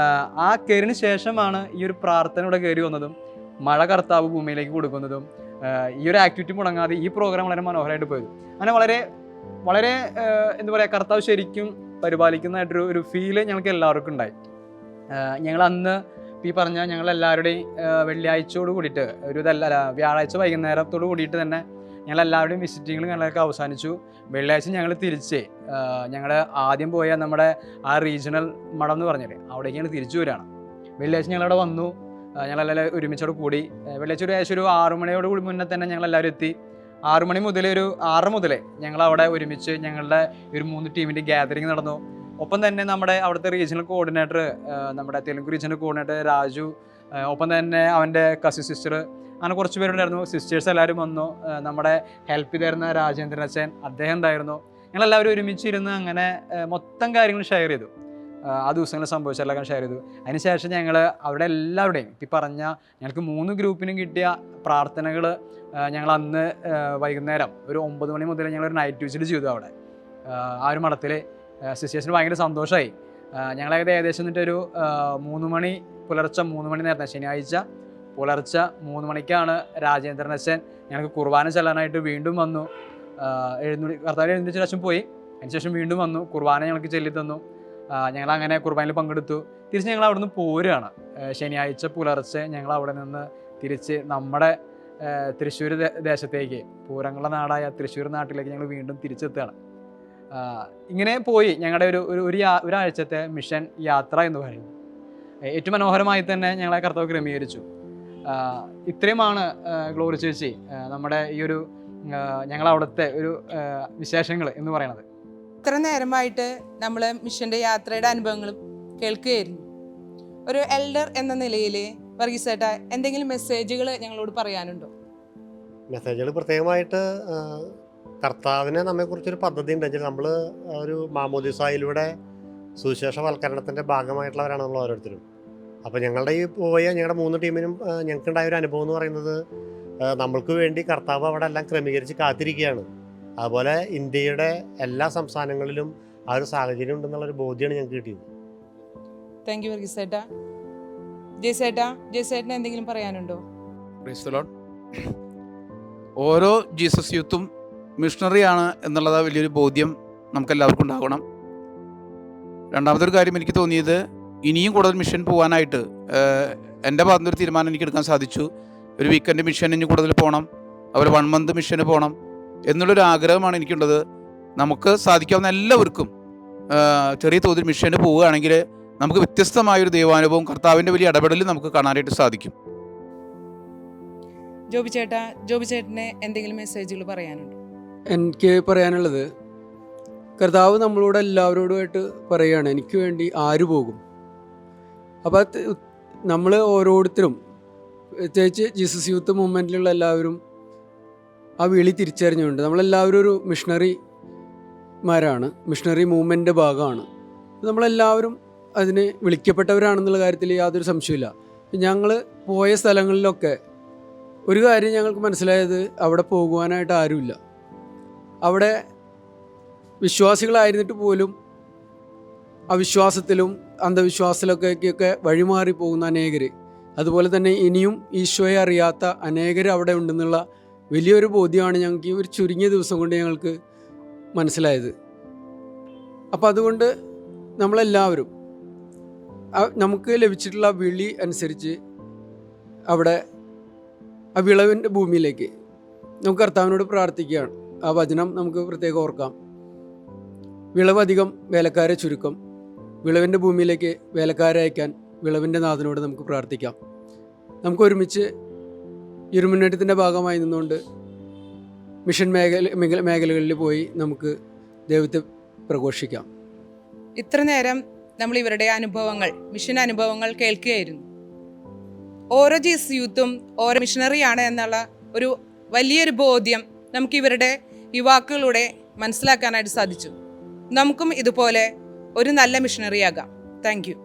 [SPEAKER 3] ആ കയറിന് ശേഷമാണ് ഈ ഒരു പ്രാർത്ഥന ഇവിടെ കയറി വന്നതും മഴ കർത്താവ് ഭൂമിയിലേക്ക് കൊടുക്കുന്നതും ഈ ഒരു ആക്ടിവിറ്റി മുടങ്ങാതെ ഈ പ്രോഗ്രാം വളരെ മനോഹരമായിട്ട് പോയത്. അങ്ങനെ വളരെ വളരെ എന്താ പറയുക, കർത്താവ് ശരിക്കും പരിപാലിക്കുന്നതായിട്ടൊരു ഫീല് ഞങ്ങൾക്ക് എല്ലാവർക്കും ഉണ്ടായി. ഞങ്ങൾ അന്ന് ഈ പറഞ്ഞ ഞങ്ങളെല്ലാവരുടെയും വെള്ളിയാഴ്ചയോട് കൂടിയിട്ട് വ്യാഴാഴ്ച വൈകുന്നേരത്തോട് കൂടിയിട്ട് തന്നെ ഞങ്ങളെല്ലാവരുടെയും വിസിറ്റിങ്ങൾ ഞങ്ങളൊക്കെ അവസാനിച്ചു. വെള്ളിയാഴ്ച ഞങ്ങൾ തിരിച്ച് ഞങ്ങൾ ആദ്യം പോയ നമ്മുടെ ആ റീജിയണൽ മഠം എന്ന് പറഞ്ഞില്ലേ അവിടേക്ക് ഞങ്ങൾ തിരിച്ചു വരികയാണ്. വെള്ളിയാഴ്ച ഞങ്ങളവിടെ വന്നു, ഞങ്ങളെല്ലാവരും ഒരുമിച്ചോട് കൂടി. വെള്ളിയാഴ്ച ഏകദേശം ഒരു 6 മണിയോട് കൂടി മുന്നേ തന്നെ ഞങ്ങളെല്ലാവരും എത്തി. 6 മണി മുതൽ ഒരു 6 മുതൽ ഞങ്ങളവിടെ ഒരുമിച്ച് ഞങ്ങളുടെ ഒരു 3 ടീമിൻ്റെ ഗ്യാതറിങ് നടന്നു. ഒപ്പം തന്നെ നമ്മുടെ അവിടുത്തെ റീജിയണൽ കോർഡിനേറ്റർ, നമ്മുടെ തെലുങ്ക് റീജിയണൽ കോർഡിനേറ്റർ രാജു, ഒപ്പം തന്നെ അവൻ്റെ കസിൻ സിസ്റ്റർ, അങ്ങനെ കുറച്ച് പേരുണ്ടായിരുന്നു. സിസ്റ്റേഴ്സ് എല്ലാവരും വന്നു. നമ്മുടെ ഹെൽപ്പ് ചെയ്തിരുന്ന രാജേന്ദ്രൻ അച്ഛൻ അദ്ദേഹം ഉണ്ടായിരുന്നു. ഞങ്ങളെല്ലാവരും ഒരുമിച്ചിരുന്ന് അങ്ങനെ മൊത്തം കാര്യങ്ങൾ ഷെയർ ചെയ്തു. ആ ദിവസങ്ങളിൽ സംഭവിച്ച എല്ലാം ഷെയർ ചെയ്തു. അതിനുശേഷം ഞങ്ങൾ അവിടെ എല്ലാവരുടെയും ഈ പറഞ്ഞ ഞങ്ങൾക്ക് 3 ഗ്രൂപ്പിനും കിട്ടിയ പ്രാർത്ഥനകൾ ഞങ്ങൾ അന്ന് വൈകുന്നേരം ഒരു 9 മണി മുതൽ ഞങ്ങളൊരു നൈറ്റ് വിസിറ്റ് ചെയ്തു അവിടെ ആ ഒരു മഠത്തിൽ. സിസ്റ്റേഴ്സിന് ഭയങ്കര സന്തോഷമായി. ഞങ്ങളത് ഏകദേശം എന്നിട്ടൊരു 3 മണി പുലർച്ചെ 3 മണി നേരത്തെ ശനിയാഴ്ച പുലർച്ചെ 3 മണിക്കാണ് രാജേന്ദ്രൻ അച്ഛൻ ഞങ്ങൾക്ക് കുർബാന ചെല്ലാനായിട്ട് വീണ്ടും വന്നു. കർത്താവ് എഴുന്നേറ്റ ശേഷം പോയി. അതിനുശേഷം വീണ്ടും വന്നു, കുർബാന ഞങ്ങൾക്ക് ചൊല്ലി തന്നു. ഞങ്ങളങ്ങനെ കുർബാനയിൽ പങ്കെടുത്തു. തിരിച്ച് ഞങ്ങൾ അവിടെ നിന്ന് പോരുകയാണ്. ശനിയാഴ്ച പുലർച്ചെ ഞങ്ങൾ അവിടെ നിന്ന് തിരിച്ച് നമ്മുടെ തൃശ്ശൂർ ദേശത്തേക്ക്, പൂരങ്ങളുടെ നാടായ തൃശ്ശൂർ നാട്ടിലേക്ക് ഞങ്ങൾ വീണ്ടും തിരിച്ചെത്തുകയാണ്. ഇങ്ങനെ പോയി ഞങ്ങളുടെ ഒരാഴ്ചത്തെ മിഷൻ യാത്ര എന്ന് പറയുന്നത് ഏറ്റവും മനോഹരമായി തന്നെ ഞങ്ങളെ കർത്താവ് ക്രമീകരിച്ചു. ഇത്രയുമാണ് ഗ്ലോറി ചേച്ചി നമ്മുടെ ഈ ഒരു ഞങ്ങളവിടുത്തെ ഒരു വിശേഷങ്ങൾ എന്ന് പറയുന്നത്.
[SPEAKER 1] ഇത്ര നേരമായിട്ട് നമ്മൾ മിഷൻ്റെ യാത്രയുടെ അനുഭവങ്ങളും കേൾക്കുകയായിരുന്നു. ഒരു എൽഡർ എന്ന നിലയിൽ വർഗീസേട്ടാ എന്തെങ്കിലും മെസ്സേജുകൾ ഞങ്ങളോട് പറയാനുണ്ടോ?
[SPEAKER 12] മെസ്സേജുകൾ പ്രത്യേകമായിട്ട് കർത്താവിനെ നമ്മെക്കുറിച്ചൊരു പദ്ധതി ഉണ്ടെങ്കിൽ നമ്മൾ ഒരു മാമോദിസായിലൂടെ സുവിശേഷവൽക്കരണത്തിൻ്റെ ഭാഗമായിട്ടുള്ളവരാണ് നമ്മൾ ഓരോരുത്തരും. അപ്പോൾ ഞങ്ങളുടെ ഈ പോയ ഞങ്ങളുടെ 3 ടീമിനും ഞങ്ങൾക്കുണ്ടായ ഒരു അനുഭവം എന്ന് പറയുന്നത് നമ്മൾക്ക് വേണ്ടി കർത്താവ് അവിടെ എല്ലാം ക്രമീകരിച്ച് കാത്തിരിക്കുകയാണ്. അതുപോലെ ഇന്ത്യയുടെ എല്ലാ സംസ്ഥാനങ്ങളിലും ആ ഒരു സാഹചര്യം ഉണ്ടെന്നുള്ളൊരു ബോധ്യമാണ് ഞങ്ങൾക്ക് കിട്ടിയത്.
[SPEAKER 1] Thank you വർഗീസേട്ടാ. ജയസേട്ടന് എന്തെങ്കിലും പറയാനുണ്ടോ?
[SPEAKER 9] ഓരോ ജീസസ് യൂത്തും മിഷണറിയാണ് എന്നുള്ളത് വലിയൊരു ബോധ്യം നമുക്കെല്ലാവർക്കും ഉണ്ടാകണം. രണ്ടാമത്തെ ഒരു കാര്യം എനിക്ക് തോന്നിയത്, ഇനിയും കൂടുതൽ മിഷൻ പോകാനായിട്ട് എൻ്റെ ഭാഗത്തുനിന്നൊരു തീരുമാനം എനിക്ക് എടുക്കാൻ സാധിച്ചു. ഒരു വീക്കെൻഡ് മിഷൻ ഇനി കൂടുതൽ പോകണം, അതുപോലെ 1 മന്ത് മിഷന് പോകണം എന്നുള്ളൊരു ആഗ്രഹമാണ് എനിക്കുള്ളത്. നമുക്ക് സാധിക്കാവുന്ന എല്ലാവർക്കും ചെറിയ തോതിൽ മിഷന് പോവുകയാണെങ്കിൽ നമുക്ക് വ്യത്യസ്തമായൊരു ദൈവാനുഭവം, കർത്താവിൻ്റെ വലിയ ഇടപെടൽ നമുക്ക് കാണാനായിട്ട് സാധിക്കും.
[SPEAKER 1] ജോബി ചേട്ടന് എന്തെങ്കിലും മെസ്സേജുകൾ പറയാനുണ്ടോ?
[SPEAKER 4] എനിക്ക് പറയാനുള്ളത്, കർത്താവ് നമ്മളോട് എല്ലാവരോടുമായിട്ട് പറയുകയാണ്, എനിക്ക് വേണ്ടി ആര് പോകും. അപ്പോൾ നമ്മൾ ഓരോരുത്തരും, പ്രത്യേകിച്ച് ജീസസ് യൂത്ത് മൂവ്മെൻറ്റിലുള്ള എല്ലാവരും ആ വിളി തിരിച്ചറിഞ്ഞുകൊണ്ട് നമ്മളെല്ലാവരും ഒരു മിഷണറിമാരാണ്, മിഷണറി മൂവ്മെൻറ്റിൻ്റെ ഭാഗമാണ്. നമ്മളെല്ലാവരും അതിന് വിളിക്കപ്പെട്ടവരാണെന്നുള്ള കാര്യത്തിൽ യാതൊരു സംശയമില്ല. ഞങ്ങൾ പോയ സ്ഥലങ്ങളിലൊക്കെ ഒരു കാര്യം ഞങ്ങൾക്ക് മനസ്സിലായത്, അവിടെ പോകുവാനായിട്ട് ആരുമില്ല. അവിടെ വിശ്വാസികളായിരുന്നിട്ട് പോലും അവിശ്വാസത്തിലും അന്ധവിശ്വാസത്തിലൊക്കെ വഴിമാറി പോകുന്ന അനേകർ, അതുപോലെ തന്നെ ഇനിയും ഈശോയെ അറിയാത്ത അനേകർ അവിടെ ഉണ്ടെന്നുള്ള വലിയൊരു ബോധ്യമാണ് ഞങ്ങൾക്ക് ഈ ഒരു ചുരുങ്ങിയ ദിവസം കൊണ്ട് ഞങ്ങൾക്ക് മനസ്സിലായത്. അപ്പോൾ അതുകൊണ്ട് നമ്മളെല്ലാവരും നമുക്ക് ലഭിച്ചിട്ടുള്ള വിളി അനുസരിച്ച് അവിടെ ആ വിളവിൻ്റെ ഭൂമിയിലേക്ക് നമുക്ക് കർത്താവിനോട് പ്രാർത്ഥിക്കുകയാണ്. ആ വചനം നമുക്ക് പ്രത്യേകം ഓർക്കാം. വിളവധികം വേലക്കാരെ ചുരുക്കം, വിളവിൻ്റെ ഭൂമിയിലേക്ക് വേലക്കാരെ അയക്കാൻ വിളവിൻ്റെ നാഥനോട് നമുക്ക് പ്രാർത്ഥിക്കാം. നമുക്ക് ഒരുമിച്ച് ഈ ഒരു മുന്നേറ്റത്തിൻ്റെ ഭാഗമായി നിന്നുകൊണ്ട് മിഷൻ മേഖലകളിൽ പോയി നമുക്ക് ദൈവത്തെ പ്രഘോഷിക്കാം.
[SPEAKER 1] ഇത്ര നേരം നമ്മൾ ഇവരുടെ അനുഭവങ്ങൾ, മിഷൻ അനുഭവങ്ങൾ കേൾക്കുകയായിരുന്നു. ഓരോ ജീസസ് യൂത്തും ഓരോ മിഷണറിയാണ് എന്നുള്ള ഒരു വലിയൊരു ബോധ്യം നമുക്ക് ഇവരുടെ യുവാക്കളിലൂടെ മനസ്സിലാക്കാനായിട്ട് സാധിച്ചു. നമുക്കും ഇതുപോലെ ഒരു നല്ല മിഷണറിയാകാം. Thank you.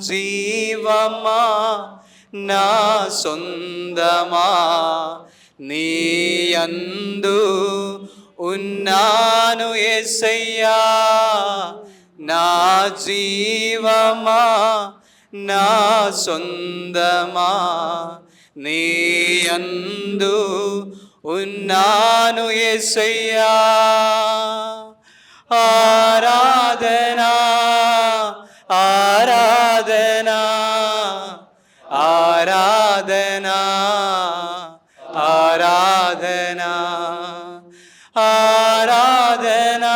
[SPEAKER 3] జీవమా నా సొందమా నీయందు ఉన్నాను యేసయ్యా. నా జీవమా నా సొందమా నీయందు ఉన్నాను యేసయ్యా. ఆరాధనా ఆరాధనా ఆరాధనా ఆరాధనా ఆరాధనా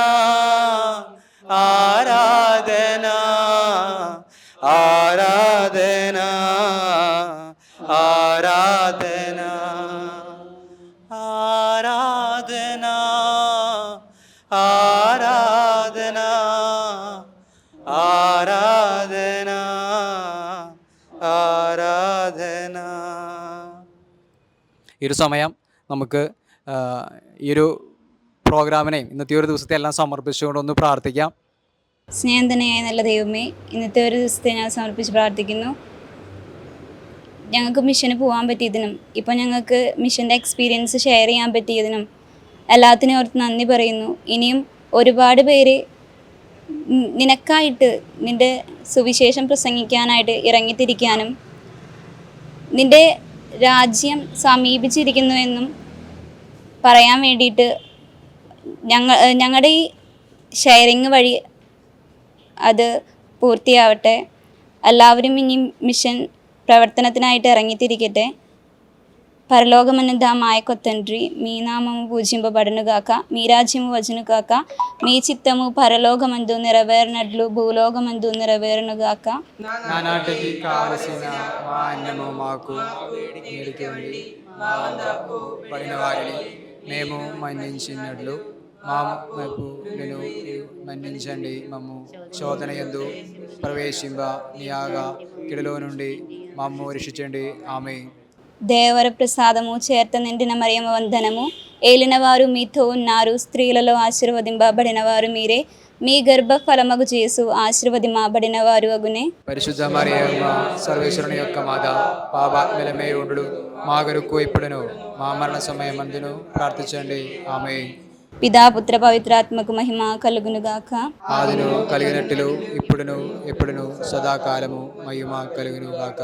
[SPEAKER 3] ఆరాధనా ఆరాధనా ఆరాధనా ఆరాధనా ఆరాధనా ആരാധന ആരാധന. ഈ ഒരു സമയം നമുക്ക് ഈ ഒരു പ്രോഗ്രാമിനെയും ഇന്നത്തെ ഒരു ദിവസത്തെ എല്ലാം സമർപ്പിച്ചുകൊണ്ടൊന്ന് പ്രാർത്ഥിക്കാം.
[SPEAKER 5] സ്നേഹന്തനായ നല്ല ദൈവമേ, ഇന്നത്തെ ഒരു ദിവസത്തെ ഞാൻ സമർപ്പിച്ച് പ്രാർത്ഥിക്കുന്നു. ഞങ്ങൾക്ക് മിഷന് പോകാൻ പറ്റിയതിനും ഇപ്പോൾ ഞങ്ങൾക്ക് മിഷൻ്റെ എക്സ്പീരിയൻസ് ഷെയർ ചെയ്യാൻ പറ്റിയതിനും എല്ലാത്തിനും ഓർത്ത് നന്ദി പറയുന്നു. ഇനിയും ഒരുപാട് പേര് നിനക്കായിട്ട് നിൻ്റെ സുവിശേഷം പ്രസംഗിക്കാനായിട്ട് ഇറങ്ങിത്തിരിക്കാനും നിൻ്റെ രാജ്യം സമീപിച്ചിരിക്കുന്നുവെന്നും പറയാൻ വേണ്ടിയിട്ട് ഞങ്ങളുടെ ഈ ഷെയറിങ് വഴി അത് പൂർത്തിയാവട്ടെ. എല്ലാവരും ഇനി മിഷൻ പ്രവർത്തനത്തിനായിട്ട് ഇറങ്ങിത്തിരിക്കട്ടെ. పరలోకమన్నదామాయ కొత్తండ్రి మీ నామము పూజింపబడునుగాక, మీ రాజ్యము వచ్చునుగాక, మీ చిత్తము పరలోకమందు నెరవేరినట్లు భూలోకమందు నెరవేరునుగాక.
[SPEAKER 3] నానాటికి కావలసిన మా అన్నము మాకు నేర్చుకోండి, మా వద్దకు పడిన వారిని మేము మన్నించినట్లు మా వైపు నేను మన్నించండి. మమ్ము శోధన యందు ప్రవేశింప నియాగా కిడిలో నుండి మమ్ము రక్షించండి. ఆమేన్.
[SPEAKER 5] దేవర ప్రసాదము చేర్త నిండిన మరియమ్మ వందనము, ఏలినవారు మీతో ఉన్నారు, స్త్రీలలో ఆశీర్వదింపబడిన వారు మీరే, మీ గర్భఫలమగు యేసు ఆశీర్వదింపబడిన వారు అగునే.
[SPEAKER 3] పరిశుద్ధ మరియమ్మ సర్వేశ్వరుని యొక్క మాత, పాపాత్ములమై ఉండు మా కొరకు ఇప్పుడును మా మరణ సమయమందును ప్రార్థించండి. ఆమేన్.
[SPEAKER 5] పితా పుత్ర పవిత్రాత్మకు మహిమ కలుగునుగాక.
[SPEAKER 3] ఆదిలో కలిగినట్లు ఇప్పుడును ఎప్పుడును సదాకాలము మహిమ కలుగునుగాక.